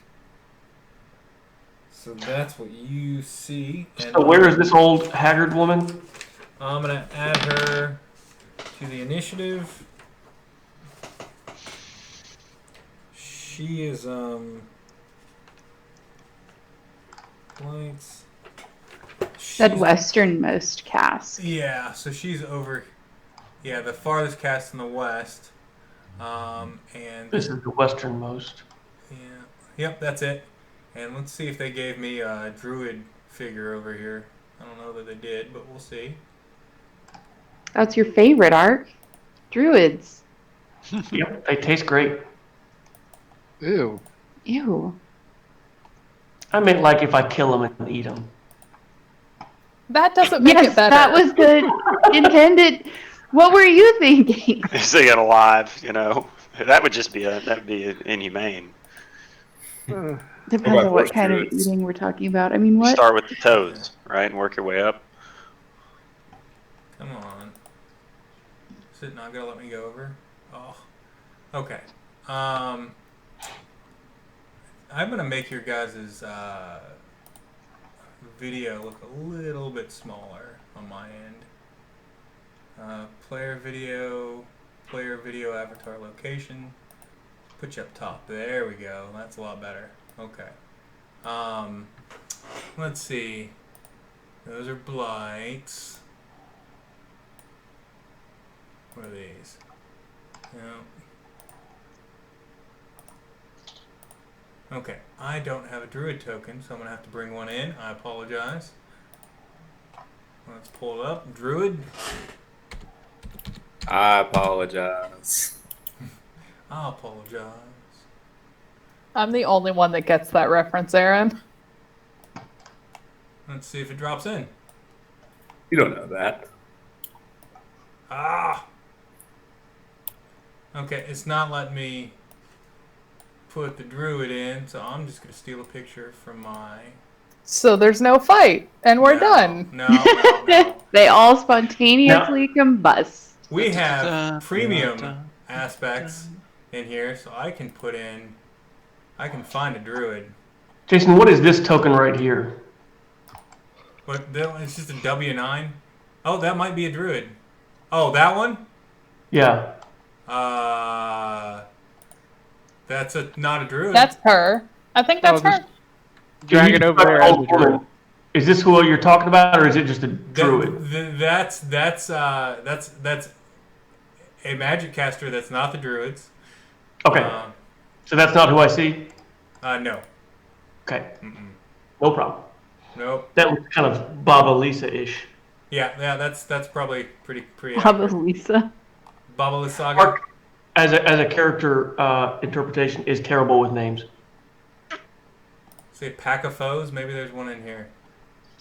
So that's what you see. And so where is this old haggard woman? I'm going to add her to the initiative. She is, points. That westernmost cask. Yeah, so she's over, the farthest cast in the west. And This is the westernmost. yeah, yep, that's it. And let's see if they gave me a druid figure over here. I don't know that they did, but we'll see. That's your favorite, Ark? Druids. Yep, they taste great. Ew. Ew. I meant like if I kill them and eat them. That doesn't make Yes, it better. that was the intended. What were you thinking? Say it alive, That would just be inhumane. Depends about on what horse kind of druids? eating we're talking about. I mean, what? Start with the toes, right, and work your way up. Come on. Is it not gonna let me go over? Oh. Okay. I'm gonna make your guys' video look a little bit smaller on my end. Player video avatar location. Put you up top. There we go. That's a lot better. Okay. Let's see. Those are blights. What are these? No. Okay, I don't have a druid token, so I'm going to have to bring one in. I apologize. Let's pull it up. Druid. I apologize. I apologize. I'm the only one that gets that reference, Aaron. Let's see if it drops in. You don't know that. Ah! Okay, it's not letting me put the druid in, so I'm just going to steal a picture from my... So there's no fight, and we're done. No. They all spontaneously combust. We have premium aspects in here, so I can find a druid. Jason, what is this token right here? What? It's just a W9? Oh, that might be a druid. Oh, that one? Yeah. That's not a druid. That's her. I think that's her. Drag it over there as a druid. Is this who you're talking about, or is it just a druid? That's a magic caster. That's not the druids. Okay. So that's not who I see? No. Okay. No problem. Nope. That was kind of Baba Lisa-ish. Yeah. That's probably pretty. Baba Lisa. Baba Lisa. Mark, as a character interpretation, is terrible with names. Say pack of foes. Maybe there's one in here.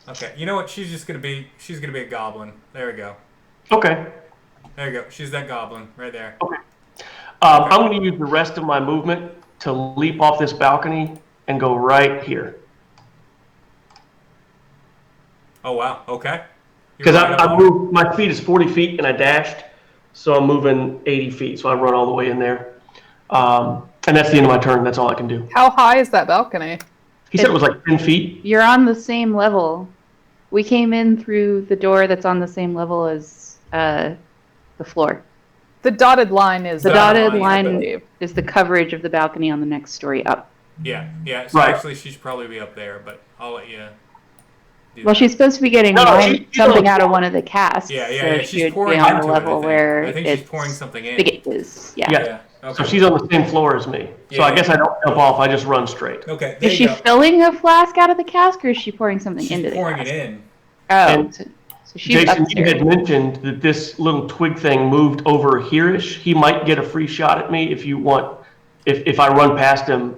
Okay. You know what? She's gonna be a goblin. There we go. Okay. There you go. She's that goblin right there. Okay. I'm going to use the rest of my movement to leap off this balcony and go right here. Oh wow. Okay. Because I moved. My speed is 40 feet, and I dashed, so I'm moving 80 feet. So I run all the way in there, and that's the end of my turn. That's all I can do. How high is that balcony? He said it was like 10 feet. You're on the same level. We came in through the door that's on the same level as the floor. The dotted line is the dotted line I is the coverage of the balcony on the next story up. Yeah. So Right. actually, she should probably be up there, but I'll let you. Well, she's supposed to be getting something out of one of the casks. Yeah. So She's she would pouring be on into the it, level where I think she's pouring something in. Spigot is. Yeah. Yeah. Okay. So she's on the same floor as me. So I guess I don't jump off. I just run straight. Okay. There Is you she go. filling a flask out of the cask, or is she pouring something She's into the pouring cask? it in. Oh, And so she's Jason, upstairs. you had mentioned that this little twig thing moved over here-ish. He might get a free shot at me if you want. If I run past him,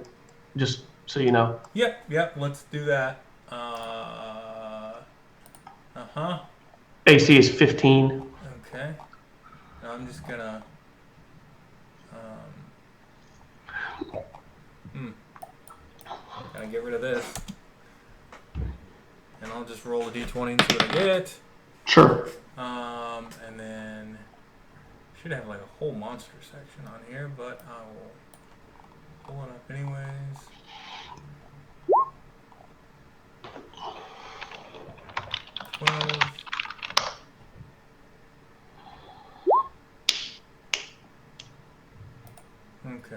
just so you know. Yep. Let's do that. AC is 15. Okay. Now I'm just gonna. Gotta get rid of this. And I'll just roll a d20 and see what I get. Sure. And then should have like a whole monster section on here, but I will pull it up anyways. Okay.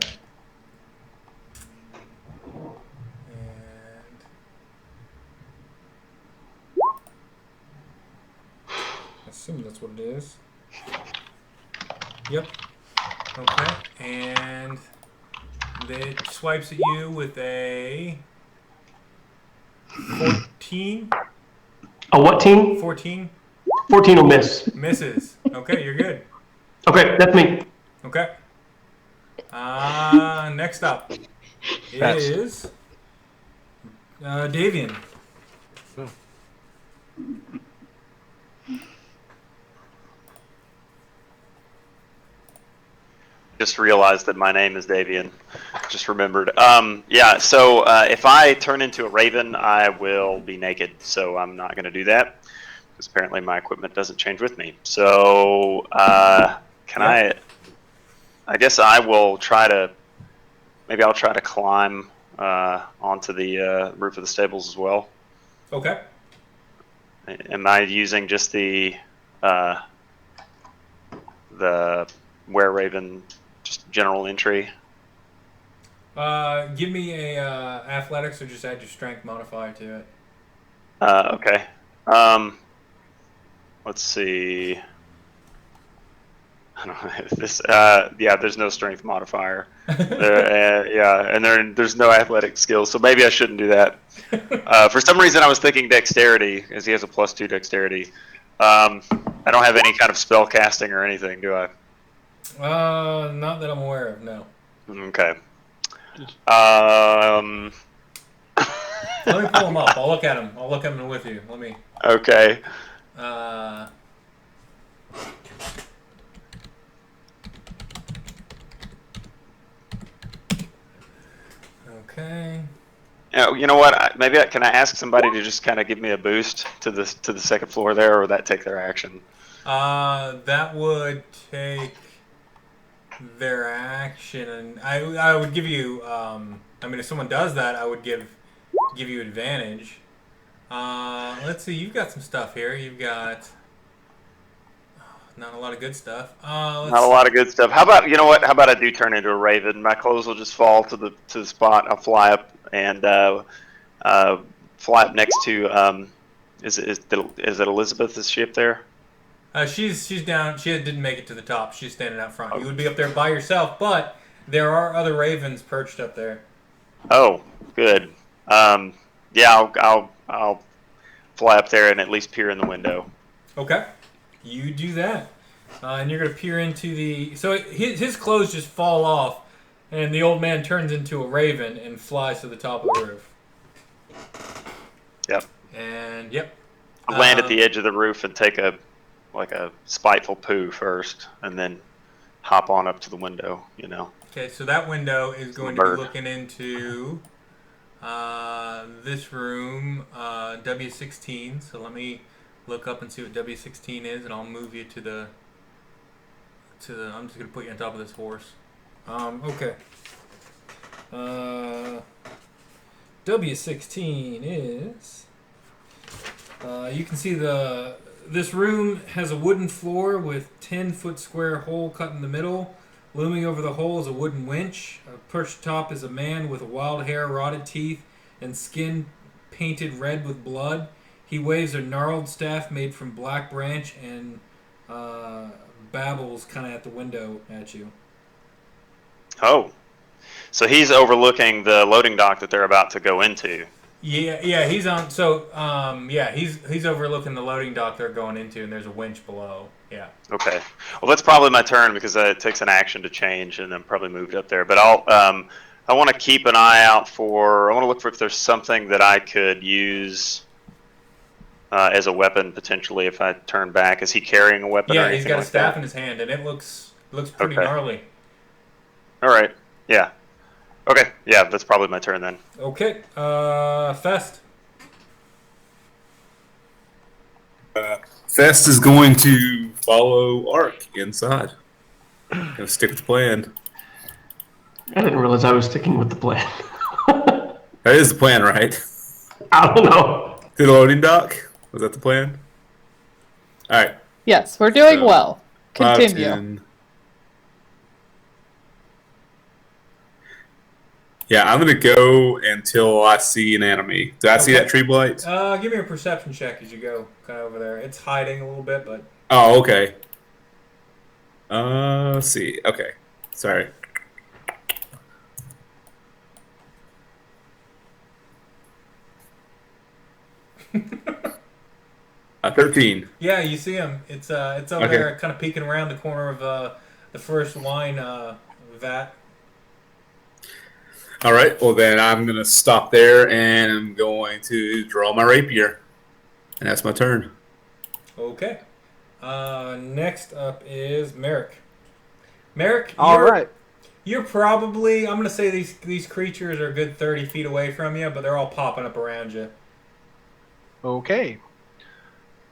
And I assume that's what it is. Yep. Okay. And it swipes at you with a 14. A what team? 14. 14 will miss. Misses. Okay, you're good. Okay, that's me. Okay. Next up is Davian. Just realized that my name is Davian. Just remembered. So if I turn into a raven, I will be naked. So I'm not going to do that because apparently my equipment doesn't change with me. So I guess I will try to. Maybe I'll try to climb onto the roof of the stables as well. Okay. Am I using just the were raven? Just general entry. Give me a athletics, or just add your strength modifier to it. Okay. Let's see. I don't know if this. There's no strength modifier. And there's no athletic skills, so maybe I shouldn't do that. For some reason, I was thinking dexterity, as he has a +2 dexterity. I don't have any kind of spell casting or anything, do I? Not that I'm aware of, no. Okay. Let me pull them up. I'll look at them. I'll look at them with you. Let me. Okay. Okay. You know what? Can I ask somebody to just kind of give me a boost to the second floor there, or would that take their action? That would take their action, and I would give you. I mean, if someone does that, I would give you advantage. Let's see. You've got some stuff here. You've got not a lot of good stuff. Not a lot of good stuff. How about, you know what? How about I do turn into a raven? My clothes will just fall to the spot. I'll fly up and fly up next to. Is it Elizabeth's ship there? She's down. She didn't make it to the top. She's standing out front. You would be up there by yourself, but there are other ravens perched up there. Oh, good. Yeah, I'll fly up there and at least peer in the window. Okay, you do that, and you're gonna peer into the. So his clothes just fall off, and the old man turns into a raven and flies to the top of the roof. Yep. And yep. I'll land at the edge of the roof and take a spiteful poo first, and then hop on up to the window. You know. Okay, so that window is going to be looking into this room, W16. So let me look up and see what W16 is, and I'll move you to the. I'm just gonna put you on top of this horse. Okay. W16 is. You can see this room has a wooden floor with 10-foot square hole cut in the middle. Looming over the hole is a wooden winch. Perched atop is a man with wild hair, rotted teeth, and skin painted red with blood. He waves a gnarled staff made from black branch and babbles kind of at the window at you. Oh, so he's overlooking the loading dock that they're about to go into. Yeah, he's on. So, he's overlooking the loading dock they're going into, and there's a winch below. Yeah. Okay. Well, that's probably my turn because it takes an action to change, and I'm probably moved up there. But I want to keep an eye out for. I want to look for if there's something that I could use as a weapon potentially if I turn back. Is he carrying a weapon? Yeah, or he's got a like staff that? in his hand, and it looks pretty gnarly. All right. Yeah. Okay. Yeah, that's probably my turn then. Okay. Fest. Fest is going to follow Ark inside. Gonna stick with the plan. I didn't realize I was sticking with the plan. That is the plan, right? I don't know. To the loading dock? Was that the plan? Alright. Yes, we're doing So, well. 5, Continue. 10. Yeah, I'm gonna go until I see an enemy. Do I see that tree blight? Give me a perception check as you go kind of over there. It's hiding a little bit, but... Oh, okay. Let's see. Okay. Sorry. 13. Yeah, you see him. It's over there kind of peeking around the corner of the first wine vat. All right. Well, then I'm going to stop there and I'm going to draw my rapier. And that's my turn. Okay. Next up is Marick. Marick, you're probably, I'm going to say these creatures are a good 30 feet away from you, but they're all popping up around you. Okay.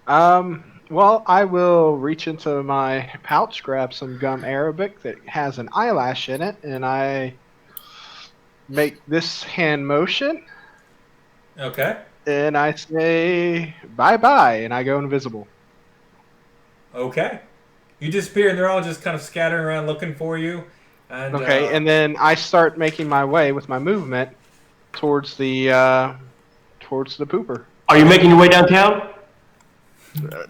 Well, I will reach into my pouch, grab some gum arabic that has an eyelash in it, and I make this hand motion. Okay. And I say bye-bye, and I go invisible. Okay. You disappear, and they're all just kind of scattering around looking for you. And, okay, and then I start making my way with my movement towards the pooper. Are you making your way downtown?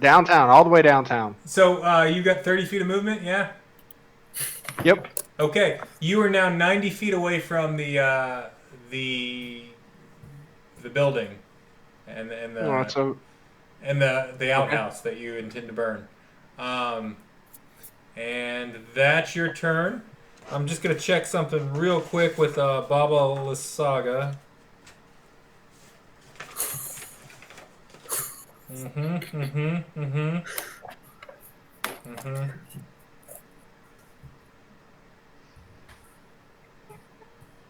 Downtown, all the way downtown. So you got 30 feet of movement, yeah? Yep. Okay, you are now 90 feet away from the building, and the outhouse that you intend to burn. And that's your turn. I'm just gonna check something real quick with Baba Lysaga.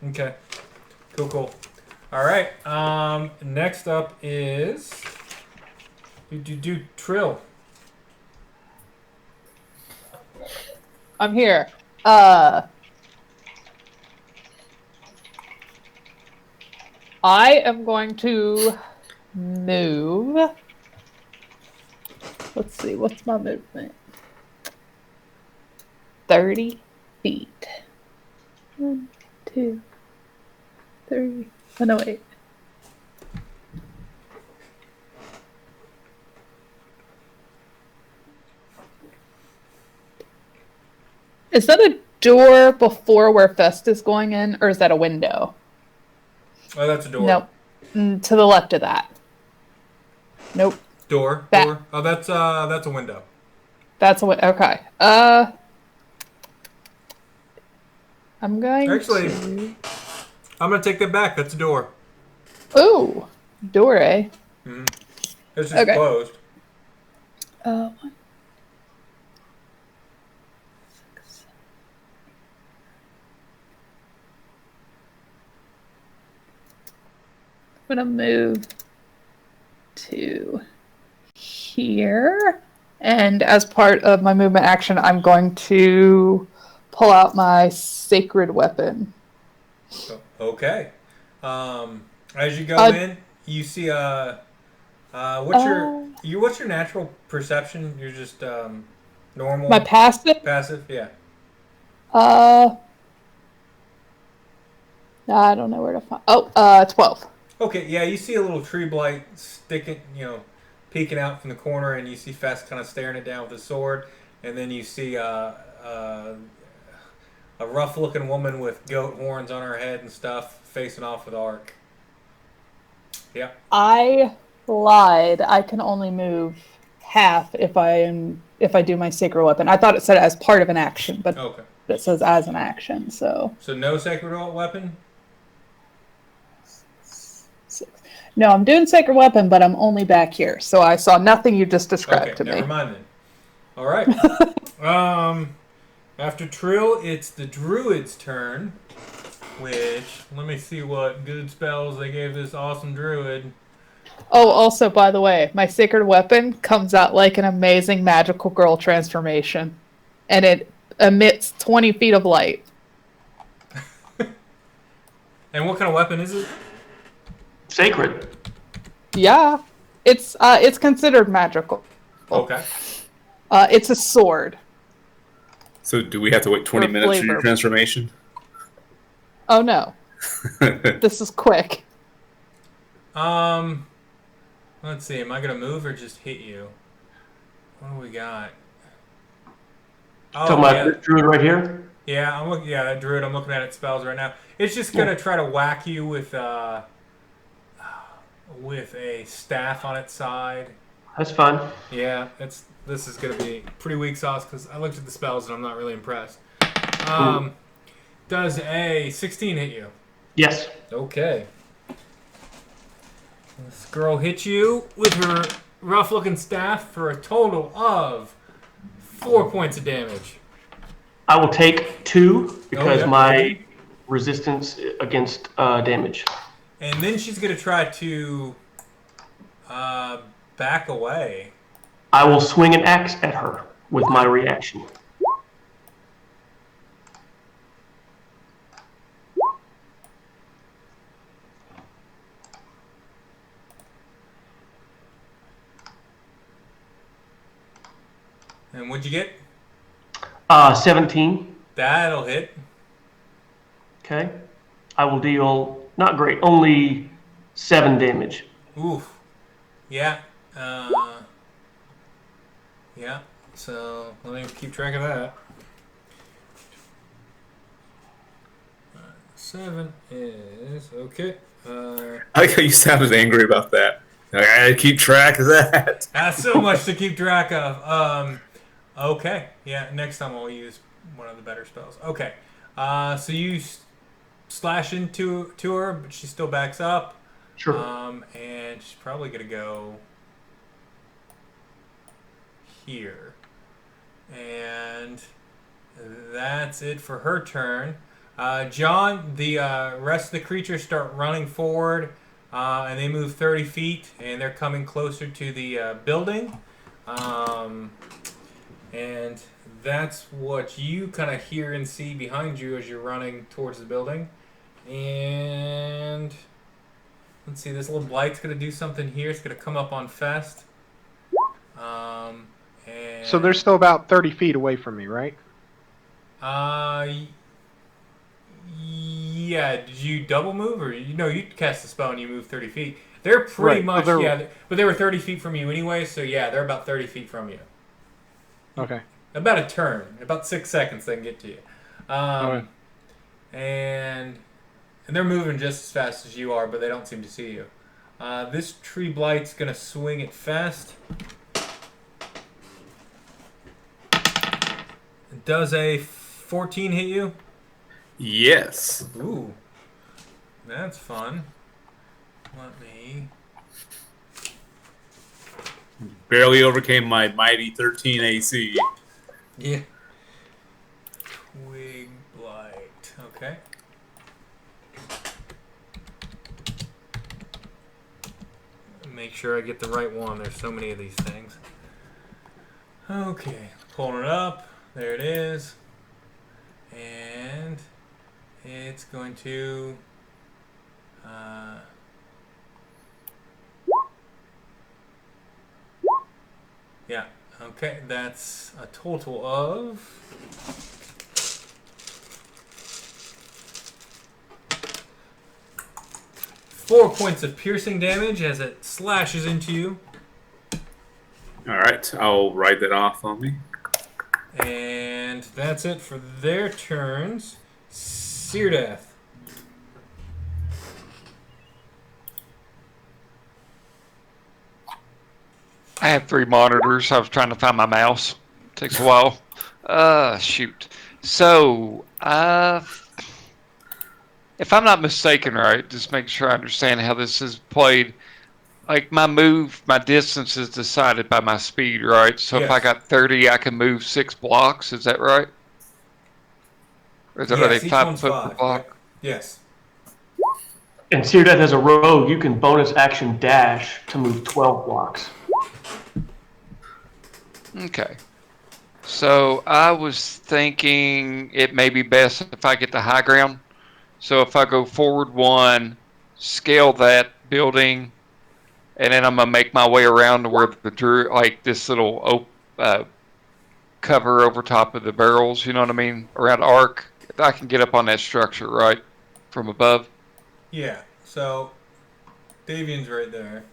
Okay. Cool. All right. Next up is Trill. I'm here. I am going to move. Let's see, what's my movement? 30 feet. 1, 2, 3. Oh, no, wait. Is that a door before where Fest is going in, or is that a window? Oh, that's a door. Nope. To the left of that. Nope. Door. Oh, that's a window. That's a window. Okay. I'm going to... I'm going to take that back. That's a door. Ooh. Door, eh? Mm-hmm. It's just closed. 1, 6. I'm going to move to here. And as part of my movement action, I'm going to pull out my sacred weapon. Okay. As you go in, you see what's your natural perception? You're just normal. My passive? Passive, yeah. I don't know where to find. 12. Okay, yeah, you see a little tree blight sticking, peeking out from the corner, and you see Fest kind of staring it down with his sword, and then you see a rough-looking woman with goat horns on her head and stuff facing off with Ark. Yeah. I lied. I can only move half if I do my sacred weapon. I thought it said as part of an action, but it says as an action. So no sacred weapon. 6. No, I'm doing sacred weapon, but I'm only back here. So I saw nothing you just described to me. Never mind then. All right. After Trill, it's the druid's turn. Which, let me see what good spells they gave this awesome druid. Oh, also, by the way, my sacred weapon comes out like an amazing magical girl transformation. And it emits 20 feet of light. And what kind of weapon is it? Sacred. Yeah. It's considered magical. Okay. It's a sword. So do we have to wait 20 minutes for your transformation? Oh no. This is quick. Let's see, am I gonna move or just hit you? What do we got? Talking about this druid right here? Yeah, that druid, I'm looking at its spells right now. It's just gonna try to whack you with a staff on its side. That's fine. Yeah, this is gonna be pretty weak sauce because I looked at the spells and I'm not really impressed. Does a 16 hit you? Yes. Okay. This girl hits you with her rough-looking staff for a total of 4 points of damage. I will take 2 because my resistance against damage. And then she's going to try to back away. I will swing an axe at her with my reaction. And what'd you get? 17. That'll hit. Okay. I will deal, not great, only 7 damage. Oof. Yeah. Yeah. So let me keep track of that. 7 is okay. I like how you sounded angry about that. I gotta keep track of that. That's so much to keep track of. Okay. Yeah, next time I'll use one of the better spells. Okay. So you slash into her, but she still backs up. Sure. And she's probably going to go here. And that's it for her turn. John, the rest of the creatures start running forward, and they move 30 feet, and they're coming closer to the building. And that's what you kind of hear and see behind you as you're running towards the building. And let's see, this little blight's going to do something here. It's going to come up on Fest. And So they're still about 30 feet away from me, right? Yeah. Did you double move, or you cast the spell and you move 30 feet? They're pretty much but they were 30 feet from you anyway. So yeah, they're about 30 feet from you. Okay. About a turn, about 6 seconds they can get to you. Okay. And they're moving just as fast as you are, but they don't seem to see you. This tree blight's gonna swing at Fest. Does a 14 hit you? Yes. Ooh, that's fun. Let me. Barely overcame my mighty 13 AC. Yeah. Twig blight. Okay. Make sure I get the right one. There's so many of these things. Okay, pulling it up. There it is. And it's going to yeah, okay, that's a total of 4 points of piercing damage as it slashes into you. Alright, I'll write that off on me. And that's it for their turns. Syrdath. I have 3 monitors. I was trying to find my mouse. Takes a while. Shoot. So, if I'm not mistaken, right, just make sure I understand how this is played. Like, my distance is decided by my speed, right? So if I got 30, I can move 6 blocks. Is that right? Or are they 5 foot per block? Yep. Yes. And Syrdath has a rogue, you can bonus action dash to move 12 blocks. Okay. So I was thinking it may be best if I get the high ground. So if I go forward 1, scale that building, and then I'm going to make my way around to where this little cover over top of the barrels, you know what I mean? Around arc. If I can get up on that structure, right? From above. Yeah, so Davian's right there.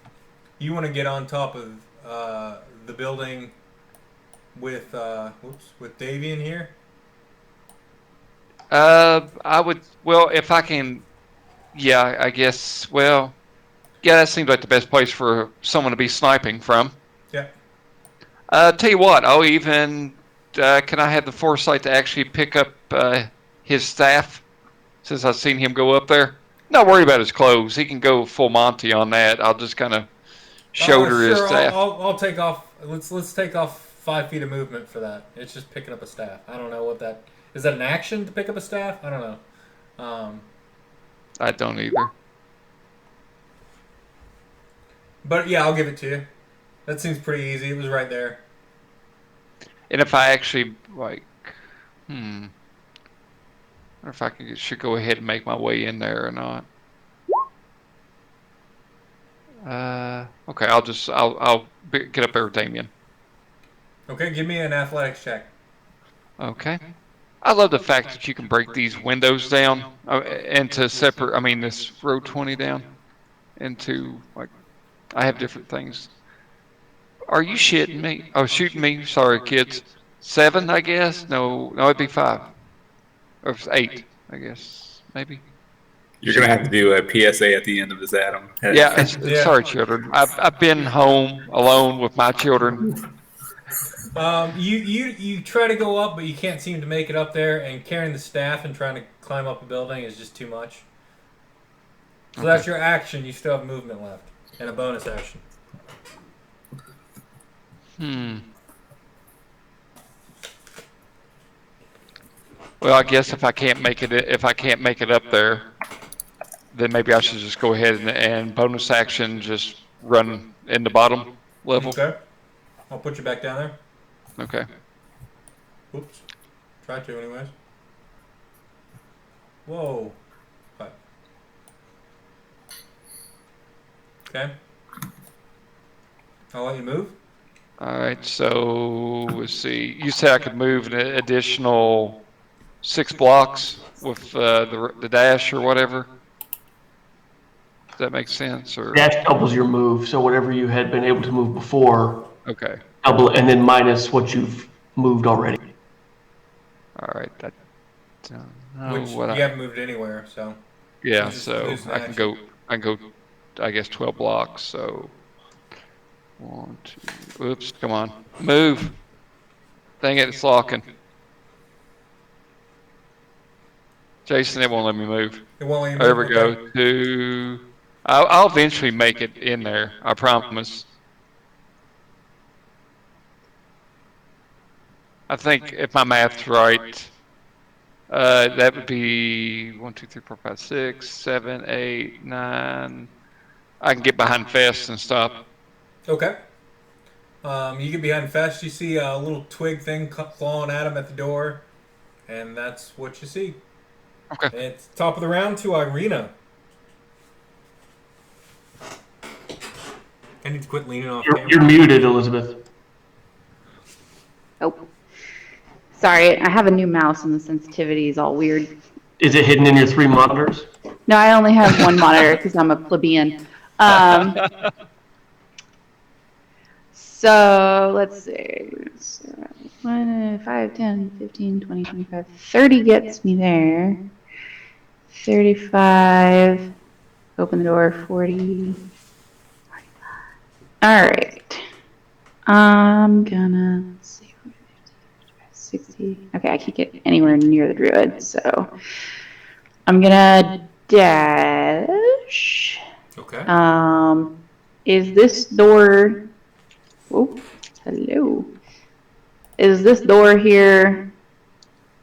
You want to get on top of the building with Davian here? I would, if I can, yeah, I guess, yeah, that seems like the best place for someone to be sniping from. Yeah. Tell you what, I'll even, can I have the foresight to actually pick up his staff, since I've seen him go up there? Not worry about his clothes. He can go full Monty on that. I'll just kind of shoulder his staff. I'll take off. Let's take off 5 feet of movement for that. It's just picking up a staff. I don't know what that is. That an action to pick up a staff? I don't know. I don't either. But yeah, I'll give it to you. That seems pretty easy. It was right there. And if I actually or if I should go ahead and make my way in there or not. Okay, I'll get up there with Damien. Okay, give me an athletics check. Okay. I love the fact that you can break these windows down into separate. I mean, this row 20 down into I have different things. Are you shitting me? Oh, shooting me. Sorry, kids. 7, I guess. No, it'd be 5 or 8, I guess, maybe. You're gonna have to do a PSA at the end of this, Adam. Yeah, sorry, children. I've been home alone with my children. You try to go up, but you can't seem to make it up there. And carrying the staff and trying to climb up a building is just too much. So that's your action. You still have movement left and a bonus action. Well, I guess if I can't make it up there, then maybe I should just go ahead and bonus action just run in the bottom level. Okay. I'll put you back down there. Okay. Oops. Try to, anyways. Whoa. What? Okay. I'll let you move. All right. So let's see. You said I could move an additional 6 blocks with the dash or whatever. Does that make sense? Or Dash doubles your move, so whatever you had been able to move before, okay. double, and then minus what you've moved already. All right. That. Which you haven't moved anywhere, so. Yeah. So I can go. I guess 12 blocks. So 1, 2. Oops. Come on. Move. Dang it! It's locking. Jason, it won't let me move. It won't let you There move. we go. 2. I'll eventually make it in there. I promise. I think if my math's right, that would be 1, 2, 3, 4, 5, 6, 7, 8, 9. I can get behind Fest and stop. Okay. You get behind Fest, you see a little twig thing clawing at him at the door, and that's what you see. Okay. And it's top of the round to Ireena. I need to quit leaning off camera. You're muted, Elizabeth. Oh. Sorry, I have a new mouse and the sensitivity is all weird. Is it hidden in your 3 monitors? No, I only have one monitor because I'm a plebeian. So let's see. 1, 5, 10, 15, 20, 25, 30 gets me there. 35. Open the door. 40. 45. All right. I'm gonna, let's see. 60. Okay, I can't get anywhere near the druid, so I'm gonna dash. Okay. Is this door? Oh, hello. Is this door here?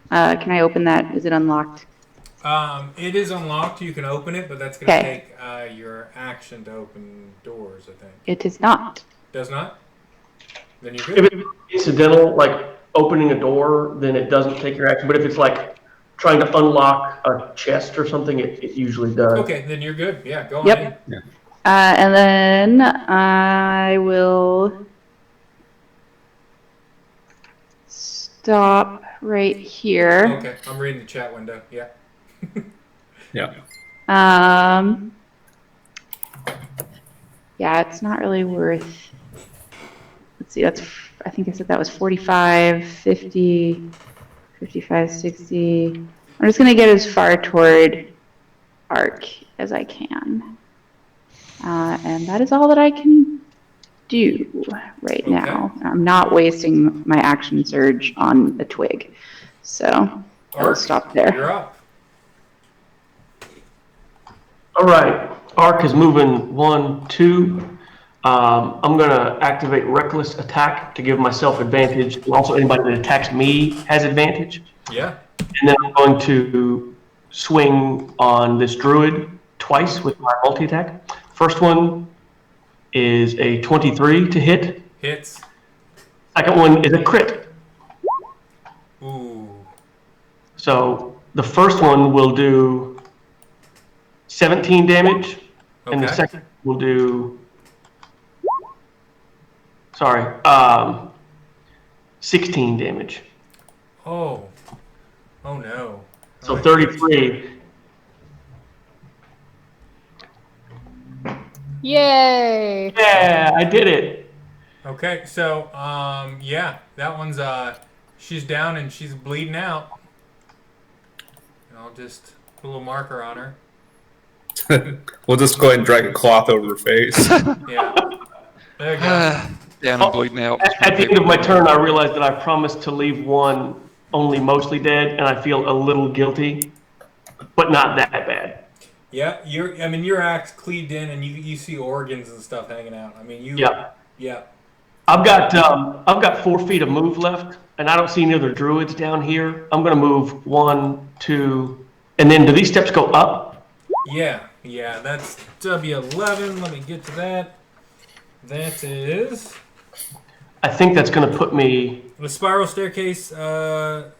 Can I open that? Is it unlocked? It is unlocked. You can open it, but that's going to Okay. take your action to open doors, I think. It is not. Does not? Then you're If good. it's incidental, like opening a door, then it doesn't take your action. But if it's like trying to unlock a chest or something, it usually does. Okay, then you're good. Yeah, go on Yep. in. And then I will stop right here. Okay, I'm reading the chat window. Yeah. Yeah. Yeah, it's not really worth. Let's see, I think I said that was 45, 50, 55, 60. I'm just going to get as far toward Arc as I can. And that is all that I can do right now. I'm not wasting my action surge on a twig. So I'll stop there. You're up. All right. Arc is moving 1, 2. I'm going to activate Reckless Attack to give myself advantage. And also, anybody that attacks me has advantage. Yeah. And then I'm going to swing on this druid twice with my multi-attack. First one is a 23 to hit. Hits. Second one is a crit. Ooh. So the first one will do 17 damage, and the Okay. second will do 16 damage. Oh. Oh no. So 33. Yay! Yeah, I did it. Okay, so yeah, that one's she's down and she's bleeding out. And I'll just put a little marker on her. We'll just go ahead and drag a cloth over her face. Yeah. There you go. Down and bleeding out. At the end of my turn, I realized that I promised to leave one only mostly dead, and I feel a little guilty, but not that bad. Yeah, your axe cleaved in and you see organs and stuff hanging out. I mean you Yeah. Yeah. I've got 4 feet of move left, and I don't see any other druids down here. I'm gonna move 1, 2, and then do these steps go up? Yeah, that's W11. Let me get to that. That is... I think that's gonna put me. The spiral staircase, this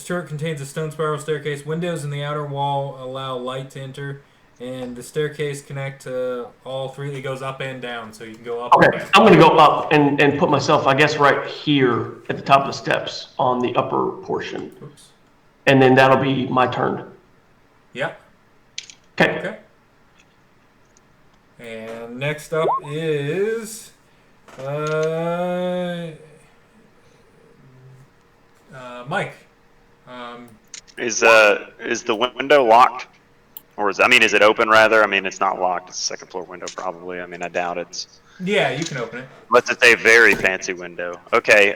turret contains a stone spiral staircase. Windows in the outer wall allow light to enter, and the staircase connect to all 3. It goes up and down, so you can go up and Okay, down. I'm gonna go up and put myself, I guess, right here at the top of the steps on the upper portion. Oops. And then that'll be my turn. Yeah. Okay. And next up is Mike. Is the window locked, or is it open rather? I mean, it's not locked. It's a second floor window probably. I mean, I doubt it's. Yeah, you can open it. But it's a very fancy window. Okay.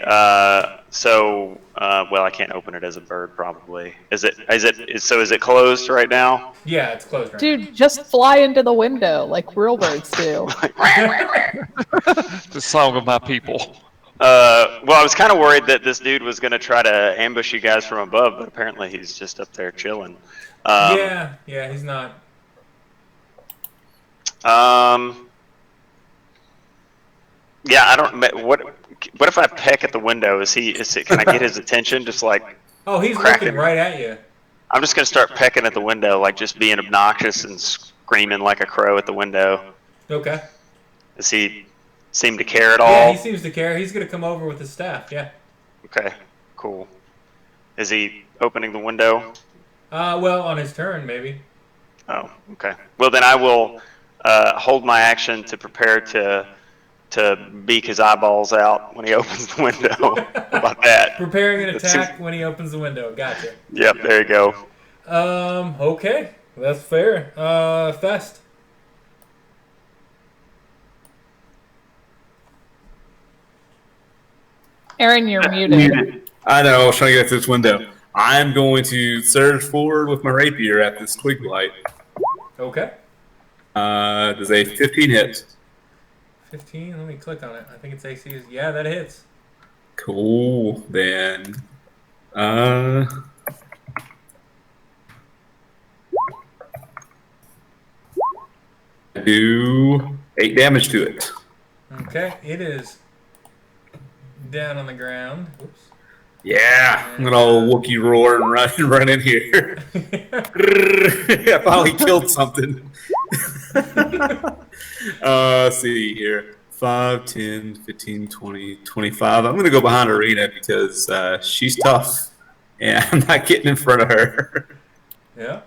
So I can't open it as a bird probably. Is it closed right now? Yeah, it's closed right Dude, just fly into the window like real birds do. The song of my people. I was kind of worried that this dude was going to try to ambush you guys from above, but apparently he's just up there chilling. Yeah, he's not. Yeah, I don't. What if I peck at the window? Can I get his attention? Just like. Oh, he's cracking. looking right at you. I'm just gonna start pecking at the window, like just being obnoxious and screaming like a crow at the window. Okay. Does he seem to care at all? Yeah, he seems to care. He's gonna come over with his staff. Yeah. Okay. Cool. Is he opening the window? On his turn, maybe. Oh, okay. Well, then I will hold my action to prepare to beak his eyeballs out when he opens the window. How about that? Preparing an attack when he opens the window. Gotcha. Yep, there you go. Okay. That's fair. Fest. Aaron, you're muted. I know, I was trying to get to this window. I'm going to surge forward with my rapier at this twig light. Okay. Does a 15 hit? 15? Let me click on it. I think it's AC. Yeah, that hits. Cool. Then, I do 8 damage to it. Okay, it is down on the ground. Oops. Yeah, I'm gonna Wookiee roar and run in here. I finally killed something. Let's see here. 5, 10, 15, 20, 25. I'm gonna go behind Ireena because she's tough. And I'm not getting in front of her. Yeah.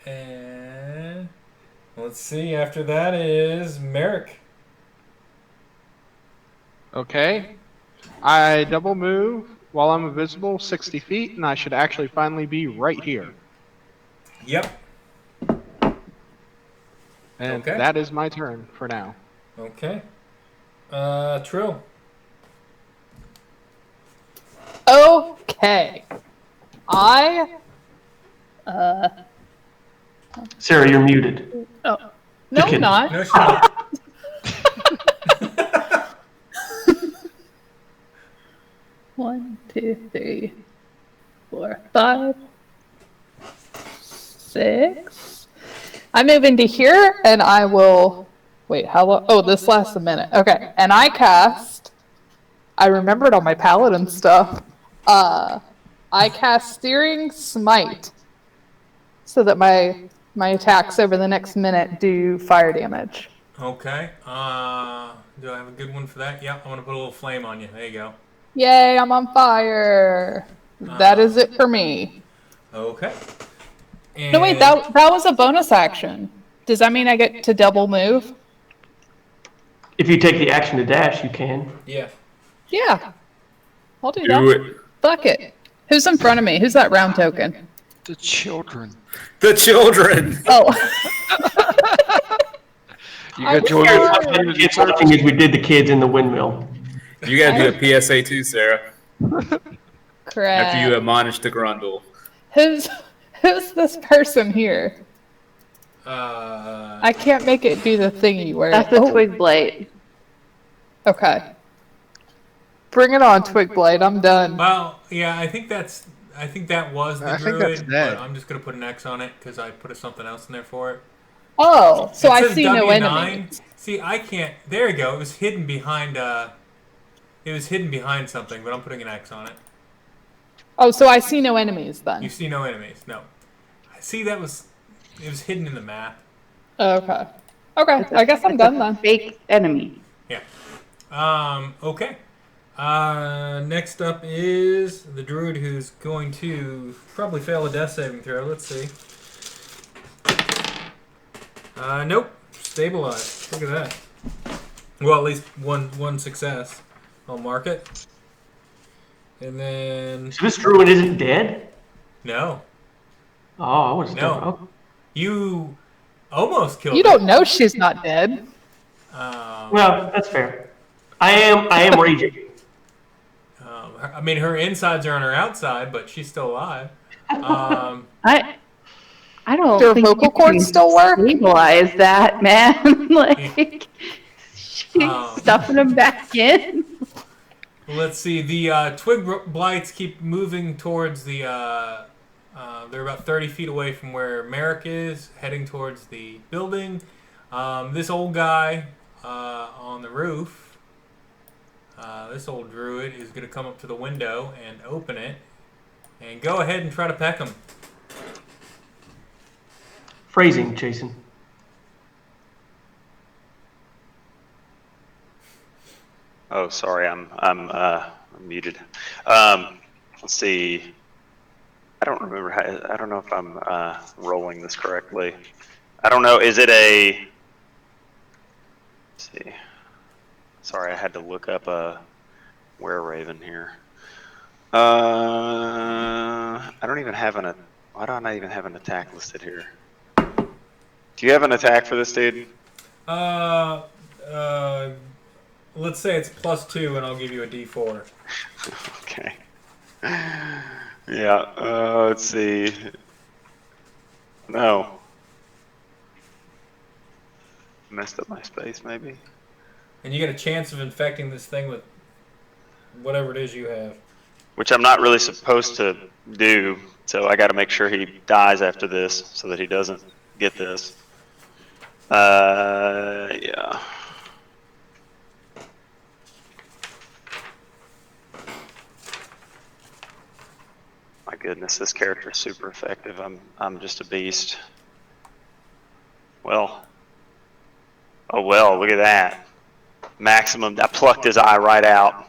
And let's see, after that is Marick. Okay. I double move while I'm invisible 60 feet, and I should actually finally be right here. Yep. And Okay. that is my turn for now. Okay. Trill. Okay. Sarah, you're muted. Oh. No, kidding. I'm not. No, she's not. One, 2, 3, 4, 5, 6. I move into here, and I will. Wait, how long? Oh, this lasts a minute. Okay, and I cast. I remembered all my paladin stuff. I cast Steering Smite, so that my attacks over the next minute do fire damage. Okay. Do I have a good one for that? Yeah, I'm going to put a little flame on you. There you go. Yay, I'm on fire. That is it for me. Okay. And No, wait, that was a bonus action. Does that mean I get to double move? If you take the action to dash, you can. Yeah. Yeah. I'll do Do that. it. Fuck it. Who's in front of me? Who's that round token? The children. The children. Oh. You I'm got joy. sorry. It's something as we did the kids in the windmill. You gotta do a PSA too, Sarah. Crap. After you admonish the Grundle. Who's this person here? I I can't make it do the thingy where That's the twig blight. Okay. Bring it on, Twigblade. I'm done. Well, yeah, I think that was the I think druid, that's dead. but I'm just gonna put an X on it because I put something else in there for it. Oh, so It I says see no W9. enemies. See, I can't. There you go. It was hidden behind. It was hidden behind something, but I'm putting an X on it. Oh, so I see no enemies then. You see no enemies. No. See, it was hidden in the map. Okay. Okay, I guess I'm done then. Fake enemy. Yeah. Okay. Next up is the druid who's going to probably fail a death saving throw. Let's see. Nope. Stabilized. Look at that. Well, at least one success. I'll mark it. And then... So this druid isn't dead? No. Oh, I was No. You almost killed You her. don't know she's not dead. Well, that's fair. I am raging. I mean, her insides are on her outside, but she's still alive. I don't Do her think vocal you cords can still work? stabilize that, man. Like, she's stuffing them back in. Let's see. The twig blights keep moving towards the... they're about 30 feet away from where Marick is, heading towards the building. This old guy on the roof, this old druid, is going to come up to the window and open it. And go ahead and try to peck him. Phrasing, Jason. Oh, sorry, I'm muted. Let's see. I don't remember I don't know if I'm rolling this correctly. I don't know. Is it a? Let's see. Sorry, I had to look up a were-raven here. I don't even have an. Why don't I even have an attack listed here? Do you have an attack for this dude? Let's say it's +2, and I'll give you a D4. Okay. Yeah. Let's see. No. Messed up my space, maybe. And you get a chance of infecting this thing with whatever it is you have. Which I'm not really supposed to do, so I got to make sure he dies after this, so that he doesn't get this. Yeah. My goodness, this character is super effective. I'm just a beast. Well. Oh well, look at that. Maximum. I plucked his eye right out.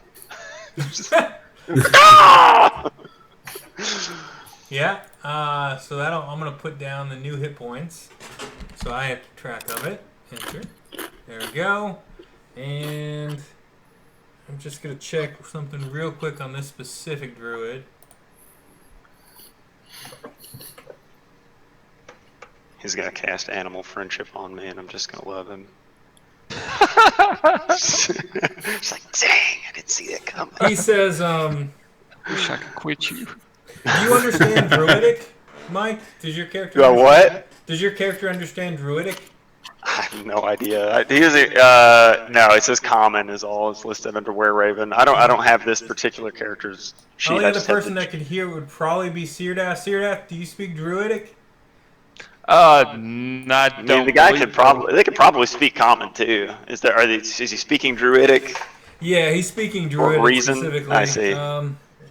Yeah. So I'm gonna put down the new hit points. So I have to track of it. Enter. There we go. And I'm just gonna check something real quick on this specific druid. He's gonna cast animal friendship on me, and I'm just gonna love him. It's like, dang, I didn't see that coming. He says, Wish I could quit you. do you understand Druidic, Mike? Does your character Do I what? Does your character understand Druidic? I have no idea. No, it says common is all. It's listed under Were-Raven. I don't have this particular character's sheet. Only other person that could hear would probably be Syrdath. Syrdath, do you speak Druidic? I mean, don't. the guy could probably. They could probably speak common too. Is he speaking Druidic? Yeah, he's speaking Druidic reason? specifically. I see.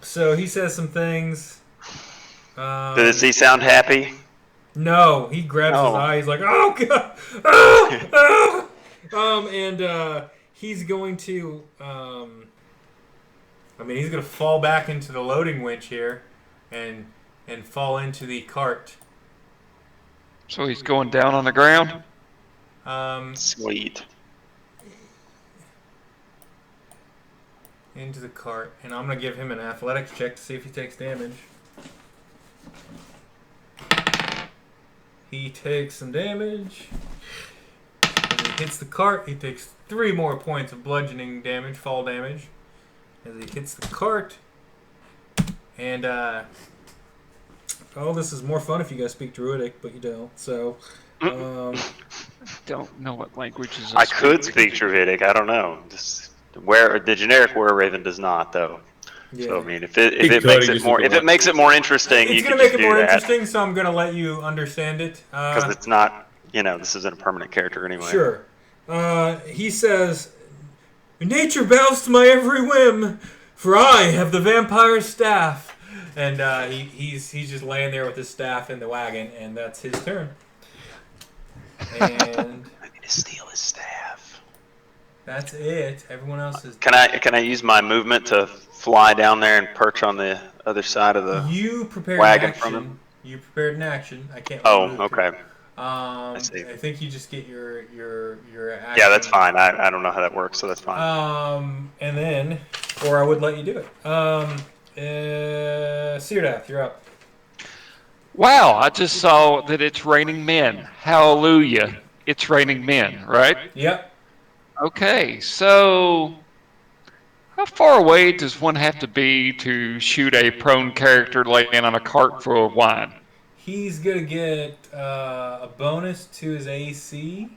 So he says some things. Does he sound happy? No, he grabs his eye. He's like, "Oh god!" And he's going to. He's going to fall back into the loading winch here, and fall into the cart. So he's going down on the ground? Sweet. Into the cart. And I'm going to give him an athletics check to see if he takes damage. He takes some damage. As he hits the cart, he takes 3 more points of bludgeoning damage, fall damage. As he hits the cart. And, this is more fun if you guys speak Druidic, but you don't. So, don't know what languages. I could speak Druidic. I don't know. Just The generic were raven does not, though. Yeah. So I mean, if He it could, makes he it just more looked if it makes it more interesting, It's you gonna can make just it do more that interesting, so I'm gonna let you understand it. because it's not this isn't a permanent character anyway. Sure. He says, "Nature bows to my every whim, for I have the vampire's staff." And he's just laying there with his staff in the wagon, and that's his turn. And I'm gonna steal his staff. that's it. Everyone else is. Can I use my movement to fly down there and perch on the other side of the You prepared wagon an from action. him? You prepared an action. I can't. Oh, move to okay. it. I see. think you just get your action. Yeah, that's fine. I don't know how that works, so that's fine. And then, or I would let you do it. Syrdath, you're up. Wow, I just saw that it's raining men. Hallelujah. It's raining men, right? Yep. Okay, so how far away does one have to be to shoot a prone character laying on a cart full of wine? He's gonna get a bonus to his AC.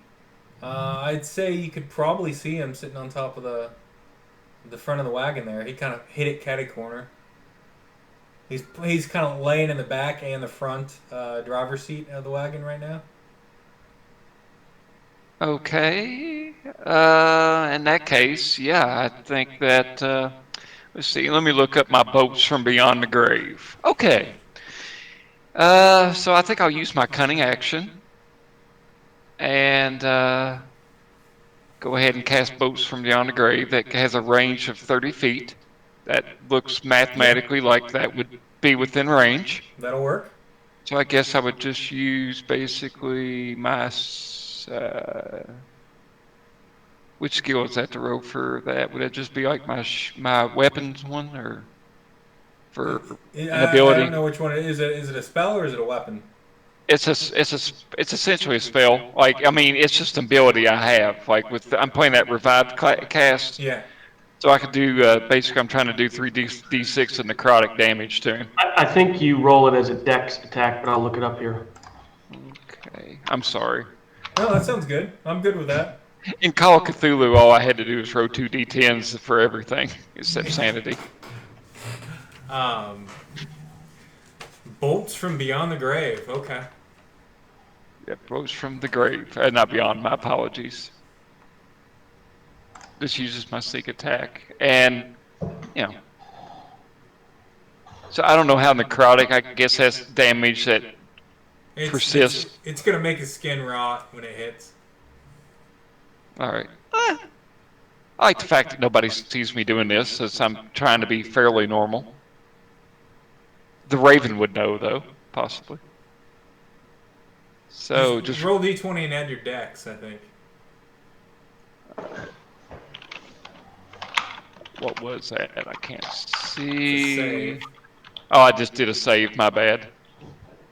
I'd say you could probably see him sitting on top of the front of the wagon there. He kind of hit it catty corner. He's kind of laying in the back and the front driver's seat of the wagon right now. Okay. In that case, yeah, I think that. Let's see. Let me look up my boats from beyond the grave. Okay. So I think I'll use my cunning action and go ahead and cast boats from beyond the grave. That has a range of 30 feet. That looks mathematically like that would be within range. That'll work. So I guess I would just use basically my. Which skill is that to roll for that? Would it just be like my weapons one, or for an ability? I don't know which one it is. Is it a spell or is it a weapon? It's essentially a spell. Like, I mean, it's just an ability I have. Like I'm playing that revived cast. Yeah. So I could do basically I'm trying to do 3d6 of necrotic damage to him. I think you roll it as a dex attack, but I'll look it up here. Okay, I'm sorry. No, that sounds good. I'm good with that. In Call of Cthulhu, all I had to do was roll 2 d10s for everything except sanity. Bolts from beyond the grave. Okay. Yeah, bolts from the grave. Not beyond. My apologies. This uses my sneak attack, and so I don't know how necrotic. I guess that's damage that persists. It's gonna make his skin rot when it hits. All right. I like the fact that nobody sees me doing this, since I'm trying to be fairly normal. The Raven would know, though, possibly. So just roll d20 and add your dex, I think. What was that? I can't see. Oh, I just did a save. My bad.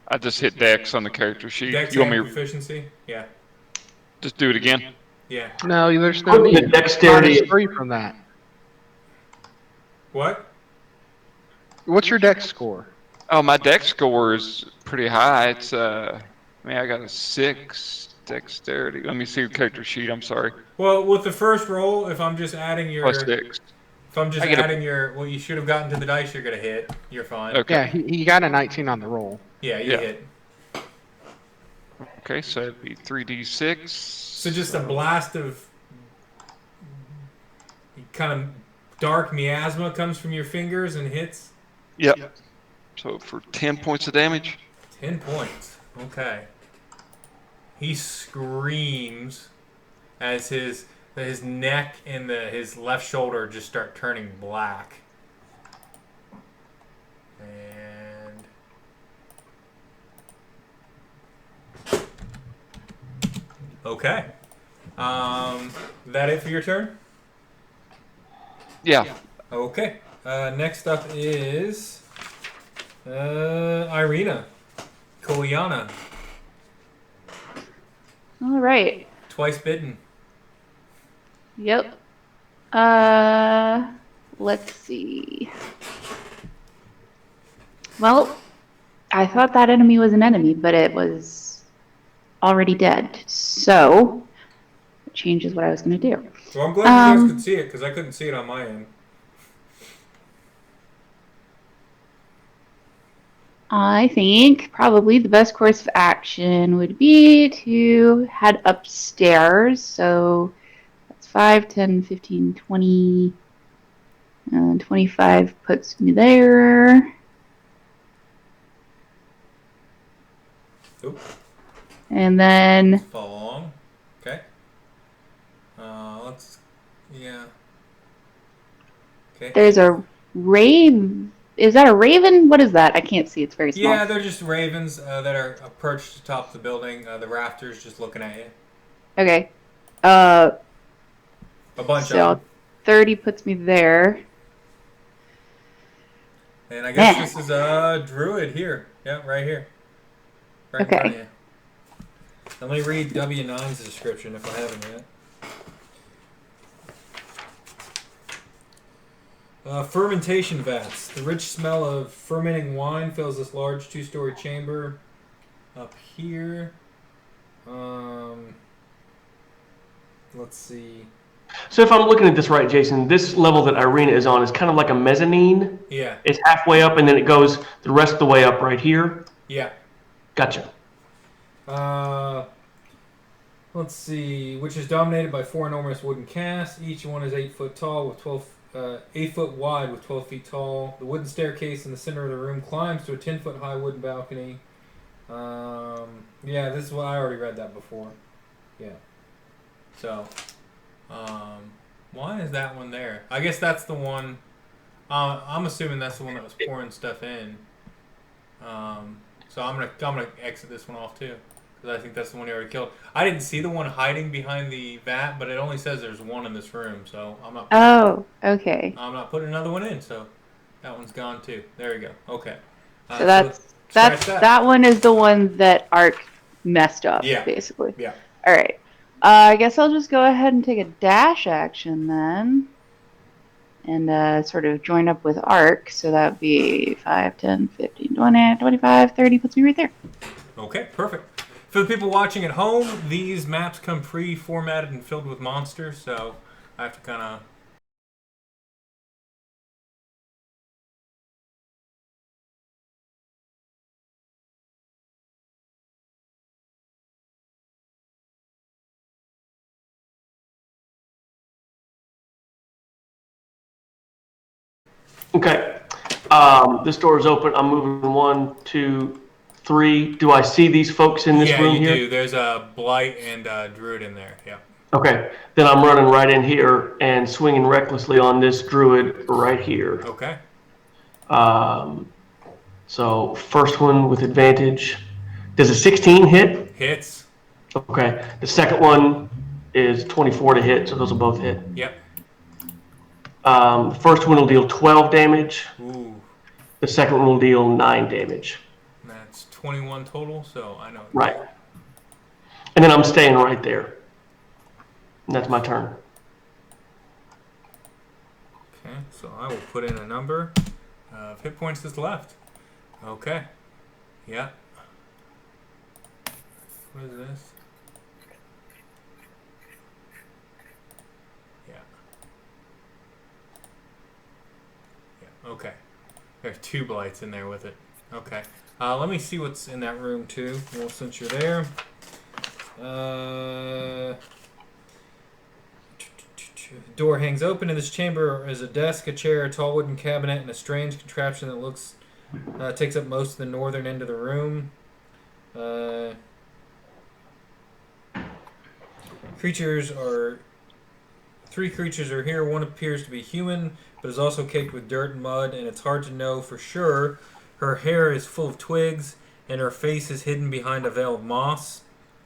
I just hit Dex on the character sheet. Dex You want me and proficiency? Yeah. just do it again? Yeah. No, there's no need. Dexterity. Minus 3 from that. What? What's your dex score? Oh, my Dex score is pretty high. It's I got a 6 dexterity. Let me see the character sheet. I'm sorry. Well, with the first roll, if I'm just adding your Plus 6. If I'm just adding your what you should have gotten to the dice, you're gonna hit. You're fine. Okay. Yeah, he got a 19 on the roll. Yeah, you hit. Okay, so it'd be 3d6. So just a blast of kind of dark miasma comes from your fingers and hits. Yep. So for 10 points of damage. 10 points. Okay. He screams as his neck and his left shoulder just start turning black. And okay. That it for your turn? Yeah. Okay. Next up is Ireena. Kolyana. All right. Twice bitten. Yep. Let's see. Well, I thought that enemy was an enemy, but it was already dead. So, changes what I was going to do. Well, I'm glad you guys could see it because I couldn't see it on my end. I think probably the best course of action would be to head upstairs. So that's 5, 10, 15, 20, 25 puts me there. Oop. And then Follow along. Okay. Yeah. Okay. there's a raven. Is that a raven? What is that? I can't see. It's very small. Yeah, they're just ravens that are perched atop the building. The rafters just looking at you. Okay. A bunch of So them. 30 puts me there. And I guess this is a druid here. Yeah, right here. Right in front of you. Let me read W9's description if I haven't yet. Fermentation vats. The rich smell of fermenting wine fills this large 2-story chamber up here. Let's see. So if I'm looking at this right, Jason, this level that Ireena is on is kind of like a mezzanine. Yeah. It's halfway up, and then it goes the rest of the way up right here. Yeah. Gotcha. Let's see. Which is dominated by 4 enormous wooden casts. Each one is 8 foot tall with 8 foot wide with 12 feet tall. The wooden staircase in the center of the room climbs to a 10-foot high wooden balcony. Yeah, this is what I already read that before. Yeah. So, why is that one there? I guess that's the one. I'm assuming that's the one that was pouring stuff in. So I'm gonna exit this one off too, because I think that's the one he already killed. I didn't see the one hiding behind the vat, but it only says there's one in this room, so I'm not. Oh, okay. I'm not putting another one in, so that one's gone too. There we go. Okay. So that one is the one that Ark messed up. Yeah. Basically. Yeah. All right. I guess I'll just go ahead and take a dash action then. And sort of join up with Ark. So that would be 5, 10, 15, 20, 25, 30. Puts me right there. Okay, perfect. For the people watching at home, these maps come pre-formatted and filled with monsters, so I have to kind of... Okay. This door is open. I'm moving 1, 2, 3. Do I see these folks in this room here? Yeah, you do. There's a Blight and a Druid in there, yeah. Okay. Then I'm running right in here and swinging recklessly on this Druid right here. Okay. So first one with advantage. Does a 16 hit? Hits. Okay. The second one is 24 to hit, so those will both hit. Yep. The first one will deal 12 damage. Ooh. The second one will deal 9 damage. That's 21 total, so I know. Right. And then I'm staying right there. And that's my turn. Okay, so I will put in a number of hit points that's left. Okay. Yeah. What is this? Yeah. Yeah, okay. There's 2 blights in there with it. Okay. Let me see what's in that room too. Well, since you're there. Door hangs open. In this chamber is a desk, a chair, a tall wooden cabinet, and a strange contraption that looks takes up most of the northern end of the room. Three creatures are here. One appears to be human, but is also caked with dirt and mud, and it's hard to know for sure. Her hair is full of twigs, and her face is hidden behind a veil of moss.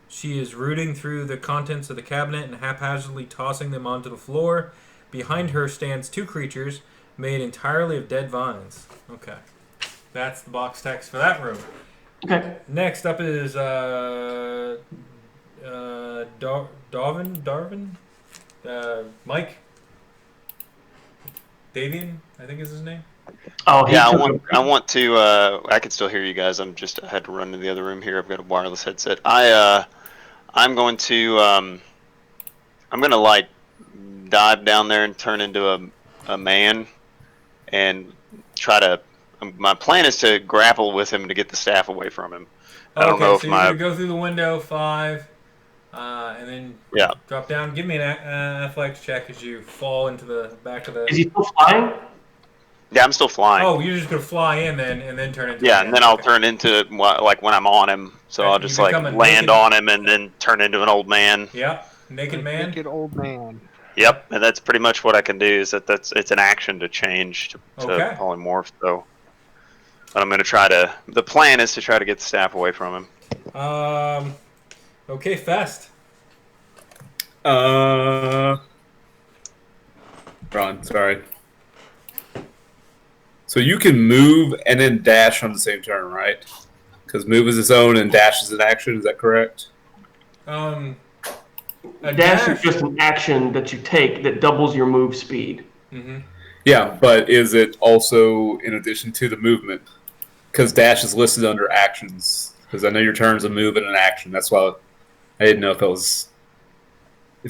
She is rooting through the contents of the cabinet and haphazardly tossing them onto the floor. Behind her stands 2 creatures made entirely of dead vines. Okay. That's the box text for that room. Okay. Next up is Darvin? Mike? Davian, I think is his name. Oh, Yeah, I want to. I can still hear you guys. I had to run to the other room here. I've got a wireless headset. I'm going to I'm gonna like dive down there and turn into a man and try to. My plan is to grapple with him to get the staff away from him. I don't know if so you're gonna go through the window 5, and then drop down. Give me an athletics check as you fall into the back of the. Is he still flying? Yeah, I'm still flying. Oh, you're just gonna fly in then, and then turn into. Yeah, and then I'll turn into like when I'm on him. So I'll just like land on him and then turn into an old man. Yep, naked man. Naked old man. Yep, and that's pretty much what I can do. Is it's an action to change to polymorph. So, but I'm gonna try to. The plan is to try to get the staff away from him. Okay, Fest. Ron, sorry. So you can move and then dash on the same turn, right? Because move is its own and dash is an action. Is that correct? A dash is just an action that you take that doubles your move speed. Mm-hmm. Yeah, but is it also in addition to the movement? Because dash is listed under actions. Because I know your turn is a move and an action. That's why I didn't know if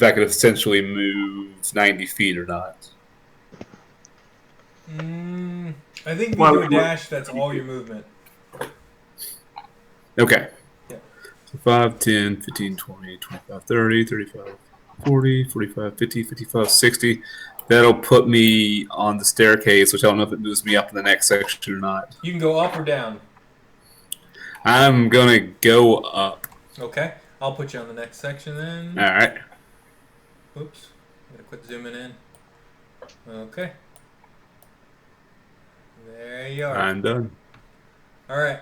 I could essentially move 90 feet or not. I think if you do a dash, that's all your movement. Okay. Yeah. So 5, 10, 15, 20, 25, 30, 35, 40, 45, 50, 55, 60. That'll put me on the staircase, which I don't know if it moves me up in the next section or not. You can go up or down. I'm going to go up. Okay. I'll put you on the next section then. All right. Oops. I'm going to quit zooming in. Okay. There you are. I'm done. All right.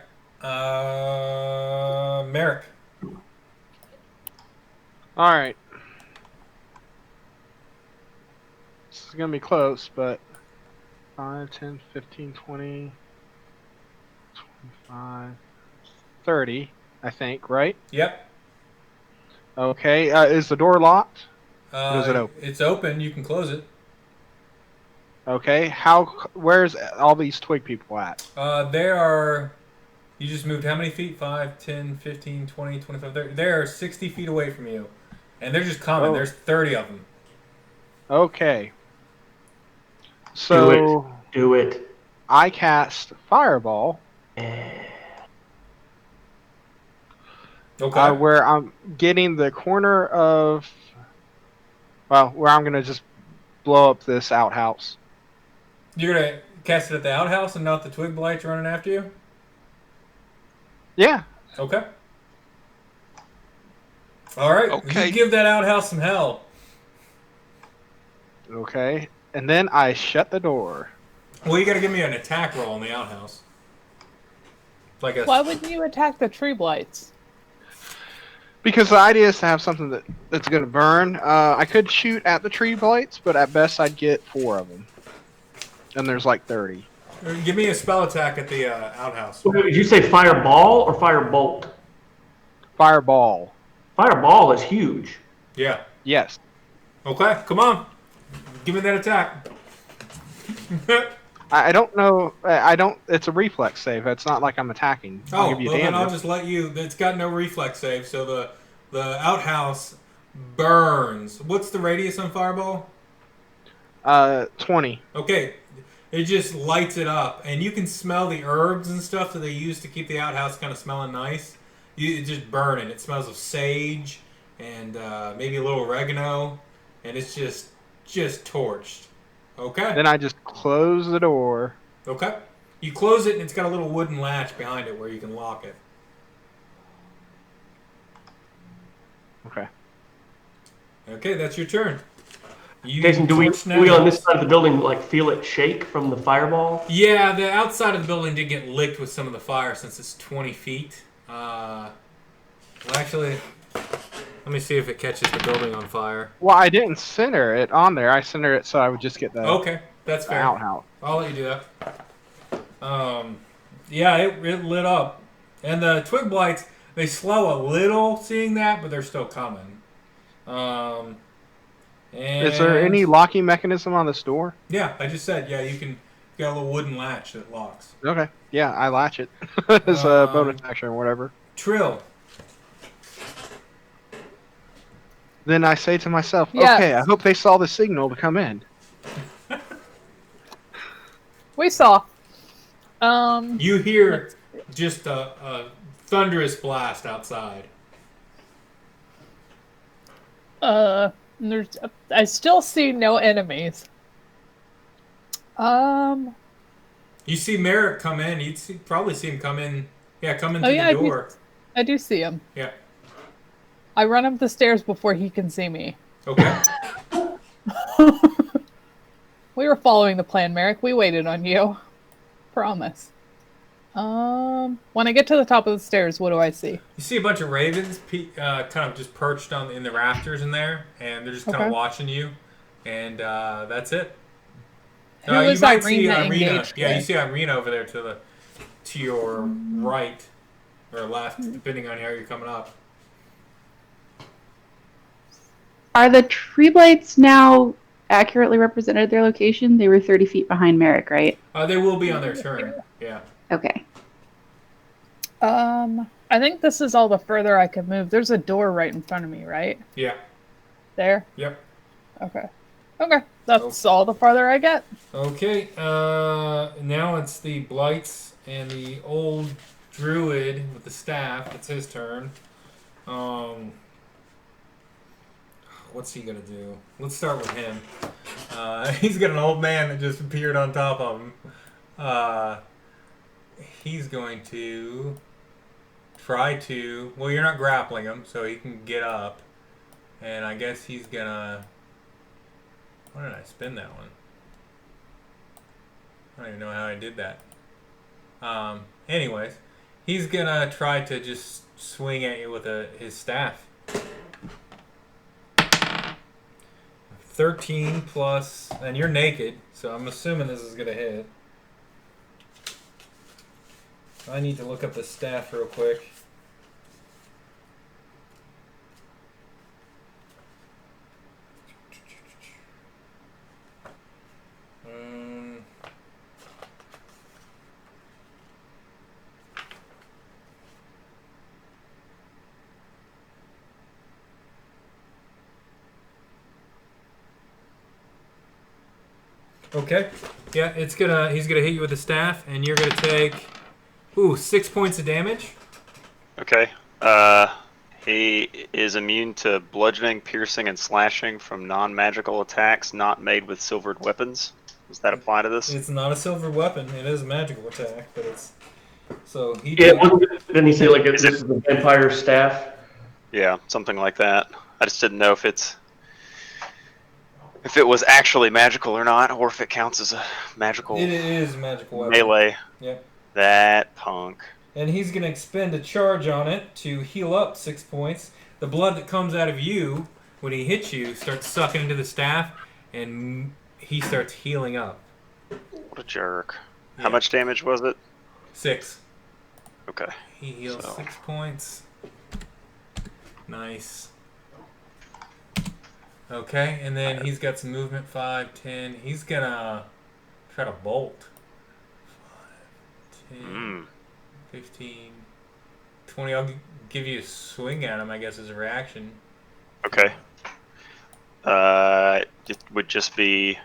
Marick. All right. This is going to be close, but 5, 10, 15, 20, 25, 30, I think, right? Yep. Okay. Is the door locked? Or is it open? It's open. You can close it. Okay. Where's all these twig people at? There are... You just moved how many feet? 5, 10, 15, 20, 25, 30. They are 60 feet away from you. And they're just coming. There's 30 of them. Okay. So... Do it. I cast Fireball. Okay. Where I'm getting the corner of... Well, where I'm going to just blow up this outhouse. You're going to cast it at the outhouse and not the twig blights running after you? Yeah. Okay. All right. Okay. You give that outhouse some hell. Okay. And then I shut the door. Well, you got to give me an attack roll on the outhouse. Why wouldn't you attack the tree blights? Because the idea is to have something that's going to burn. I could shoot at the tree blights, but at best I'd get 4 of them. And there's like 30. Give me a spell attack at the outhouse. Did you say fireball or firebolt? Fireball. Fireball is huge. Yeah. Yes. Okay, come on. Give me that attack. I don't know. It's a reflex save. It's not like I'm attacking. Oh, well then I'll just let you. It's got no reflex save, so the outhouse burns. What's the radius on fireball? 20. Okay. It just lights it up, and you can smell the herbs and stuff that they use to keep the outhouse kind of smelling nice. It's just burning. It smells of sage and maybe a little oregano, and it's just torched. Okay. Then I just close the door. Okay. You close it, and it's got a little wooden latch behind it where you can lock it. Okay. Okay, that's your turn. Jason, do we on this side of the building like feel it shake from the fireball? Yeah, the outside of the building did get licked with some of the fire since it's 20 feet. Well, actually, let me see if it catches the building on fire. Well, I didn't center it on there. I centered it so I would just get the Okay, that's fair. outhouse. I'll let you do that. Yeah, it lit up. And the twig blights, they slow a little seeing that, but they're still coming. And is there any locking mechanism on this door? Yeah, I just said, you got a little wooden latch that locks. Okay. Yeah, I latch it. As a bonus action or whatever. Trill. Then I say to myself, Yes. okay, I hope they saw the signal to come in. We saw. You hear just a thunderous blast outside. I still see no enemies. You see Marick come in. Probably see him come in. Yeah, come into the door. I do see him. Yeah. I run up the stairs before he can see me. Okay. We were following the plan, Marick. We waited on you. Promise. When I get to the top of the stairs, what do I see? You see a bunch of ravens kind of just perched in the rafters in there, and they're just kind of watching you, and that's it. Who is you might Ireena see Ireena. engaged Yeah, you with? see Ireena over there to your right or left, depending on how you're coming up. Are the tree blights now accurately represented their location? They were 30 feet behind Marick, right? They will be on their turn. Yeah. Okay. I think this is all the further I could move. There's a door right in front of me, right? Yeah. There? Yep. Okay. Okay. That's all the farther I get. Okay. Now it's the blights and the old druid with the staff. It's his turn. What's he gonna do? Let's start with him. He's got an old man that just appeared on top of him. He's going to try to... Well, you're not grappling him, so he can get up. And I guess he's gonna... Why did I spin that one? I don't even know how I did that. Anyways, he's gonna try to just swing at you with his staff. 13 plus, and you're naked, so I'm assuming this is gonna hit. I need to look up the staff real quick. Okay. Yeah, he's gonna hit you with the staff, and you're gonna take 6 points of damage. Okay. He is immune to bludgeoning, piercing, and slashing from non-magical attacks not made with silvered weapons. Does that apply to this? It's not a silver weapon. It is a magical attack, but it's so he. Yeah, didn't he say like this is the vampire staff? Yeah, something like that. I just didn't know if it was actually magical or not, or if it counts as a magical. It is a magical weapon. Melee. Yeah. That punk. And he's going to expend a charge on it to heal up 6 points. The blood that comes out of you when he hits you starts sucking into the staff, and he starts healing up. What a jerk. Yeah. How much damage was it? 6. Okay. He heals 6 points. Nice. Okay, and then he's got some movement, 5, 10. He's going to try to bolt. 5, 10, 15, 20. I'll give you a swing at him, I guess, as a reaction. Okay. It would just be...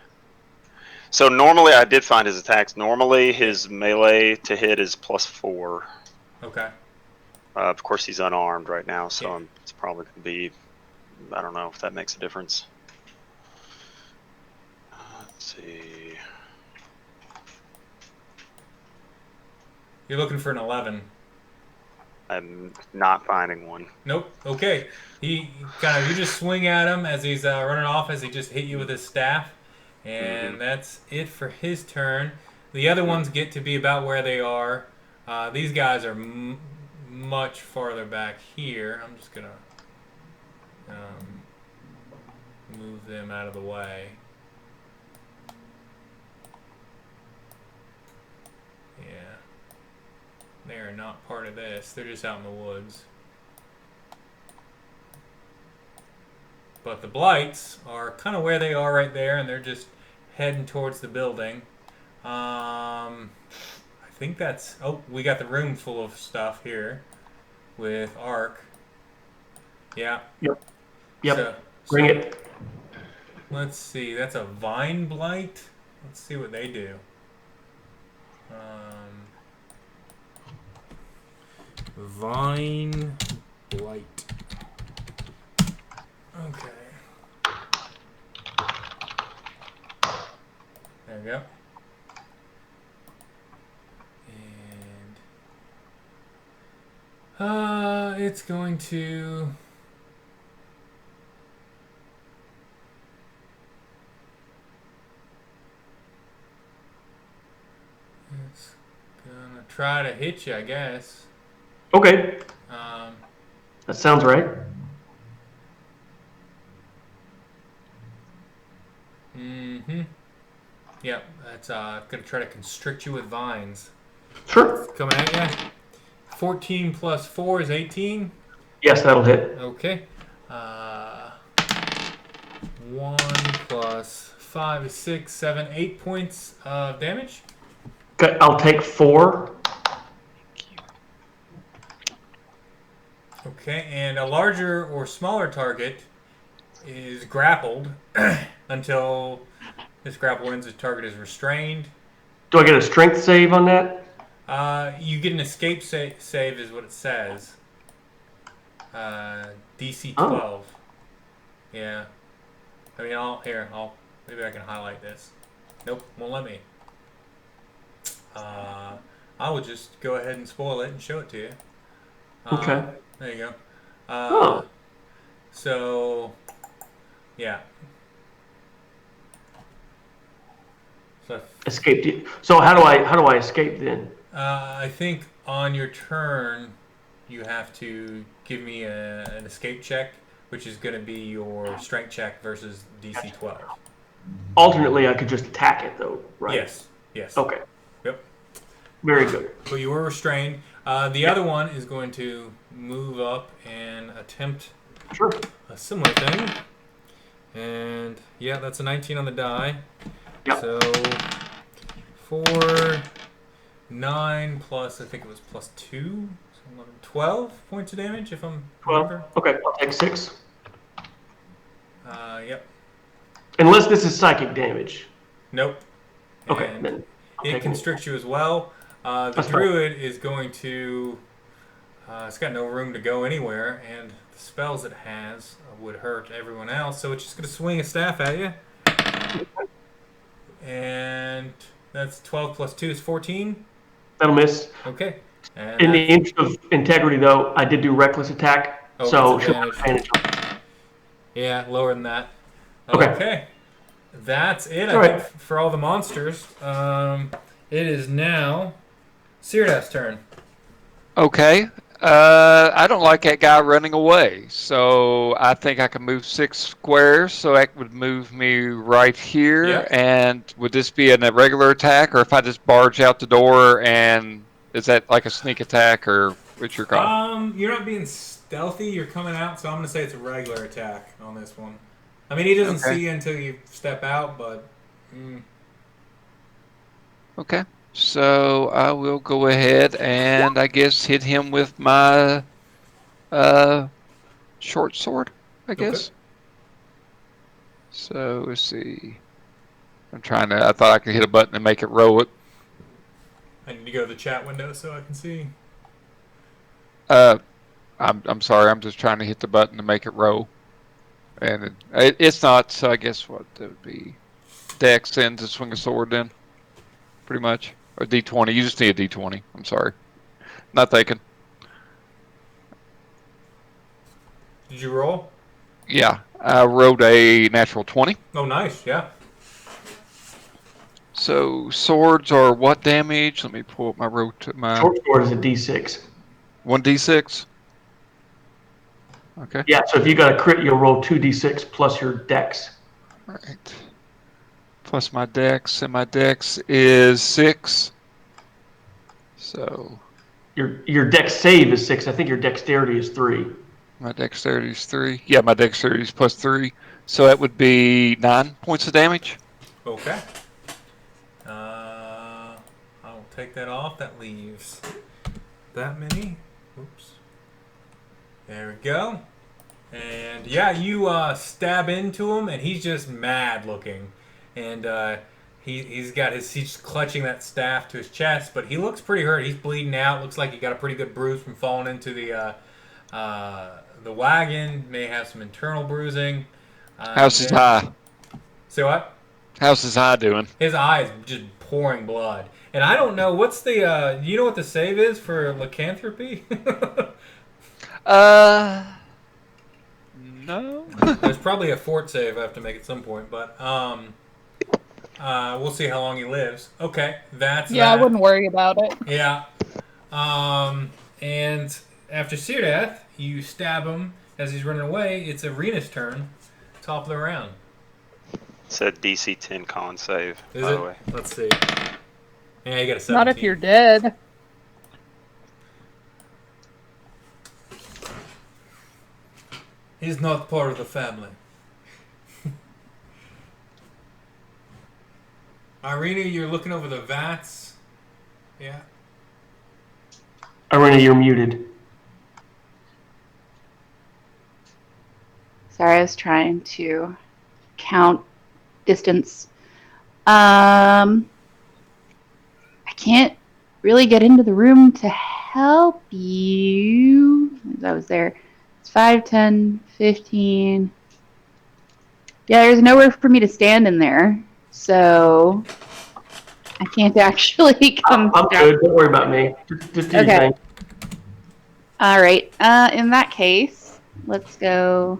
So normally, I did find his attacks. Normally, his melee to hit is +4. Okay. Of course, he's unarmed right now, so it's probably going to be... I don't know if that makes a difference. Let's see. You're looking for an 11. I'm not finding one. Nope. Okay. You just swing at him as he's running off, as he just hit you with his staff, and that's it for his turn. The other ones get to be about where they are. These guys are much farther back here. I'm just gonna move them out of the way. Yeah. They are not part of this. They're just out in the woods. But the blights are kind of where they are right there, and they're just heading towards the building. I think that's... Oh, we got the room full of stuff here with Ark. Yeah. Yep. So Bring it. Let's see. That's a Vine Blight. Let's see what they do. Vine Blight. Okay. There we go. And it's going to. It's gonna try to hit you, I guess. Okay. That sounds right. Mm-hmm. Yep, that's gonna try to constrict you with vines. Sure. Coming at you. 14 plus 4 is 18. Yes, that'll hit. Okay. 1 plus 5 is 6, 7, 8 points of damage. Okay, I'll take 4. Okay, and a larger or smaller target is grappled until this grapple ends. The target is restrained. Do I get a strength save on that? You get an escape save is what it says. DC 12. Oh. Yeah. I mean, maybe I can highlight this. Nope, won't let me. I will just go ahead and spoil it and show it to you. Okay. There you go. Oh. So, yeah. So, Escape. So how do I escape then? I think on your turn, you have to give me an escape check, which is going to be your strength check versus DC 12. Alternately, I could just attack it though, right? Yes. Yes. Okay. Yep. Very good. But you were restrained. The other one is going to move up and attempt a similar thing. And yeah, that's a 19 on the die. Yep. So 4, 9 plus, I think it was plus 2, so 11, 12 points of damage if I'm 12. remember. Okay, I'll take 6. Yep. Unless this is psychic damage. Nope. Okay, And then it constricts you as well. The That's druid is going to. It's got no room to go anywhere, and the spells it has would hurt everyone else. So it's just going to swing a staff at you. And that's 12 plus 2 is 14. That'll miss. Okay. And In the interest of integrity, though, I did do reckless attack, so it's she'll have advantage. yeah, lower than that. Okay. That's it, All I think, right. for all the monsters. It is now Syrdath's turn. Okay. I don't like that guy running away, so I think I can move 6 squares, so that would move me right here. Yeah. And would this be a regular attack, or if I just barge out the door, and is that like a sneak attack, or what's your call? You're not being stealthy, you're coming out, so I'm going to say it's a regular attack on this one. I mean, he doesn't see you until you step out, but... Okay. So I will go ahead and I guess hit him with my short sword, I guess. Okay. So let's see. I thought I could hit a button and make it roll it. I need to go to the chat window so I can see. I'm sorry, I'm just trying to hit the button to make it roll. And it's not, so I guess what that would be Dex then to swing a sword then. Pretty much. Or D20. You just need a D20. I'm sorry. Not thinking. Did you roll? Yeah. I rolled a natural 20. Oh, nice. Yeah. So swords are what damage? Let me pull up my Short sword is a D6. 1d6? Okay. Yeah, so if you got a crit, you'll roll 2d6 plus your dex. All right. Plus my dex, and my dex is 6. So your dex save is 6. I think your dexterity is 3. my dexterity is 3. Yeah, my dexterity is plus 3. So that would be 9 points of damage. Okay. I'll take that off. That leaves that many. Oops. There we go. And yeah, you stab into him, and he's just mad looking, and he's clutching that staff to his chest, but he looks pretty hurt. He's bleeding out. Looks like he got a pretty good bruise from falling into the wagon. May have some internal bruising. How's his eye? Say what? How's his eye doing? His eye is just pouring blood, and I don't know what's the. Do you know what the save is for lycanthropy? No. There's probably a fort save I have to make at some point, but we'll see how long he lives. Okay, that's Yeah, that. I wouldn't worry about it. Yeah. And after Syrdath, you stab him as he's running away. It's Ireena's turn. Top of the round. It's a DC 10 con save, Is by it? the way. Let's see. Yeah, you got a 17. Not if you're dead. He's not part of the family. Ireena, you're looking over the vats. Yeah. Ireena, you're muted. Sorry, I was trying to count distance. I can't really get into the room to help you. I was there. It's 5, 10, 15. Yeah, there's nowhere for me to stand in there. So I can't actually come I'm down. good. Don't worry about me. Just do your Okay. thing. All right. In that case, let's go.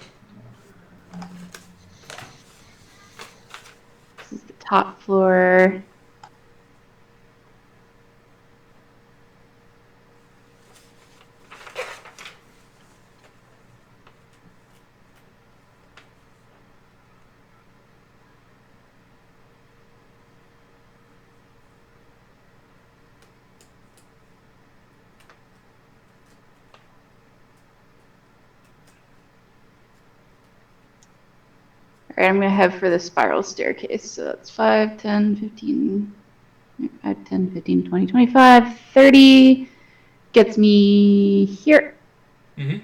This is the top floor. All right, I'm going to have for the spiral staircase. So that's 5, 10, 15, 5, 10, 15, 20, 25, 30. Gets me here. Mm-hmm.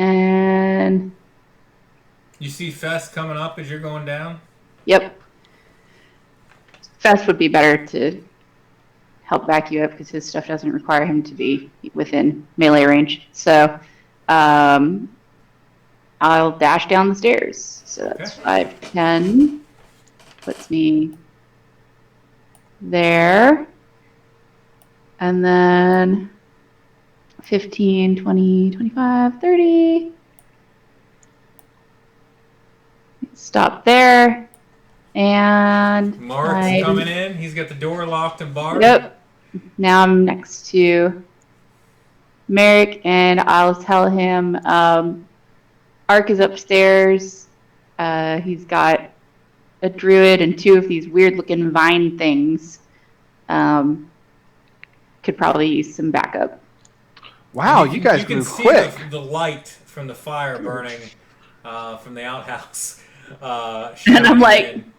And, You see Fest coming up as you're going down? yep. Fest would be better to help back you up because his stuff doesn't require him to be within melee range. So, I'll dash down the stairs. So that's Okay. 5, 10. Puts me there. And then 15, 20, 25, 30. Stop there. And Mark's coming in. He's got the door locked and barred. Yep. Now I'm next to Marick, and I'll tell him Ark is upstairs. He's got a druid and 2 of these weird-looking vine things. Could probably use some backup. Wow, you guys can move see quick. the light from the fire burning from the outhouse. And shining I'm like, in.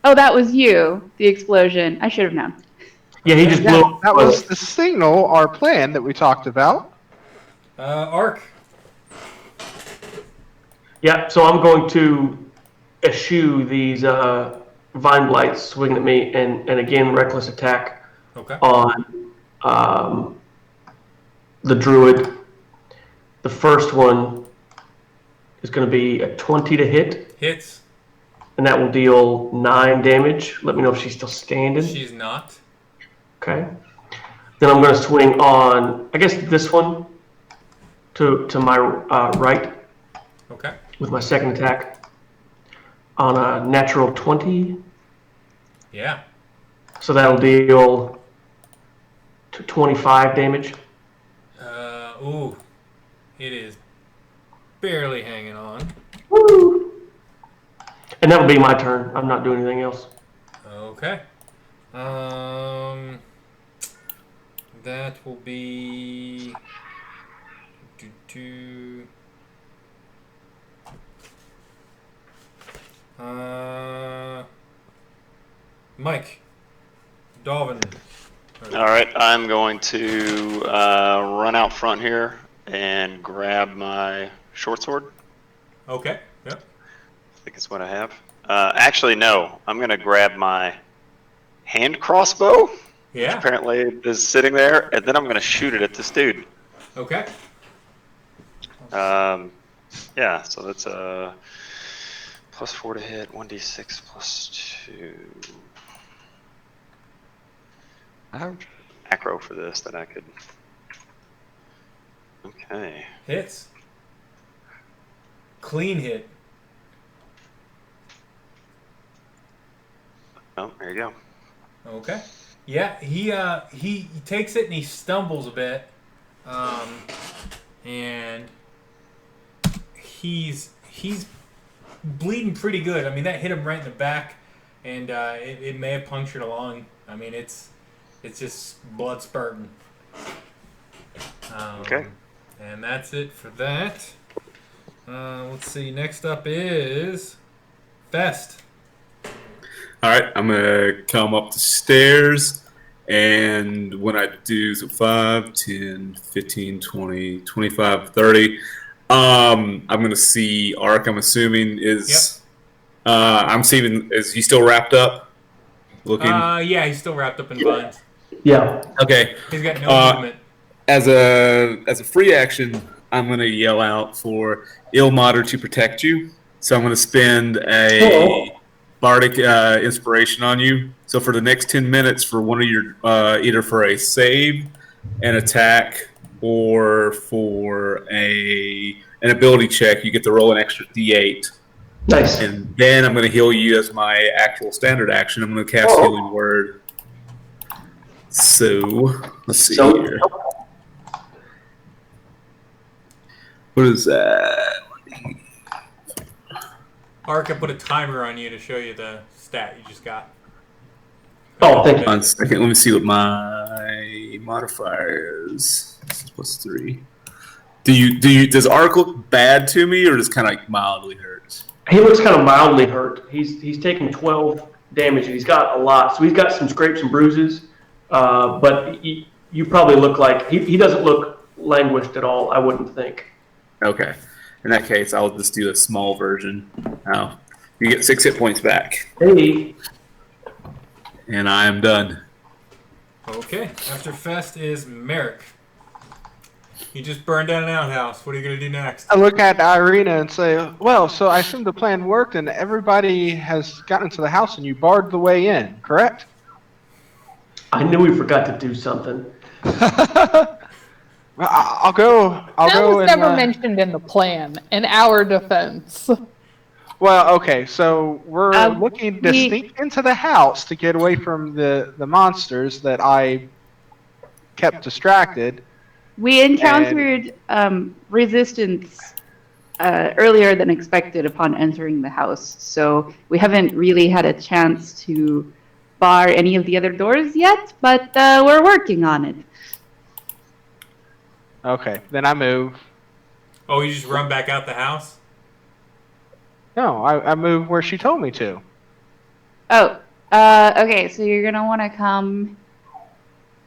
oh, that was you, the explosion. I should have known. Yeah, he just blew. That was the signal, our plan that we talked about. Ark. Yeah, so I'm going to eschew these vine blights swinging at me, and again, reckless attack Okay. on the druid. The first one is going to be a 20 to hit, Hits. and that will deal 9 damage. Let me know if she's still standing. She's not. Okay. Then I'm going to swing on, I guess, this one to my right Okay. with my second attack on a natural 20. Yeah. So that'll deal to 25 damage. Ooh. It is barely hanging on. Woo! And that'll be my turn. I'm not doing anything else. Okay. That will be. Mike. Dalvin. All right, I'm going to run out front here and grab my short sword. Okay. Yep. I think it's what I have. Actually, no. I'm going to grab my hand crossbow, which Yeah. apparently is sitting there, and then I'm going to shoot it at this dude. Okay. Yeah, so that's a +4 to hit, 1d6 +2. Ouch. Macro for this that I could. Okay. Hits. Clean hit. Oh, there you go. Okay. Yeah, he takes it and he stumbles a bit, and he's bleeding pretty good. I mean, that hit him right in the back, and it may have punctured a lung. I mean, it's just blood spurting. Okay. And that's it for that. Let's see. Next up is Fest. All right, I'm going to come up the stairs, and when I do, so 5, 10, 15, 20, 25, 30, I'm going to see Ark, I'm assuming, is... Yep. I'm seeing, is he still wrapped up? Looking? Yeah, he's still wrapped up in vines. Yeah. Okay. He's got no movement. As a free action, I'm going to yell out for Ilmater to protect you. So I'm going to spend a bardic inspiration on you. So for the next 10 minutes, for one of your either for a save, an attack, or for an ability check, you get to roll an extra D8. Nice. And then I'm going to heal you as my actual standard action. I'm going to cast Healing Word. So let's see here. What is that? Ark, I put a timer on you to show you the stat you just got. Oh, thank you. 1 second. Let me see what my modifier is. This is +3. Does Ark look bad to me, or does kind of like mildly hurt? He looks kind of mildly hurt. He's taking 12 damage, and he's got a lot. So he's got some scrapes and bruises, but you probably look like he doesn't look languished at all, I wouldn't think. Okay. In that case, I'll just do a small version. Now, you get 6 hit points back. Hey. And I am done. Okay. After Fest is Marick. You just burned down an outhouse. What are you going to do next? I look at Ireena and say, well, so I assume the plan worked and everybody has gotten into the house and you barred the way in, correct? I knew we forgot to do something. I'll go That was and, never mentioned in the plan, in our defense. Well, okay, so we're looking to sneak into the house to get away from the monsters that I kept distracted. We encountered resistance earlier than expected upon entering the house, so we haven't really had a chance to bar any of the other doors yet, but we're working on it. Okay, then I move. Oh, you just run back out the house? No, I move where she told me to. Oh, okay, so you're going to want to come...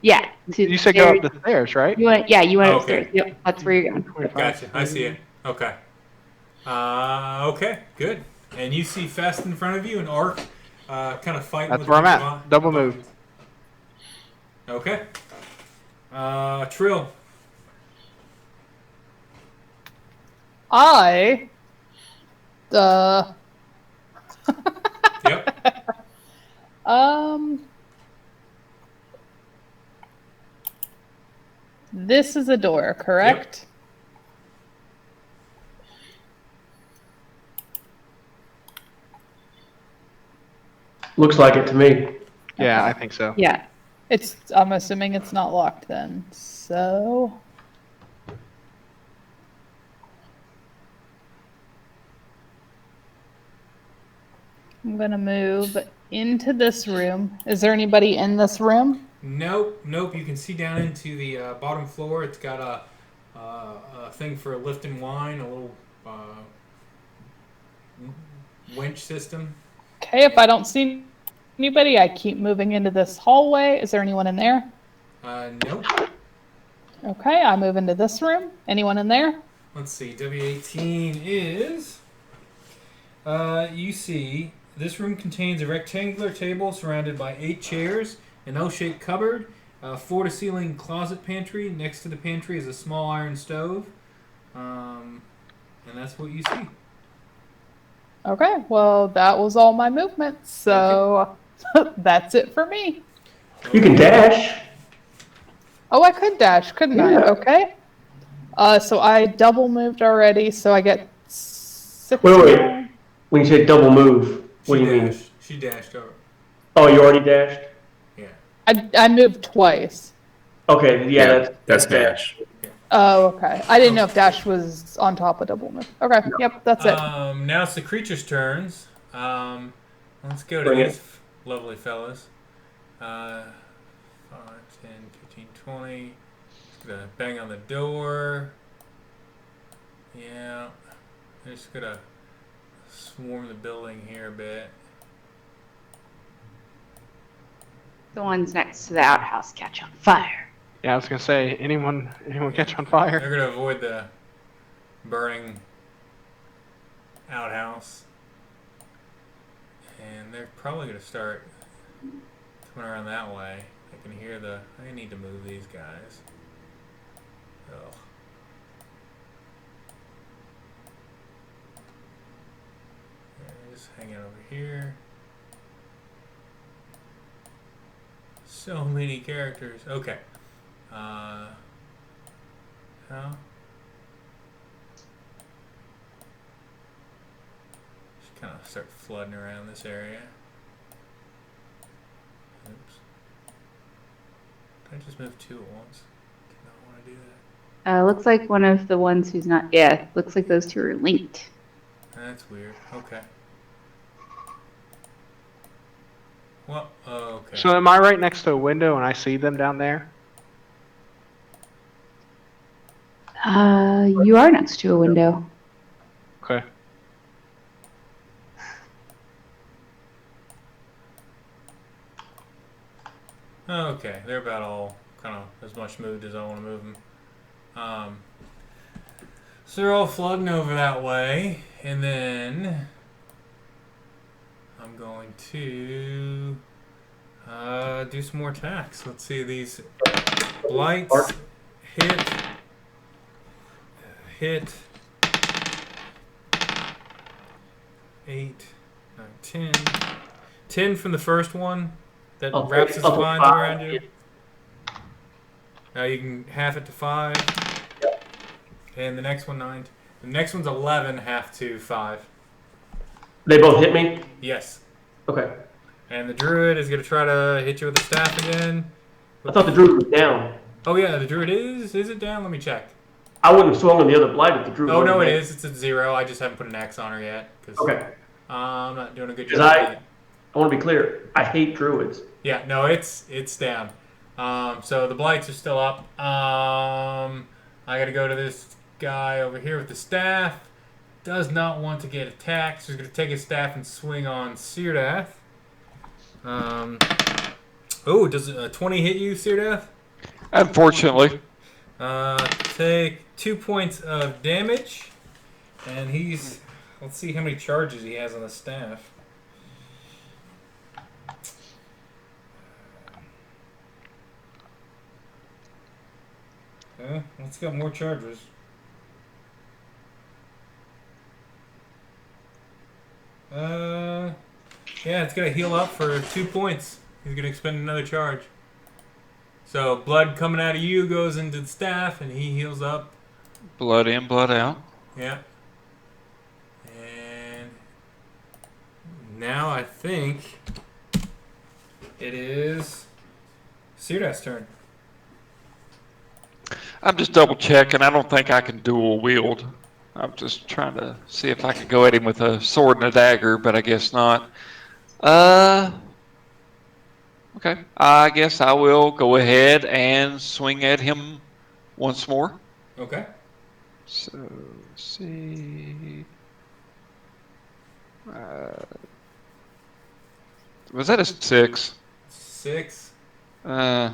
Yeah. You said go up the stairs, right? You went Okay. upstairs. Yep, that's where you're going. Gotcha. I see it. Okay. Okay, good. And you see Fest in front of you and Ark kind of fighting That's with where I'm the at. Double move. Okay. Trill. Yep. This is a door, correct? Looks like it to me. Yeah, I think so. Yeah. I'm assuming it's not locked then. So I'm gonna move into this room. Is there anybody in this room? Nope. You can see down into the bottom floor. It's got a thing for lifting wine, a little winch system. Okay, if I don't see anybody, I keep moving into this hallway. Is there anyone in there? Nope. Okay, I move into this room. Anyone in there? Let's see. W18 is. You see, this room contains a rectangular table surrounded by 8 chairs, an L-shaped cupboard, a floor-to-ceiling closet pantry. Next to the pantry is a small iron stove. And that's what you see. Okay, well, that was all my movements, so that's it for me. You can dash. Oh, I could dash, couldn't I? Okay. So I double moved already, so I get 6 Wait. more. When you say double move, what do you mean? She dashed over. Oh, you already dashed? Yeah. I moved twice. Okay, yeah, that's dash. Oh, okay. I didn't know if dash was on top of double move. Okay, yep, that's it. Now it's the creature's turns. Let's go to Bring these it. lovely fellas. 5, 10, 15, 20. Just gonna bang on the door. Yeah. I'm just gonna swarm the building here a bit. The ones next to the outhouse catch on fire. Yeah, I was gonna say, anyone catch on fire? They're gonna avoid the burning outhouse. And they're probably gonna start coming around that way. I can hear I need to move these guys. Oh. Just hanging over here. So many characters. Okay. How? Just kind of start flooding around this area. Oops. Did I just move 2 at once? Did not want to do that. Looks like one of the ones who's not. Yeah, looks like those 2 are linked. That's weird. Okay. Well, okay. So am I right next to a window and I see them down there? You are next to a window. Okay. Okay, they're about all kind of as much moved as I want to move them. So they're all flooding over that way, and then I'm going to do some more attacks. Let's see, these blights hit 8, 9, 10. 10 from the first one that wraps its vines around you. Now you can half it to 5. And the next one 9. The next one's 11, half to 5. They both hit me? Yes. Okay. And the druid is going to try to hit you with the staff again. I thought the druid was down. Oh yeah, the druid is. Is it down? Let me check. I wouldn't have swung on the other blight if the druid. Oh no, it is. It's at 0. I just haven't put an X on her yet. Okay. I'm not doing a good Because job. I want to be clear. I hate druids. Yeah, no, it's down. So the blights are still up. I got to go to this guy over here with the staff. Does not want to get attacked, so he's going to take his staff and swing on Syrdath. Does a 20 hit you, Syrdath? Unfortunately. Take 2 points of damage, and he's. Let's see how many charges he has on the staff. Let's get more charges. Yeah, it's gonna heal up for 2 points. He's gonna expend another charge. So blood coming out of you goes into the staff, and he heals up. Blood in, blood out. Yeah. And now I think it is Syrdath's turn. I'm just double checking. I don't think I can dual wield. I'm just trying to see if I can go at him with a sword and a dagger, but I guess not. Okay. I guess I will go ahead and swing at him once more. Okay. So, let's see. Was that a 6? 6. Yeah.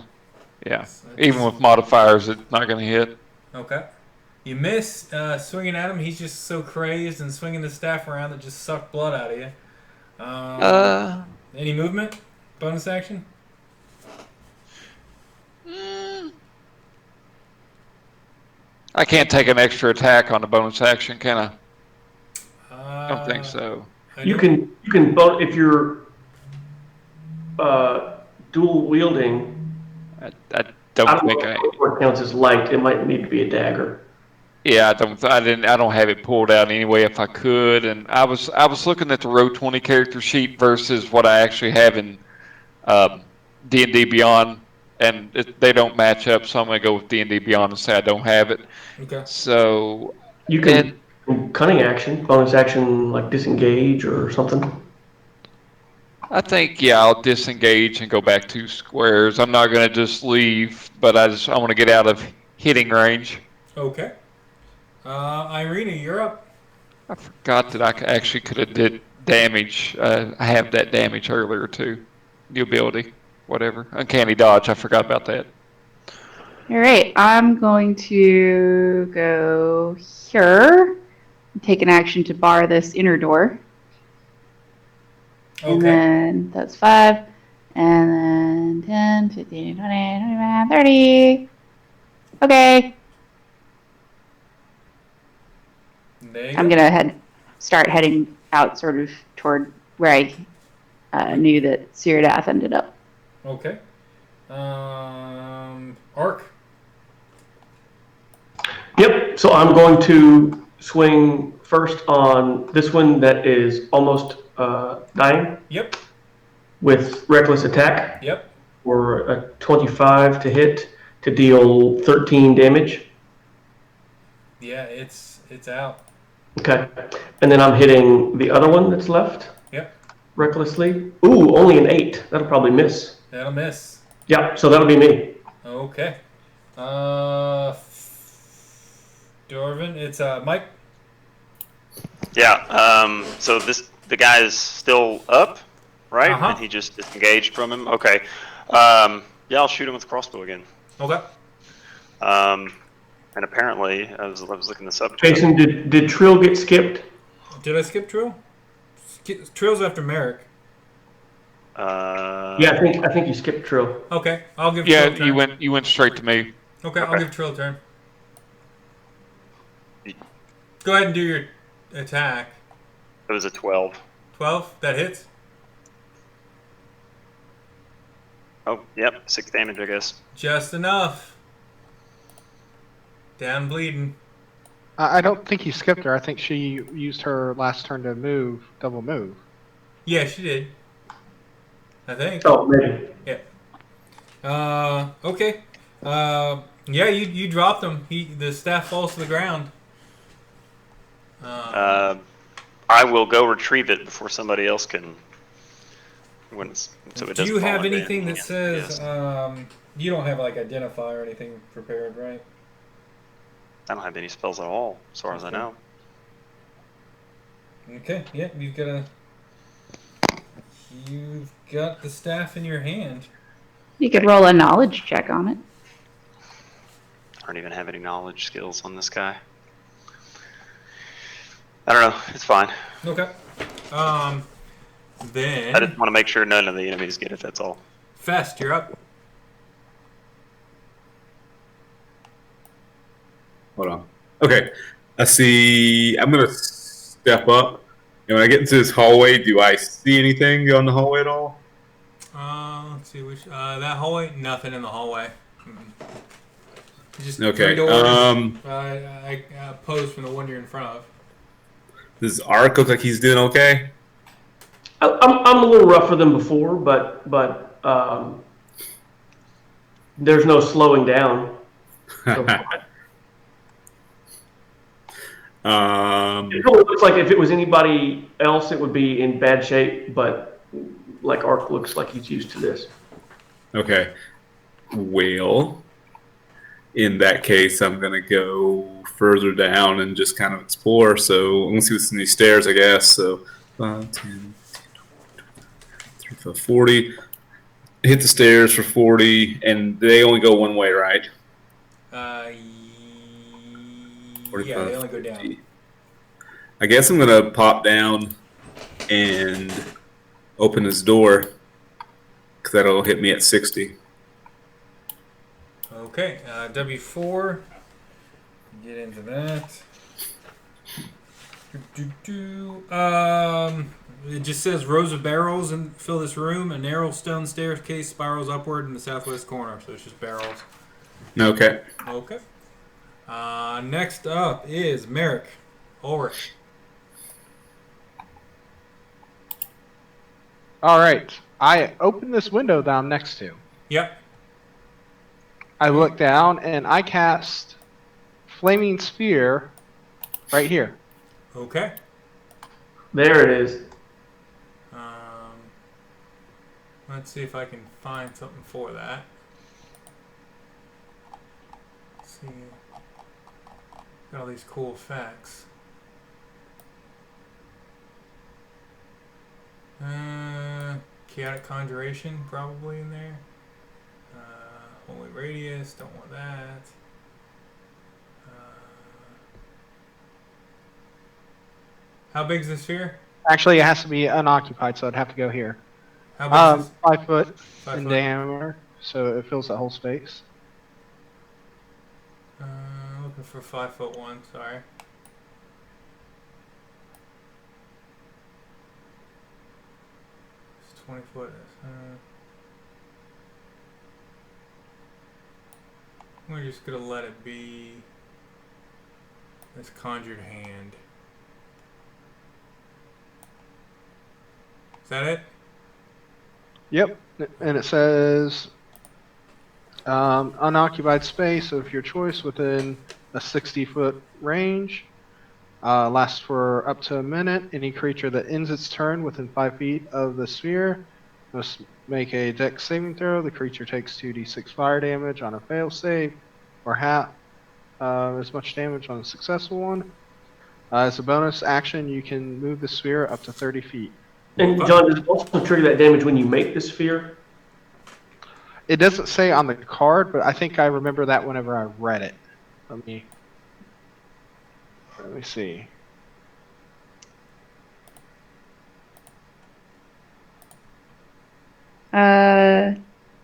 Even with modifiers, it's not going to hit. Okay. You miss swinging at him. He's just so crazed and swinging the staff around that just sucked blood out of you. Any movement? Bonus action? I can't take an extra attack on the bonus action, can I? I don't think so. You can if you're dual wielding. I don't think what counts as light. It might need to be a dagger. Yeah, I don't have it pulled out anyway. If I could, and I was looking at the Road 20 character sheet versus what I actually have in D&D Beyond, and they don't match up. So I'm going to go with D&D Beyond and say I don't have it. Okay. So you can cunning action, bonus action, like disengage or something. I think I'll disengage and go back 2 squares. I'm not going to just leave, but I want to get out of hitting range. Okay. Ireena, you're up. I forgot that I actually could have did damage. I have that damage earlier too. New ability, whatever. Uncanny dodge. I forgot about that. All right, I'm going to go here. Take an action to bar this inner door. Okay. And then that's 5. And then 10, 15, 20, 25, 30. Okay. I'm going to start heading out sort of toward where I knew that Syrdath ended up. Okay. Arc. Yep, so I'm going to swing first on this one that is almost dying. Yep. With reckless attack. Yep. For a 25 to hit to deal 13 damage. Yeah, it's out. Okay. And then I'm hitting the other one that's left. Yep. Recklessly. Ooh, only an 8. That'll probably miss. That'll miss. Yeah, so that'll be me. Okay. Dorvin, it's Mike. Yeah. So the guy is still up, right? Uh-huh. And he just disengaged from him. Okay. Yeah, I'll shoot him with the crossbow again. Okay. And apparently, I was looking this up. Jason, did Trill get skipped? Did I skip Trill? Trill's after Marick. Yeah, I think you skipped Trill. Okay, I'll give Trill a turn. you went straight to me. Okay, I'll give Trill a turn. Go ahead and do your attack. It was a 12. 12? That hits? Oh, yep. 6 damage, I guess. Just enough. Down bleeding. I don't think you skipped her. I think she used her last turn to double move. Yeah, she did. I think. Oh, maybe. Yeah. Okay. Yeah, you dropped him. The staff falls to the ground. I will go retrieve it before somebody else can. Do you have anything that says you don't have like identify or anything prepared, right? I don't have any spells at all, as far as I know. Okay. Yeah, you've got the staff in your hand. You could roll a knowledge check on it. I don't even have any knowledge skills on this guy. I don't know. It's fine. Okay. Then I just want to make sure none of the enemies get it. That's all. Fest, you're up. Hold on. Okay. I see. I'm going to step up. And when I get into this hallway, do I see anything on the hallway at all? Let's see. That hallway? Nothing in the hallway. Just okay. 3 doors. I posed from the one you're in front of. Does Ark look like he's doing okay? I'm a little rougher than before, but there's no slowing down. It really looks like if it was anybody else, it would be in bad shape, but like Ark looks like he's used to this. Okay. Well, in that case, I'm going to go further down and just kind of explore. So I'm going to see what's in these stairs, I guess. So 5, 10, 40. Hit the stairs for 40, and they only go one way, right? Yeah, they only go down. 50. I guess I'm gonna pop down and open this door because that'll hit me at 60. Okay, W4. Get into that. It just says rows of barrels and fill this room. A narrow stone staircase spirals upward in the southwest corner, so it's just barrels. Okay. Okay. Next up is Marick Ulrich. All right. I open this window that I'm next to. Yep. I look down and I cast Flaming Sphere right here. Okay. There it is. Let's see if I can find something for that. Let's see. Got all these cool effects. Chaotic Conjuration probably in there. Holy Radius, don't want that. How big is the sphere? Actually, it has to be unoccupied, so I'd have to go here. How big is 5 foot 5 in foot? diameter, so it fills that whole space. Looking for 5'1", sorry. It's 20 foot. We're just gonna let it be this conjured hand. Is that it? Yep, and it says unoccupied space of your choice within a 60-foot range. Lasts for up to a minute. Any creature that ends its turn within 5 feet of the sphere must make a dex saving throw. The creature takes 2d6 fire damage on a fail save, or half as much damage on a successful one. As a bonus action, you can move the sphere up to 30 feet. And John, does it also trigger that damage when you make the sphere? It doesn't say on the card, but I think I remember that whenever I read it. Let me see.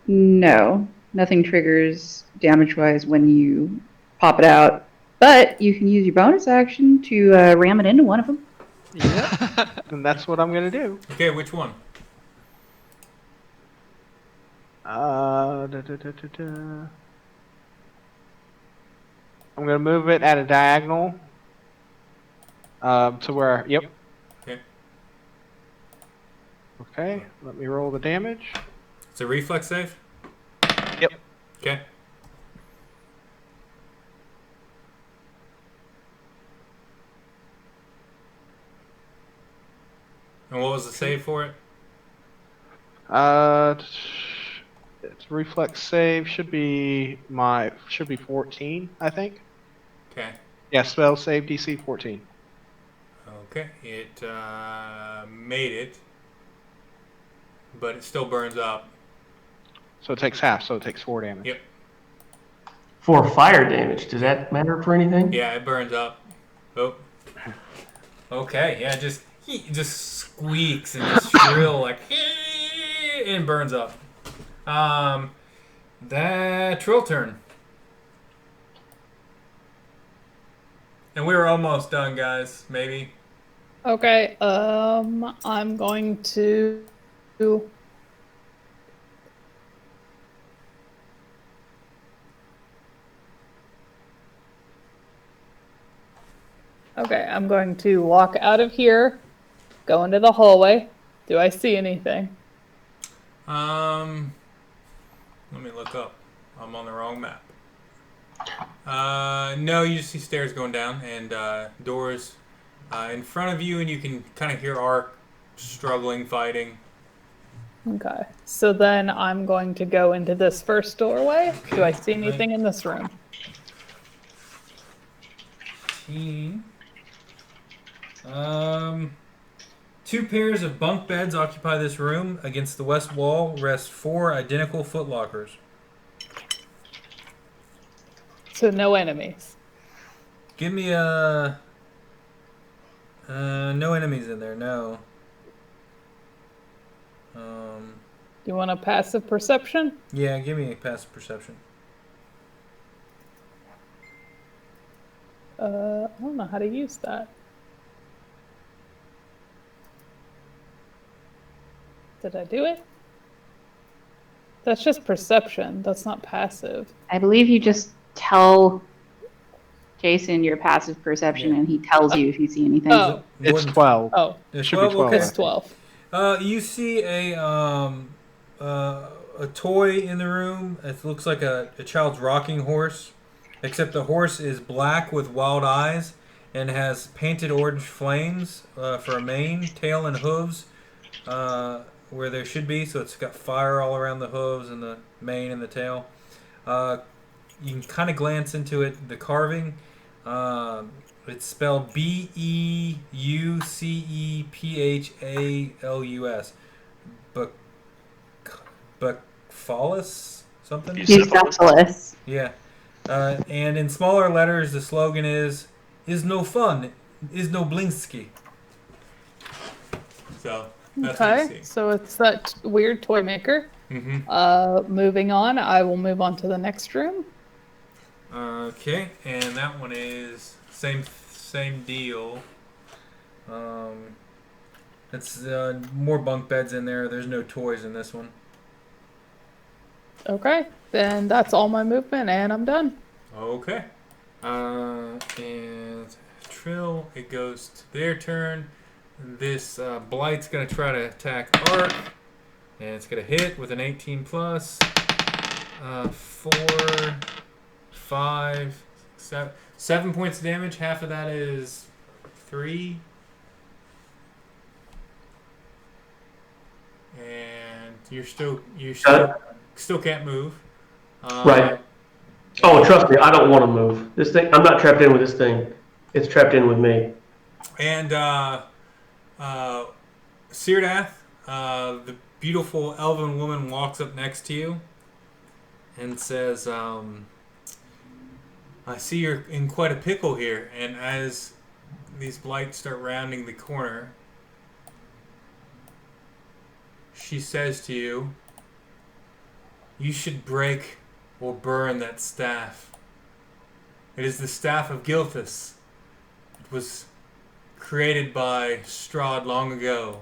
No. Nothing triggers damage-wise when you pop it out. But you can use your bonus action to ram it into one of them. Yeah, and that's what I'm gonna do. Okay, which one? I'm gonna move it at a diagonal to where. Yep. Okay. Okay. Let me roll the damage. It's a reflex save? Yep. Okay. And what was the save for it? Its reflex save should be 14, I think. Okay. Yeah, spell save DC 14. Okay. It made it, but it still burns up. So it takes half, so it takes 4 damage. Yep. For fire damage, does that matter for anything? Yeah, it burns up. Oh. Okay. Yeah, it just squeaks and just shrill like and burns up. That Trill turn. And we were almost done, guys. Maybe. Okay, I'm going to... Okay, I'm going to walk out of here, go into the hallway. Do I see anything? Let me look up. I'm on the wrong map. No, you just see stairs going down and doors in front of you, and you can kind of hear Ark struggling, fighting. Okay, so then I'm going to go into this first doorway. Do I see anything in this room? Two pairs of bunk beds occupy this room. Against the west wall rest 4 identical footlockers. So no enemies. Give me no enemies in there. No. You want a passive perception? Yeah, give me a passive perception. I don't know how to use that. Did I do it? That's just perception. That's not passive. I believe you just tell Jason your passive perception, and he tells you if you see anything. Oh. It's 12. Oh, It should be 12. it's 12. You see a toy in the room. It looks like a child's rocking horse, except the horse is black with wild eyes and has painted orange flames for a mane, tail, and hooves where there should be. So it's got fire all around the hooves and the mane and the tail. You can kind of glance into it. The carving, it's spelled Beucephalus. Bucephalus? Something? Bucephalus. Yeah. And in smaller letters, the slogan is no fun, is no Blinsky. So, that's what you Okay, see. so it's that weird toy maker. Mm-hmm. Moving on, I will move on to the next room. Okay, and that one is same deal. It's more bunk beds in there. There's no toys in this one. Okay, then that's all my movement, and I'm done. Okay. And Trill, it goes to their turn. This Blight's going to try to attack Ark. And it's going to hit with an 18 plus. 4, 5, 7. 7 points of damage. Half of that is 3. And you still can't move. Right. Oh, trust me, I don't want to move. This thing, I'm not trapped in with this thing. It's trapped in with me. And Syrdath, the beautiful elven woman, walks up next to you and says, I see you're in quite a pickle here. And as these blights start rounding the corner, she says to you, you should break or burn that staff. It is the staff of Gilthus. It was created by Strahd long ago.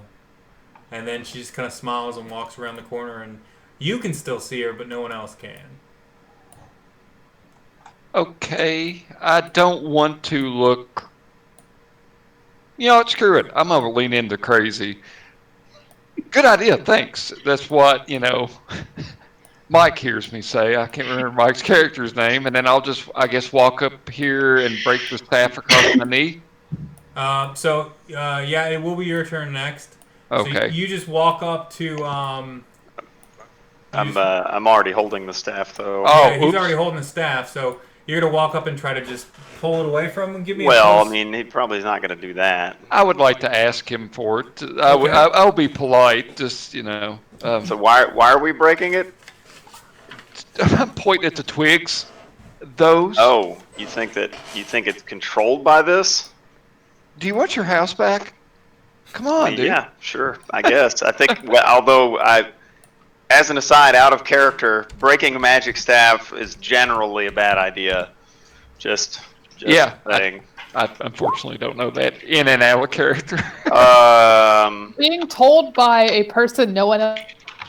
And then she just kind of smiles and walks around the corner, and you can still see her, but no one else can. Okay, I don't want to look... You know what, screw it. I'm going to lean into crazy. Good idea, thanks. That's what, Mike hears me say. I can't remember Mike's character's name, and then I'll just, I guess, walk up here and break the staff across my knee. Yeah, it will be your turn next. Okay. So you just walk up to. I'm already holding the staff though. Oh, yeah, he's already holding the staff, so you're gonna walk up and try to just pull it away from him. Give me. Well, I mean, he probably is not gonna do that. I would like to ask him for it. I'll be polite, just So why are we breaking it? I'm pointing at the twigs. Those. Oh, you think it's controlled by this? Do you want your house back? Come on, dude. Yeah, sure. I guess. I think. Well, although as an aside, out of character, breaking a magic staff is generally a bad idea. Just yeah. saying. I unfortunately don't know that in and out of character. Being told by a person no one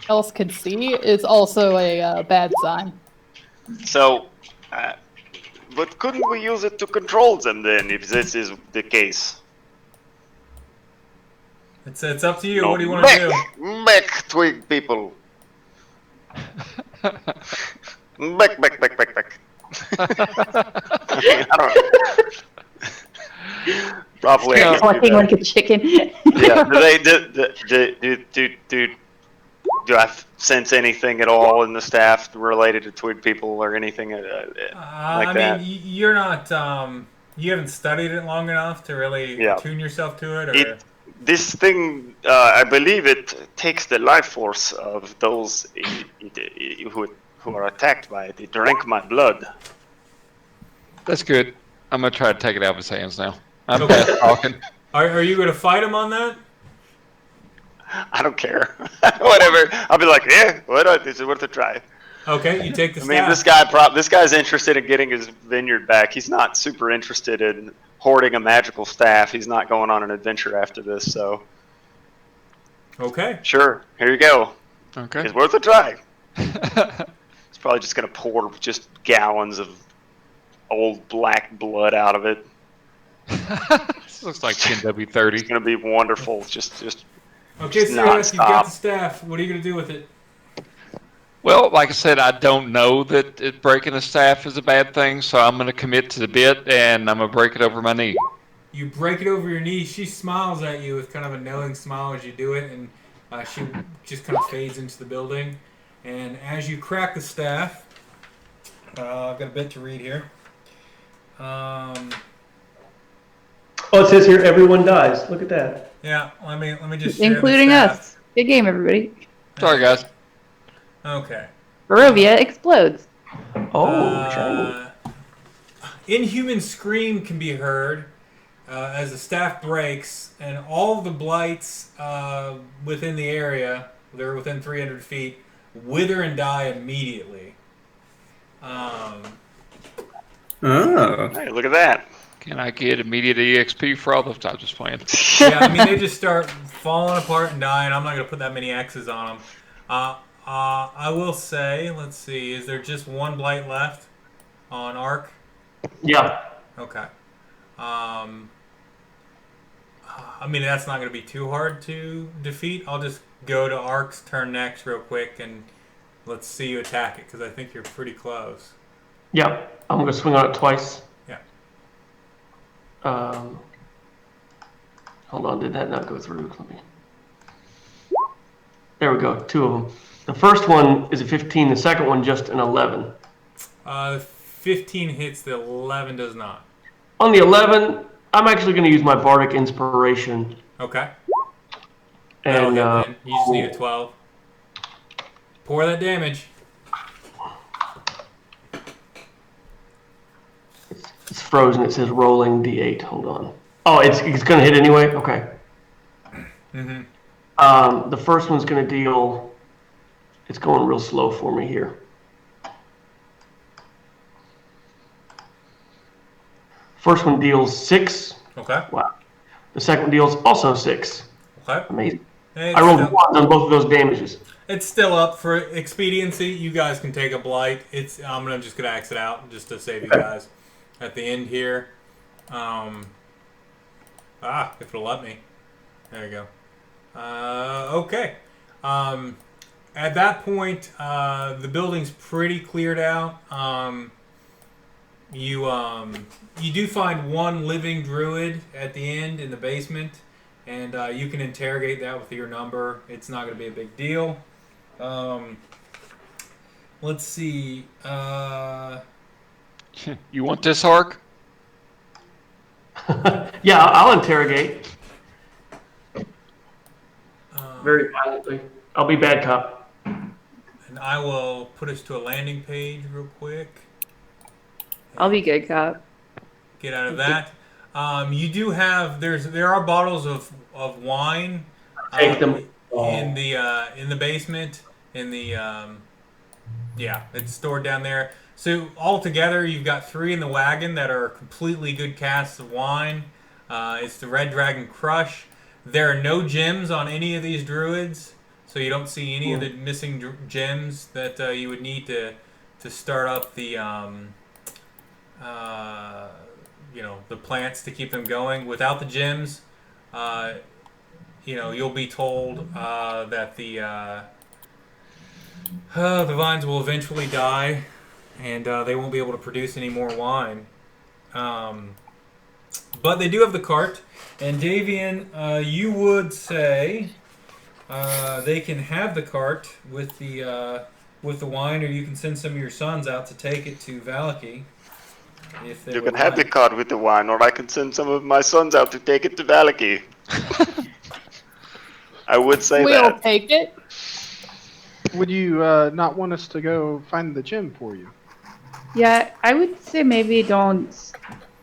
else can see is also a bad sign. So, but couldn't we use it to control them then, if this is the case? It's up to you. What do you want to do? Back, twig people. Back. I don't know. Probably. Clucking like a chicken. Yeah. Do I sense anything at all in the staff related to twig people or anything like that? You're not. You haven't studied it long enough to really tune yourself to it. Or... This thing, I believe it takes the life force of those who are attacked by it. It drank my blood. That's good. I'm gonna try to take it out of his hands now. I'm past talking. Are you going to fight him on that? I don't care. Whatever. I'll be like, yeah, it's worth a try. Okay, you take the I staff. mean, this guy's interested in getting his vineyard back. He's not super interested in hoarding a magical staff. He's not going on an adventure after this, so. Okay. Sure, here you go. Okay. It's worth a try. It's probably just going to pour just gallons of old black blood out of it. This looks like 10W30. It's going to be wonderful. Just Okay, Syrdath, you've got the staff. What are you going to do with it? Well, like I said, I don't know that breaking the staff is a bad thing, so I'm going to commit to the bit, and I'm going to break it over my knee. You break it over your knee. She smiles at you with kind of a knowing smile as you do it, and she just kind of fades into the building. And as you crack the staff, I've got a bit to read here. Oh, it says here everyone dies. Look at that. Yeah, let me just share Including the staff. us. Good game, everybody. Sorry, guys. Okay. Barovia explodes. Inhuman scream can be heard as the staff breaks, and all the blights within the area, they're within 300 feet, wither and die immediately. Hey, look at that. Can I get immediate EXP for all those? I'm just playing. Yeah, I mean, they just start falling apart and dying. I'm not going to put that many X's on them. I will say, let's see, is there just one blight left on Ark? Yeah. Okay. I mean, that's not going to be too hard to defeat. I'll just go to Ark's turn next real quick, and let's see you attack it, because I think you're pretty close. Yeah. I'm going to swing on it twice. Yeah. Hold on. Did that not go through? Let me... There we go. 2 of them. The first one is a 15. The second one just an 11. 15 hits. The 11 does not. On the 11, I'm actually going to use my Bardic Inspiration. Okay. And you just need a 12. Pour that damage. It's frozen. It says rolling D8. Hold on. Oh, it's going to hit anyway? Okay. Mm-hmm. The first one's going to deal... It's going real slow for me here. First one deals 6. Okay. Wow. The second one deals also 6. Okay. Amazing. Hey, I rolled 1 on both of those damages. It's still up for expediency. You guys can take a blight. I'm just gonna exit out just to save you guys at the end here. If it'll let me. There you go. Okay. At that point, the building's pretty cleared out. You do find one living druid at the end in the basement, and you can interrogate that with your number. It's not going to be a big deal. Let's see. You want this, Ark? Yeah, I'll interrogate. Very violently. I'll be bad cop. And I will put us to a landing page real quick. I'll be good cop. Get out of that. You do have there are bottles of wine. Take them in the basement. It's stored down there. So altogether, you've got 3 in the wagon that are completely good casks of wine. It's the Red Dragon Crush. There are no gems on any of these druids, so you don't see any of the missing gems that you would need to start up the the plants to keep them going. Without the gems, you'll be told that the vines will eventually die, and they won't be able to produce any more wine. But they do have the cart, and Davian, you would say they can have the cart with the wine, or you can send some of your sons out to take it to Valaki. You can have the cart with the wine, or I can send some of my sons out to take it to Valaki. I would say We'll that. take it. Would you not want us to go find the gem for you? Yeah, I would say maybe don't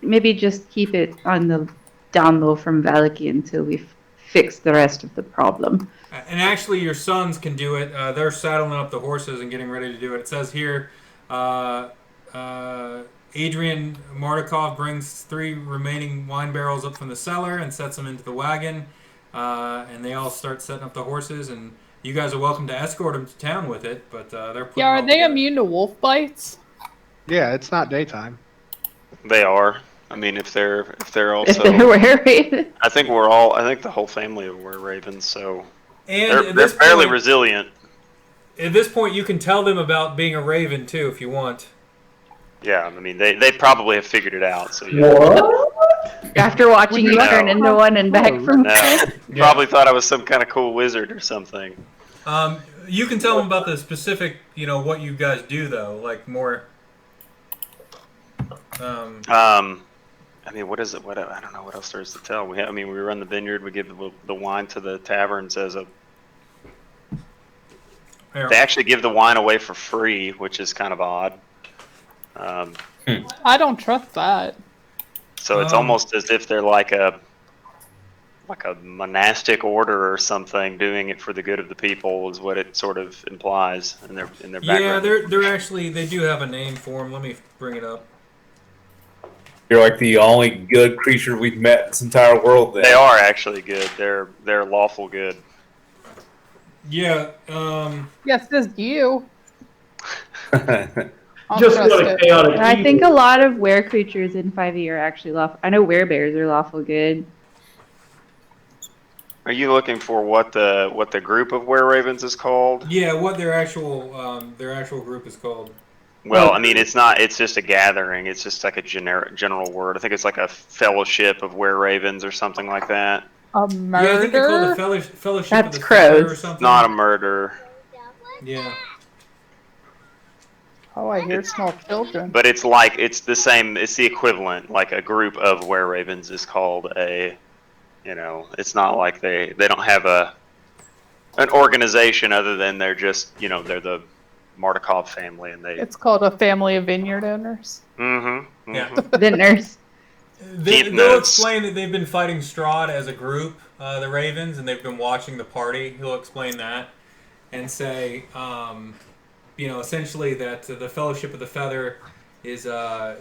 maybe just keep it on the down low from Valaki until we've fixed the rest of the problem. And actually, your sons can do it. They're saddling up the horses and getting ready to do it. It says here, Adrian Martikov brings 3 remaining wine barrels up from the cellar and sets them into the wagon. And they all start setting up the horses. And you guys are welcome to escort them to town with it. But they're putting Yeah, it are all they together. immune to wolf bites? Yeah, it's not daytime. They are. I mean, if they're also, If they're wary. I think the whole family of were ravens, so And they're fairly resilient. At this point, you can tell them about being a raven, too, if you want. Yeah, I mean, they probably have figured it out. So yeah. What? After watching you turn into one and back from No, probably thought I was some kind of cool wizard or something. You can tell them about the specific, what you guys do, though, like more. I mean, what is it? What I don't know what else there is to tell. We run the vineyard. We give the wine to the taverns as a. They actually give the wine away for free, which is kind of odd. I don't trust that. So it's almost as if they're like a monastic order or something, doing it for the good of the people, is what it sort of implies in their background. Yeah, they're actually, they do have a name for them. Let me bring it up. You're like the only good creature we've met in this entire world. Then. They are actually good. They're lawful good. Yeah. Yes, just you. I'll Just trust what a it. chaotic I think evil. a lot of were creatures in 5e are actually lawful. I know werebears are lawful good. Are you looking for what the group of were-ravens is called? Yeah, what their actual group is called. Well, I mean, it's not. It's just a gathering. It's just like a general word. I think it's like a fellowship of were-ravens or something like that. A murder? Yeah, I think they're called the Fellowship That's of the crows. Feather or something. Not a murder, Yeah. Oh, I hear small children. but it's like it's the same. It's the equivalent. Like a group of were-ravens is called a. It's not like they don't have an organization other than they're just they're the Martikov family and they. It's called a family of vineyard owners. Mm-hmm. Yeah. Vintners. They'll explain that they've been fighting Strahd as a group, the Ravens, and they've been watching the party. He'll explain that and say, essentially that the Fellowship of the Feather is the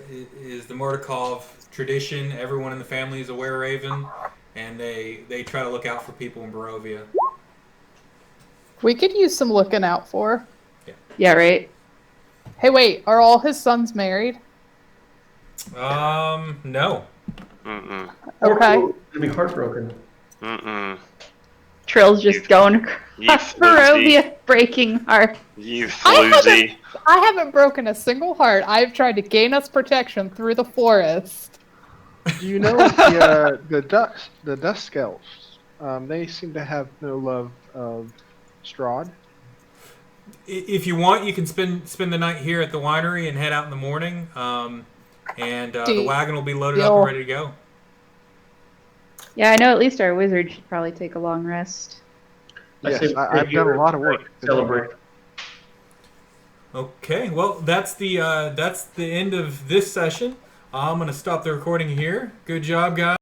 Martikov tradition. Everyone in the family is a were-raven, and they try to look out for people in Barovia. We could use some looking out for. Yeah, right? Hey, wait, are all his sons married? No. Mm-mm. Okay. I'd be heartbroken. Mm-mm. Trill's just going You across floozy. Barovia, breaking heart. You floozy. I haven't broken a single heart. I've tried to gain us protection through the forest. Do you know the Dusk Elves? They seem to have no love of Strahd. If you want, you can spend the night here at the winery and head out in the morning. And the wagon will be loaded up and ready to go. Yeah, I know at least our wizard should probably take a long rest. Yes, I've done a lot of work. Celebrate. Okay, well that's the end of this session. I'm gonna stop the recording here. Good job, guys.